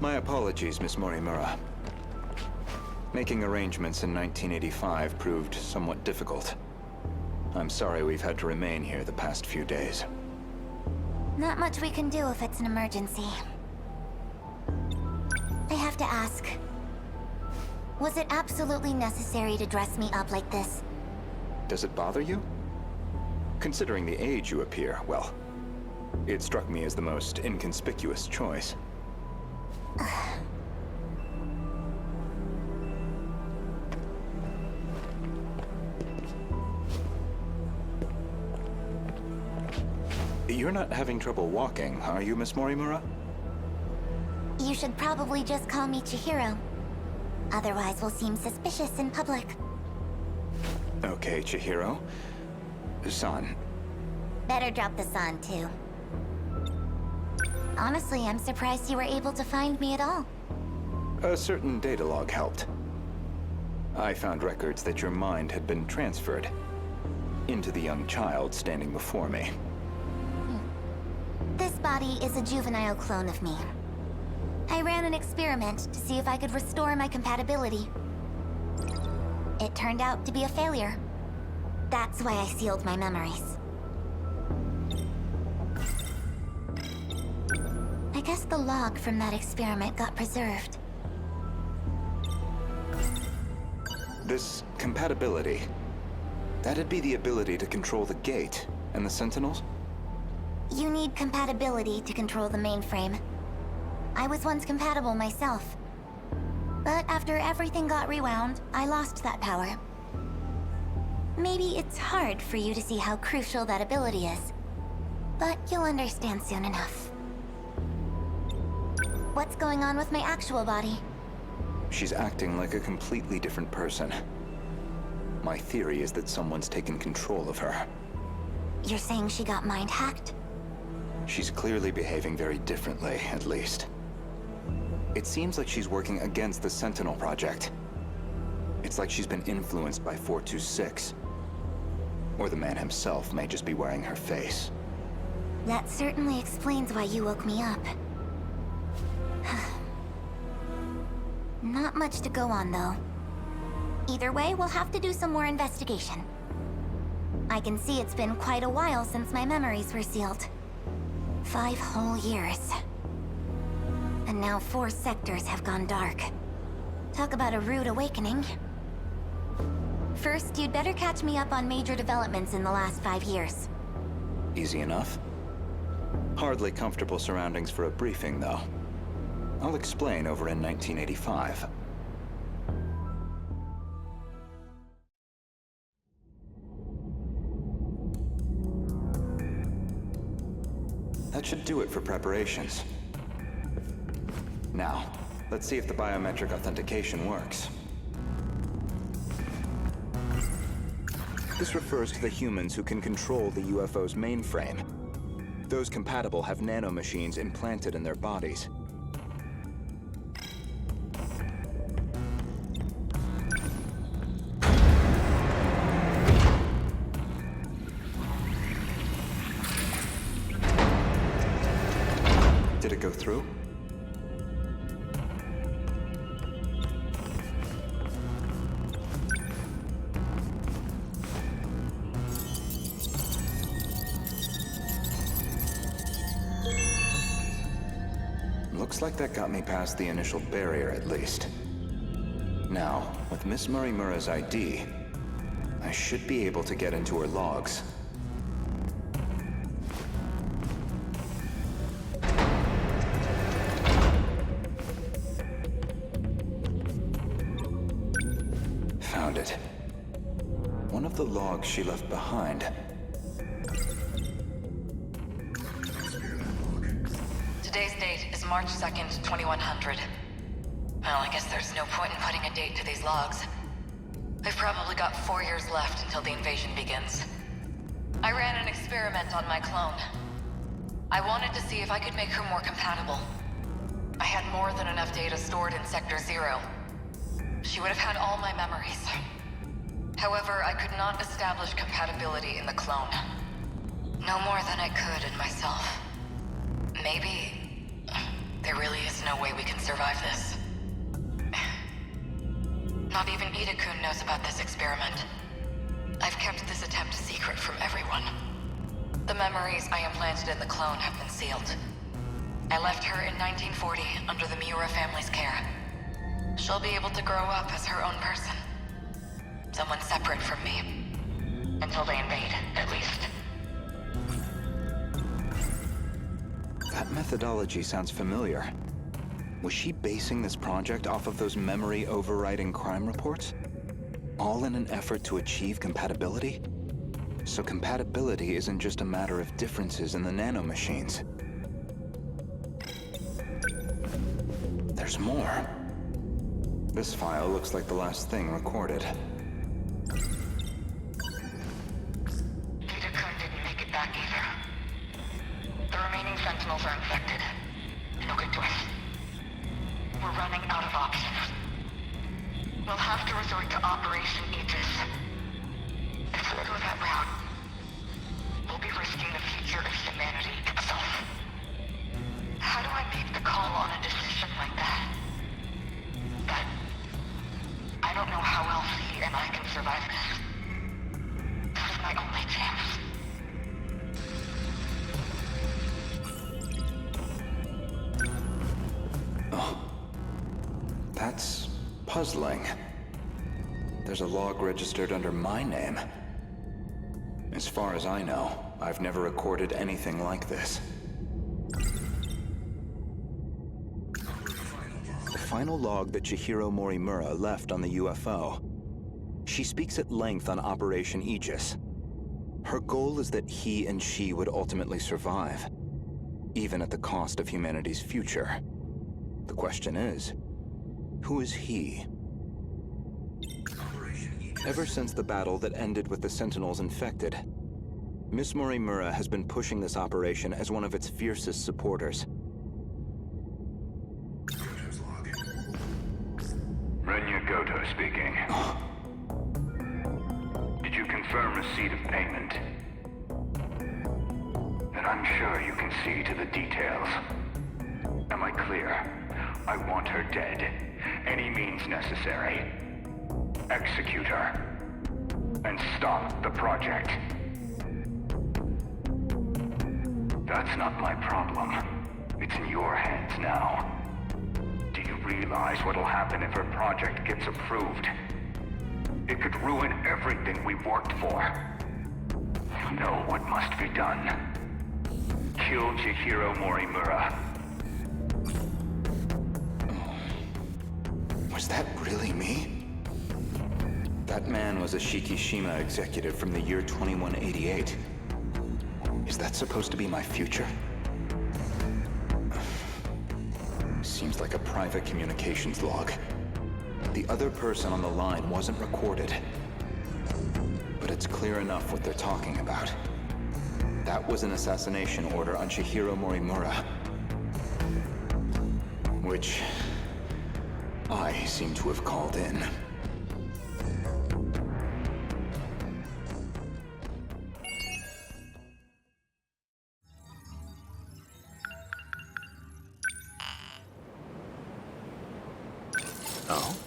My apologies, Miss Morimura. Making arrangements in 1985 proved somewhat difficult. I'm sorry we've had to remain here the past few days. Not much we can do if it's an emergency. I have to ask, was it absolutely necessary to dress me up like this? Does it bother you? Considering the age you appear, well, it struck me as the most inconspicuous choice. You're not having trouble walking, are you, Miss Morimura? You should probably just call me Chihiro. Otherwise, we'll seem suspicious in public. Okay, Chihiro. San. Better drop the san, too. Honestly, I'm surprised you were able to find me at all. A certain data log helped. I found records that your mind had been transferred into the young child standing before me. This body is a juvenile clone of me. I ran an experiment to see if I could restore my compatibility. It turned out to be a failure. That's why I sealed my memories. I guess the log from that experiment got preserved. This compatibility, that'd be the ability to control the gate and the Sentinels? You need compatibility to control the mainframe. I was once compatible myself. But after everything got rewound, I lost that power. Maybe it's hard for you to see how crucial that ability is. But you'll understand soon enough. What's going on with my actual body? She's acting like a completely different person. My theory is that someone's taken control of her. You're saying she got mind-hacked? She's clearly behaving very differently, at least. It seems like she's working against the Sentinel Project. It's like she's been influenced by 426. Or the man himself may just be wearing her face. That certainly explains why you woke me up. Not much to go on, though. Either way, we'll have to do some more investigation. I can see it's been quite a while since my memories were sealed. 5 whole years. And now 4 sectors have gone dark. Talk about a rude awakening. First, you'd better catch me up on major developments in the last 5 years. Easy enough. Hardly comfortable surroundings for a briefing, though. I'll explain over in 1985. That should do it for preparations. Now, let's see if the biometric authentication works. This refers to the humans who can control the UFO's mainframe. Those compatible have nanomachines implanted in their bodies. Did it go through? Looks like that got me past the initial barrier, at least. Now, with Miss Morimura's ID, I should be able to get into her logs. logs she left behind. Today's date is March 2nd, 2100. Well, I guess there's no point in putting a date to these logs. I've probably got 4 years left until the invasion begins. I ran an experiment on my clone. I wanted to see if I could make her more compatible. I had more than enough data stored in Sector 0. She would have had all my memories. However, I could not establish compatibility in the clone. No more than I could in myself. Maybe there really is no way we can survive this. Not even Ida-kun knows about this experiment. I've kept this attempt secret from everyone. The memories I implanted in the clone have been sealed. I left her in 1940 under the Miura family's care. She'll be able to grow up as her own person. Someone separate from me. Until they invade, at least. That methodology sounds familiar. Was she basing this project off of those memory overriding crime reports? All in an effort to achieve compatibility? So compatibility isn't just a matter of differences in the nanomachines. There's more. This file looks like the last thing recorded. Ida-kun didn't make it back either. The remaining Sentinels are infected. No good to us. We're running out of options. We'll have to resort to Operation Aegis. If we go that route, we'll be risking the future of humanity itself. How do I make the call on a decision like that? But I don't know how else he and I can survive this. This is my only chance. Oh. That's puzzling. There's a log registered under my name. As far as I know, I've never recorded anything like this. The final log that Chihiro Morimura left on the UFO. She speaks at length on Operation Aegis. Her goal is that he and she would ultimately survive, even at the cost of humanity's future. The question is, who is he? Ever since the battle that ended with the Sentinels infected, Miss Morimura has been pushing this operation as one of its fiercest supporters. Renya Goto speaking. Did you confirm receipt of payment? Then I'm sure you can see to the details. Am I clear? I want her dead. Any means necessary. Execute her. And stop the project. That's not my problem. It's in your hands now. Do you realize what'll happen if her project gets approved? It could ruin everything we've worked for. You know what must be done. Kill Chihiro Morimura. Was that really me? That man was a Shikishima executive from the year 2188. Is that supposed to be my future? Seems like a private communications log. The other person on the line wasn't recorded. But it's clear enough what they're talking about. That was an assassination order on Chihiro Morimura. Which I seem to have called in. Oh?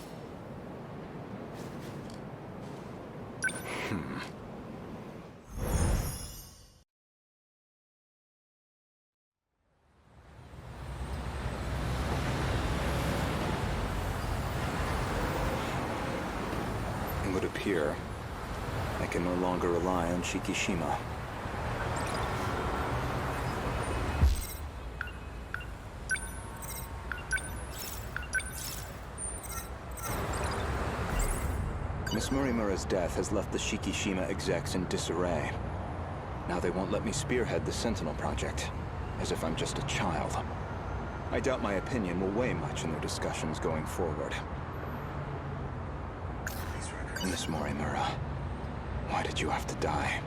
It would appear I can no longer rely on Shikishima. Miss Morimura's death has left the Shikishima execs in disarray. Now they won't let me spearhead the Sentinel project, as if I'm just a child. I doubt my opinion will weigh much in their discussions going forward. Miss Morimura, why did you have to die?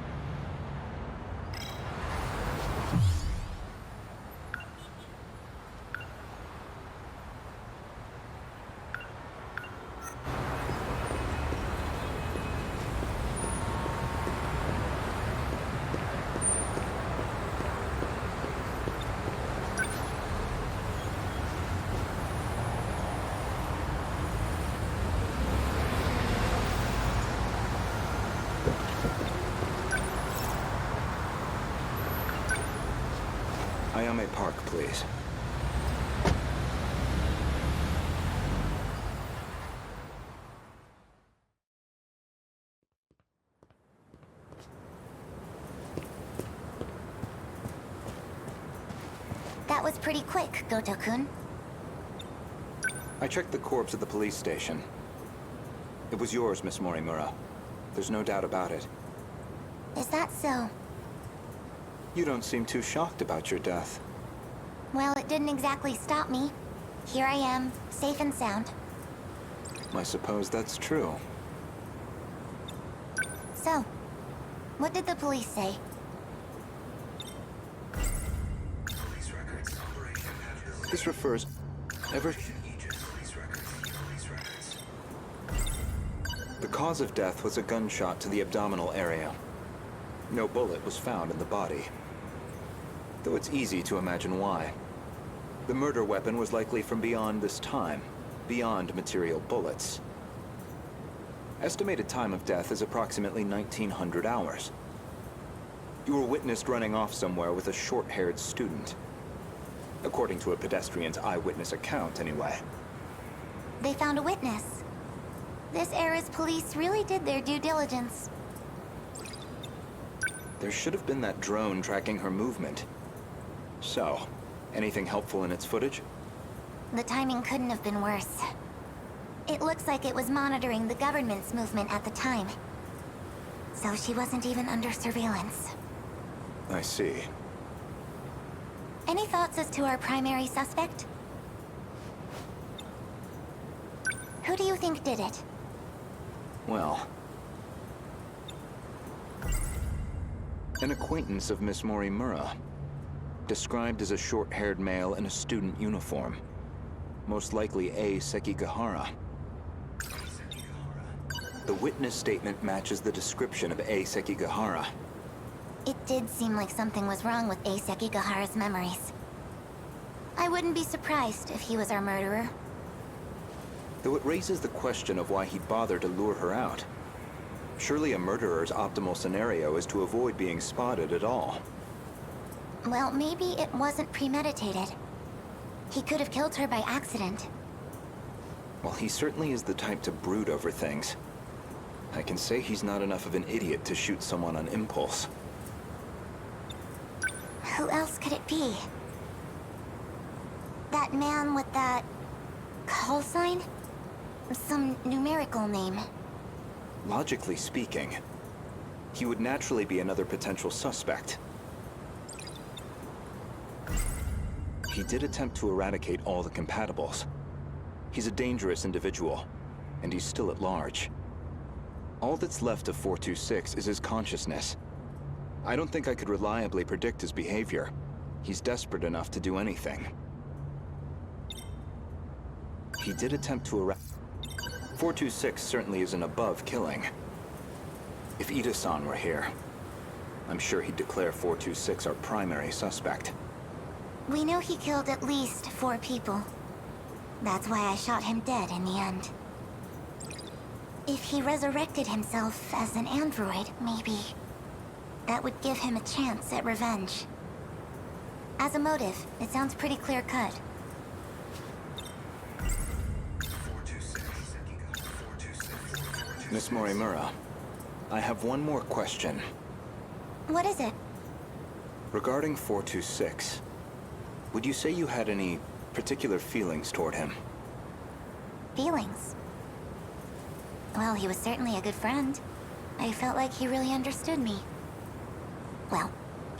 Ayame Park, please. That was pretty quick, Goto-kun. I checked the corpse at the police station. It was yours, Miss Morimura. There's no doubt about it. Is that so? You don't seem too shocked about your death. Well, it didn't exactly stop me. Here I am, safe and sound. I suppose that's true. So, what did the police say? This refers... The cause of death was a gunshot to the abdominal area. No bullet was found in the body. Though it's easy to imagine why. The murder weapon was likely from beyond this time, beyond material bullets. Estimated time of death is approximately 1900 hours. You were witnessed running off somewhere with a short-haired student. According to a pedestrian's eyewitness account, anyway. They found a witness. This era's police really did their due diligence. There should have been that drone tracking her movement. So, anything helpful in its footage? The timing couldn't have been worse. It looks like it was monitoring the government's movement at the time. So she wasn't even under surveillance. I see. Any thoughts as to our primary suspect? Who do you think did it? Well... an acquaintance of Miss Morimura. Described as a short-haired male in a student uniform. Most likely A. Sekigahara. The witness statement matches the description of A. Sekigahara. It did seem like something was wrong with A. Sekigahara's memories. I wouldn't be surprised if he was our murderer. Though it raises the question of why he'd bother to lure her out. Surely a murderer's optimal scenario is to avoid being spotted at all. Well, maybe it wasn't premeditated. He could have killed her by accident. Well, he certainly is the type to brood over things. I can say he's not enough of an idiot to shoot someone on impulse. Who else could it be? That man with that... call sign? Some numerical name. Logically speaking, he would naturally be another potential suspect. He did attempt to eradicate all the compatibles. He's a dangerous individual, and he's still at large. All that's left of 426 is his consciousness. I don't think I could reliably predict his behavior. He's desperate enough to do anything. He did attempt to eradicate... 426 certainly isn't above killing. If Ida-san were here, I'm sure he'd declare 426 our primary suspect. We know he killed at least 4 people. That's why I shot him dead in the end. If he resurrected himself as an android, maybe that would give him a chance at revenge. As a motive, it sounds pretty clear-cut. Miss Morimura, I have one more question. What is it? Regarding 426, would you say you had any particular feelings toward him? Feelings? Well, he was certainly a good friend. I felt like he really understood me. Well,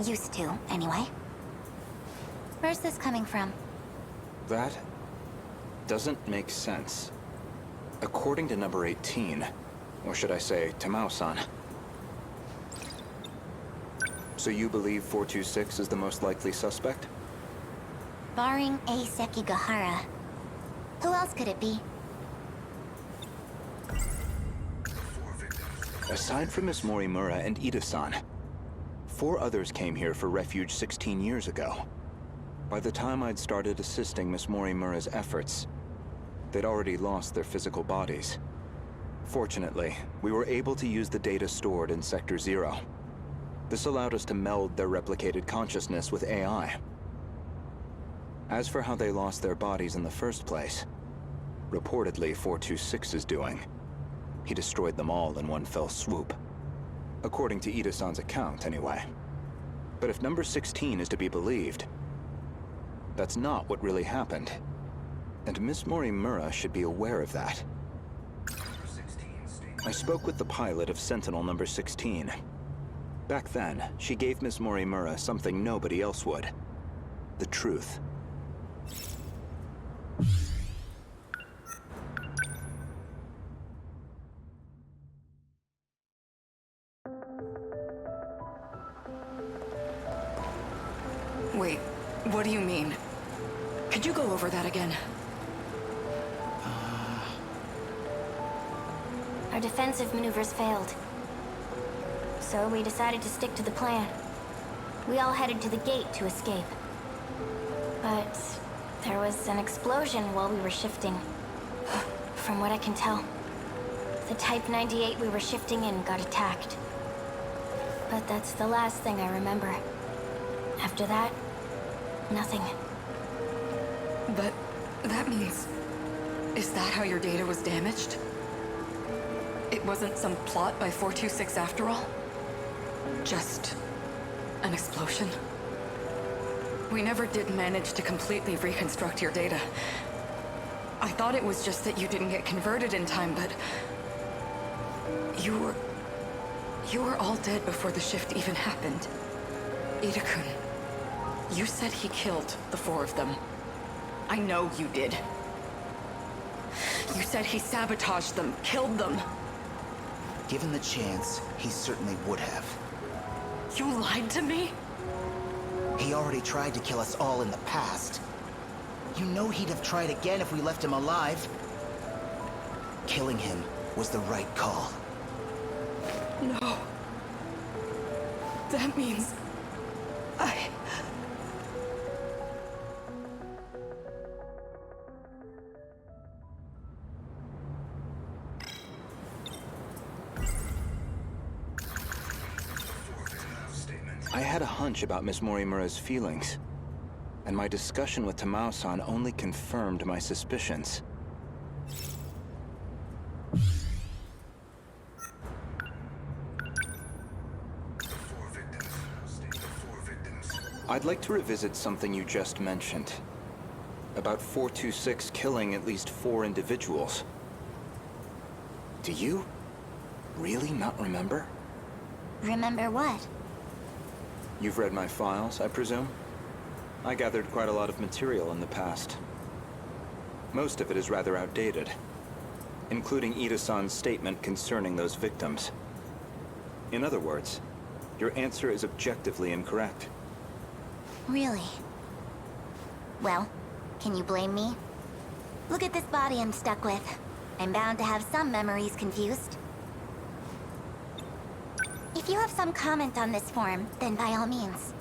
used to, anyway. Where's this coming from? That doesn't make sense. According to number 18, or should I say, Tamao-san. So you believe 426 is the most likely suspect? Barring A. Sekigahara. Who else could it be? Aside from Miss Morimura and Ida-san, 4 others came here for refuge 16 years ago. By the time I'd started assisting Miss Morimura's efforts, they'd already lost their physical bodies. Fortunately, we were able to use the data stored in Sector 0. This allowed us to meld their replicated consciousness with AI. As for how they lost their bodies in the first place, reportedly 426 is doing. He destroyed them all in one fell swoop. According to Ida-san's account, anyway. But if number 16 is to be believed, that's not what really happened. And Miss Morimura should be aware of that. I spoke with the pilot of Sentinel number 16. Back then, she gave Miss Morimura something nobody else would. The truth. Wait, what do you mean? Could you go over that again? Our defensive maneuvers failed. So we decided to stick to the plan. We all headed to the gate to escape. But there was an explosion while we were shifting. From what I can tell, the Type 98 we were shifting in got attacked. But that's the last thing I remember. After that, nothing. But that means... Is that how your data was damaged? It wasn't some plot by 426 after all? Just an explosion? We never did manage to completely reconstruct your data. I thought it was just that you didn't get converted in time, but... You were all dead before the shift even happened. Ida-kun, you said he killed the 4 of them. I know you did. You said he sabotaged them, killed them. Given the chance, he certainly would have. You lied to me? He already tried to kill us all in the past. You know he'd have tried again if we left him alive. Killing him was the right call. No. That means... I had a hunch about Miss Morimura's feelings, and my discussion with Tamao-san only confirmed my suspicions. I'd like to revisit something you just mentioned. About 426 killing at least 4 individuals. Do you really not remember? Remember what? You've read my files, I presume? I gathered quite a lot of material in the past. Most of it is rather outdated, including Ida-san's statement concerning those victims. In other words, your answer is objectively incorrect. Really? Well, can you blame me? Look at this body I'm stuck with. I'm bound to have some memories confused. If you have some comment on this form, then by all means.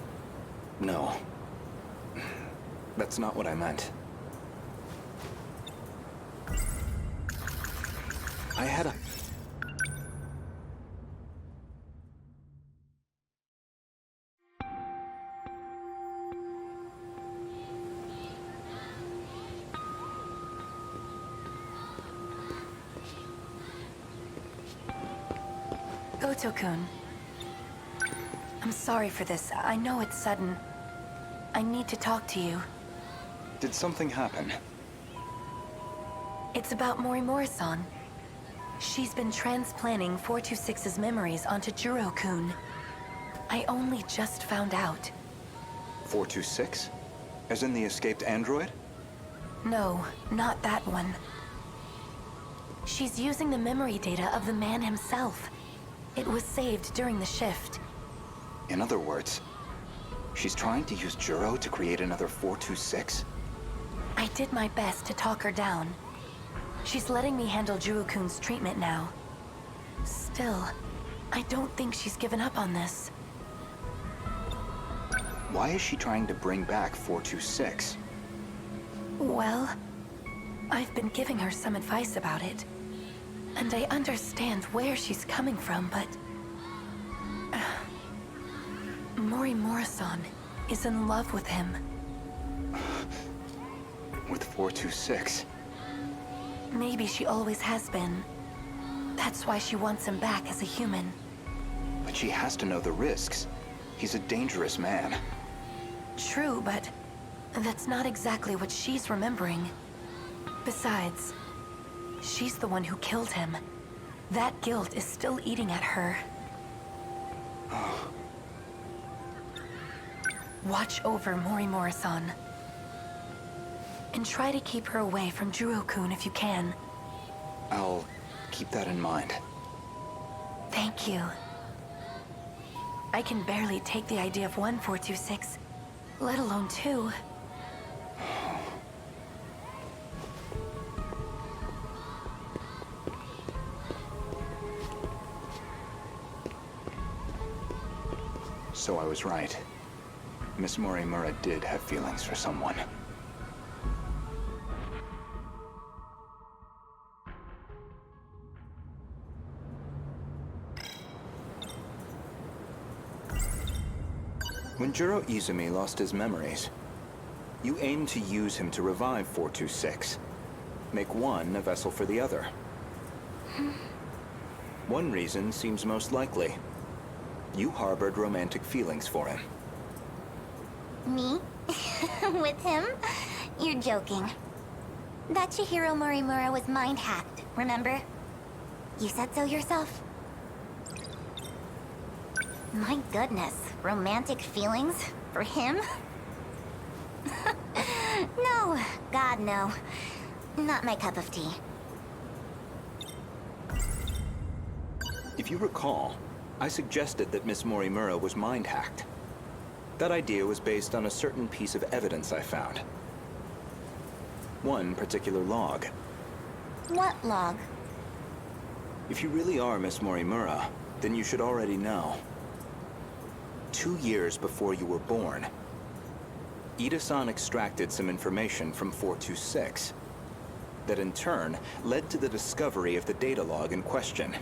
No. That's not what I meant. I had a... Goto-kun. I'm sorry for this. I know it's sudden. I need to talk to you. Did something happen? It's about Morimura-san. She's been transplanting 426's memories onto Juro-kun. I only just found out. 426? As in the escaped android? No, not that one. She's using the memory data of the man himself. It was saved during the shift. In other words, she's trying to use Juro to create another 426? I did my best to talk her down. She's letting me handle Juro-kun's treatment now. Still, I don't think she's given up on this. Why is she trying to bring back 426? Well, I've been giving her some advice about it. And I understand where she's coming from, but... Morimura-san is in love with him. With 426? Maybe she always has been. That's why she wants him back as a human. But she has to know the risks. He's a dangerous man. True, but that's not exactly what she's remembering. Besides, she's the one who killed him. That guilt is still eating at her. Watch over Morimura-san. And try to keep her away from Juro-kun if you can. I'll keep that in mind. Thank you. I can barely take the idea of 1426, let alone 2. So I was right. Miss Morimura did have feelings for someone. When Juro Izumi lost his memories, you aimed to use him to revive 426. Make one a vessel for the other. One reason seems most likely. You harbored romantic feelings for him. Me? With him? You're joking. That Chihiro Morimura was mind-hacked, remember? You said so yourself. My goodness, romantic feelings? For him? No, God no. Not my cup of tea. If you recall, I suggested that Miss Morimura was mind-hacked. That idea was based on a certain piece of evidence I found. One particular log. What log? If you really are Miss Morimura, then you should already know. 2 years before you were born, Ida-san extracted some information from 426 that in turn led to the discovery of the data log in question.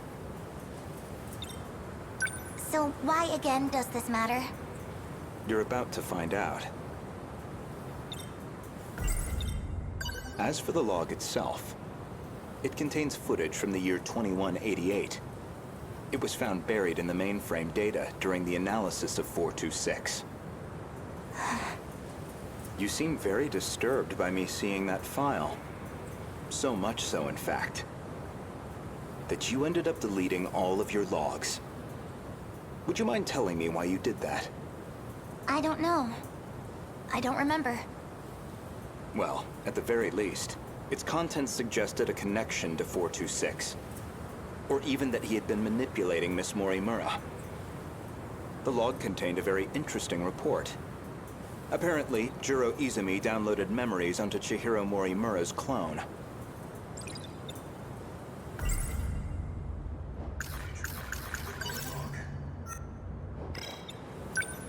So why again does this matter? You're about to find out. As for the log itself, it contains footage from the year 2188. It was found buried in the mainframe data during the analysis of 426. You seem very disturbed by me seeing that file. So much so, in fact, that you ended up deleting all of your logs. Would you mind telling me why you did that? I don't know. I don't remember. Well, at the very least, its contents suggested a connection to 426. Or even that he had been manipulating Miss Morimura. The log contained a very interesting report. Apparently, Juro Izumi downloaded memories onto Chihiro Morimura's clone.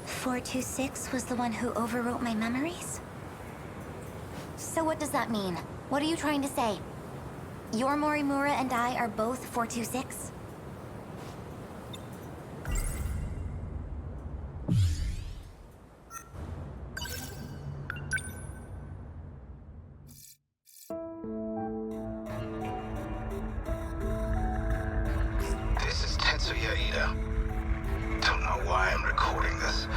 "426 was the one who overwrote my memories? So what does that mean? What are you trying to say? Your Morimura and I are both 426? This is Tetsuya Ida. Don't know why I'm recording this.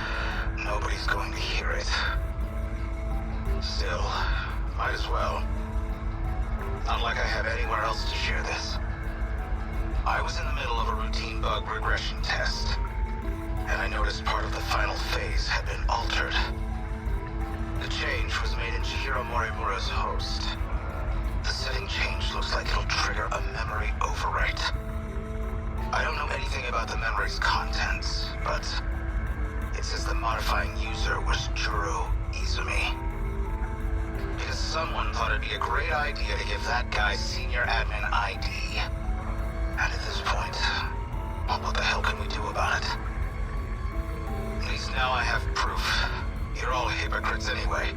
Nobody's going to hear it. Still, might as well. Not like I have anywhere else to share this. I was in the middle of a routine bug regression test, and I noticed part of the final phase had been altered. The change was made in Chihiro Morimura's host. The setting change looks like it'll trigger a memory overwrite. I don't know anything about the memory's contents, but it says the modifying user was Juro Izumi. Because someone thought it'd be a great idea to give that guy senior admin ID. And at this point, well, what the hell can we do about it? At least now I have proof. You're all hypocrites anyway.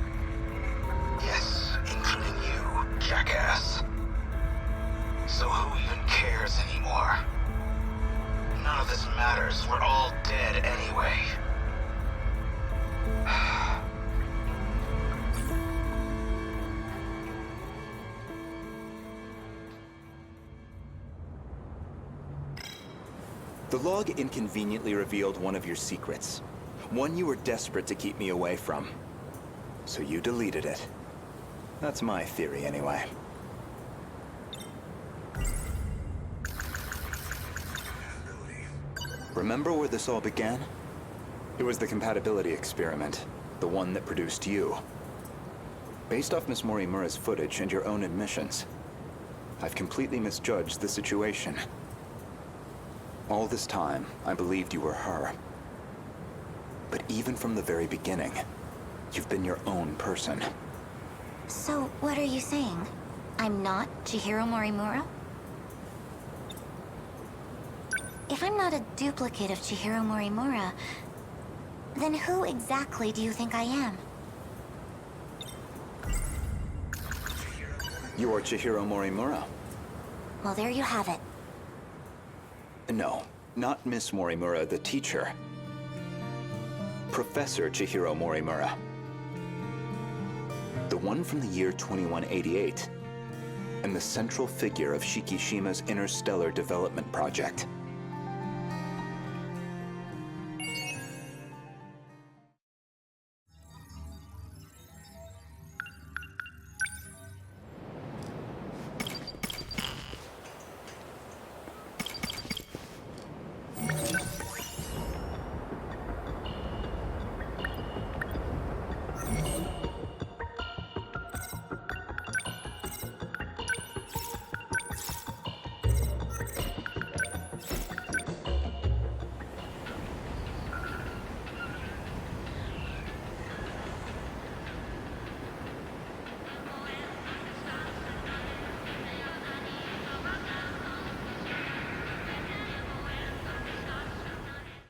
Yes, including you, jackass. So who even cares anymore? None of this matters. We're all dead anyway. The log inconveniently revealed one of your secrets. One you were desperate to keep me away from. So you deleted it. That's my theory, anyway. Remember where this all began? It was the compatibility experiment, the one that produced you. Based off Miss Morimura's footage and your own admissions, I've completely misjudged the situation. All this time, I believed you were her. But even from the very beginning, you've been your own person. So, what are you saying? I'm not Chihiro Morimura? If I'm not a duplicate of Chihiro Morimura, then who exactly do you think I am? You're Chihiro Morimura. Well, there you have it. No, not Miss Morimura, the teacher. Professor Chihiro Morimura. The one from the year 2188. And the central figure of Shikishima's interstellar development project.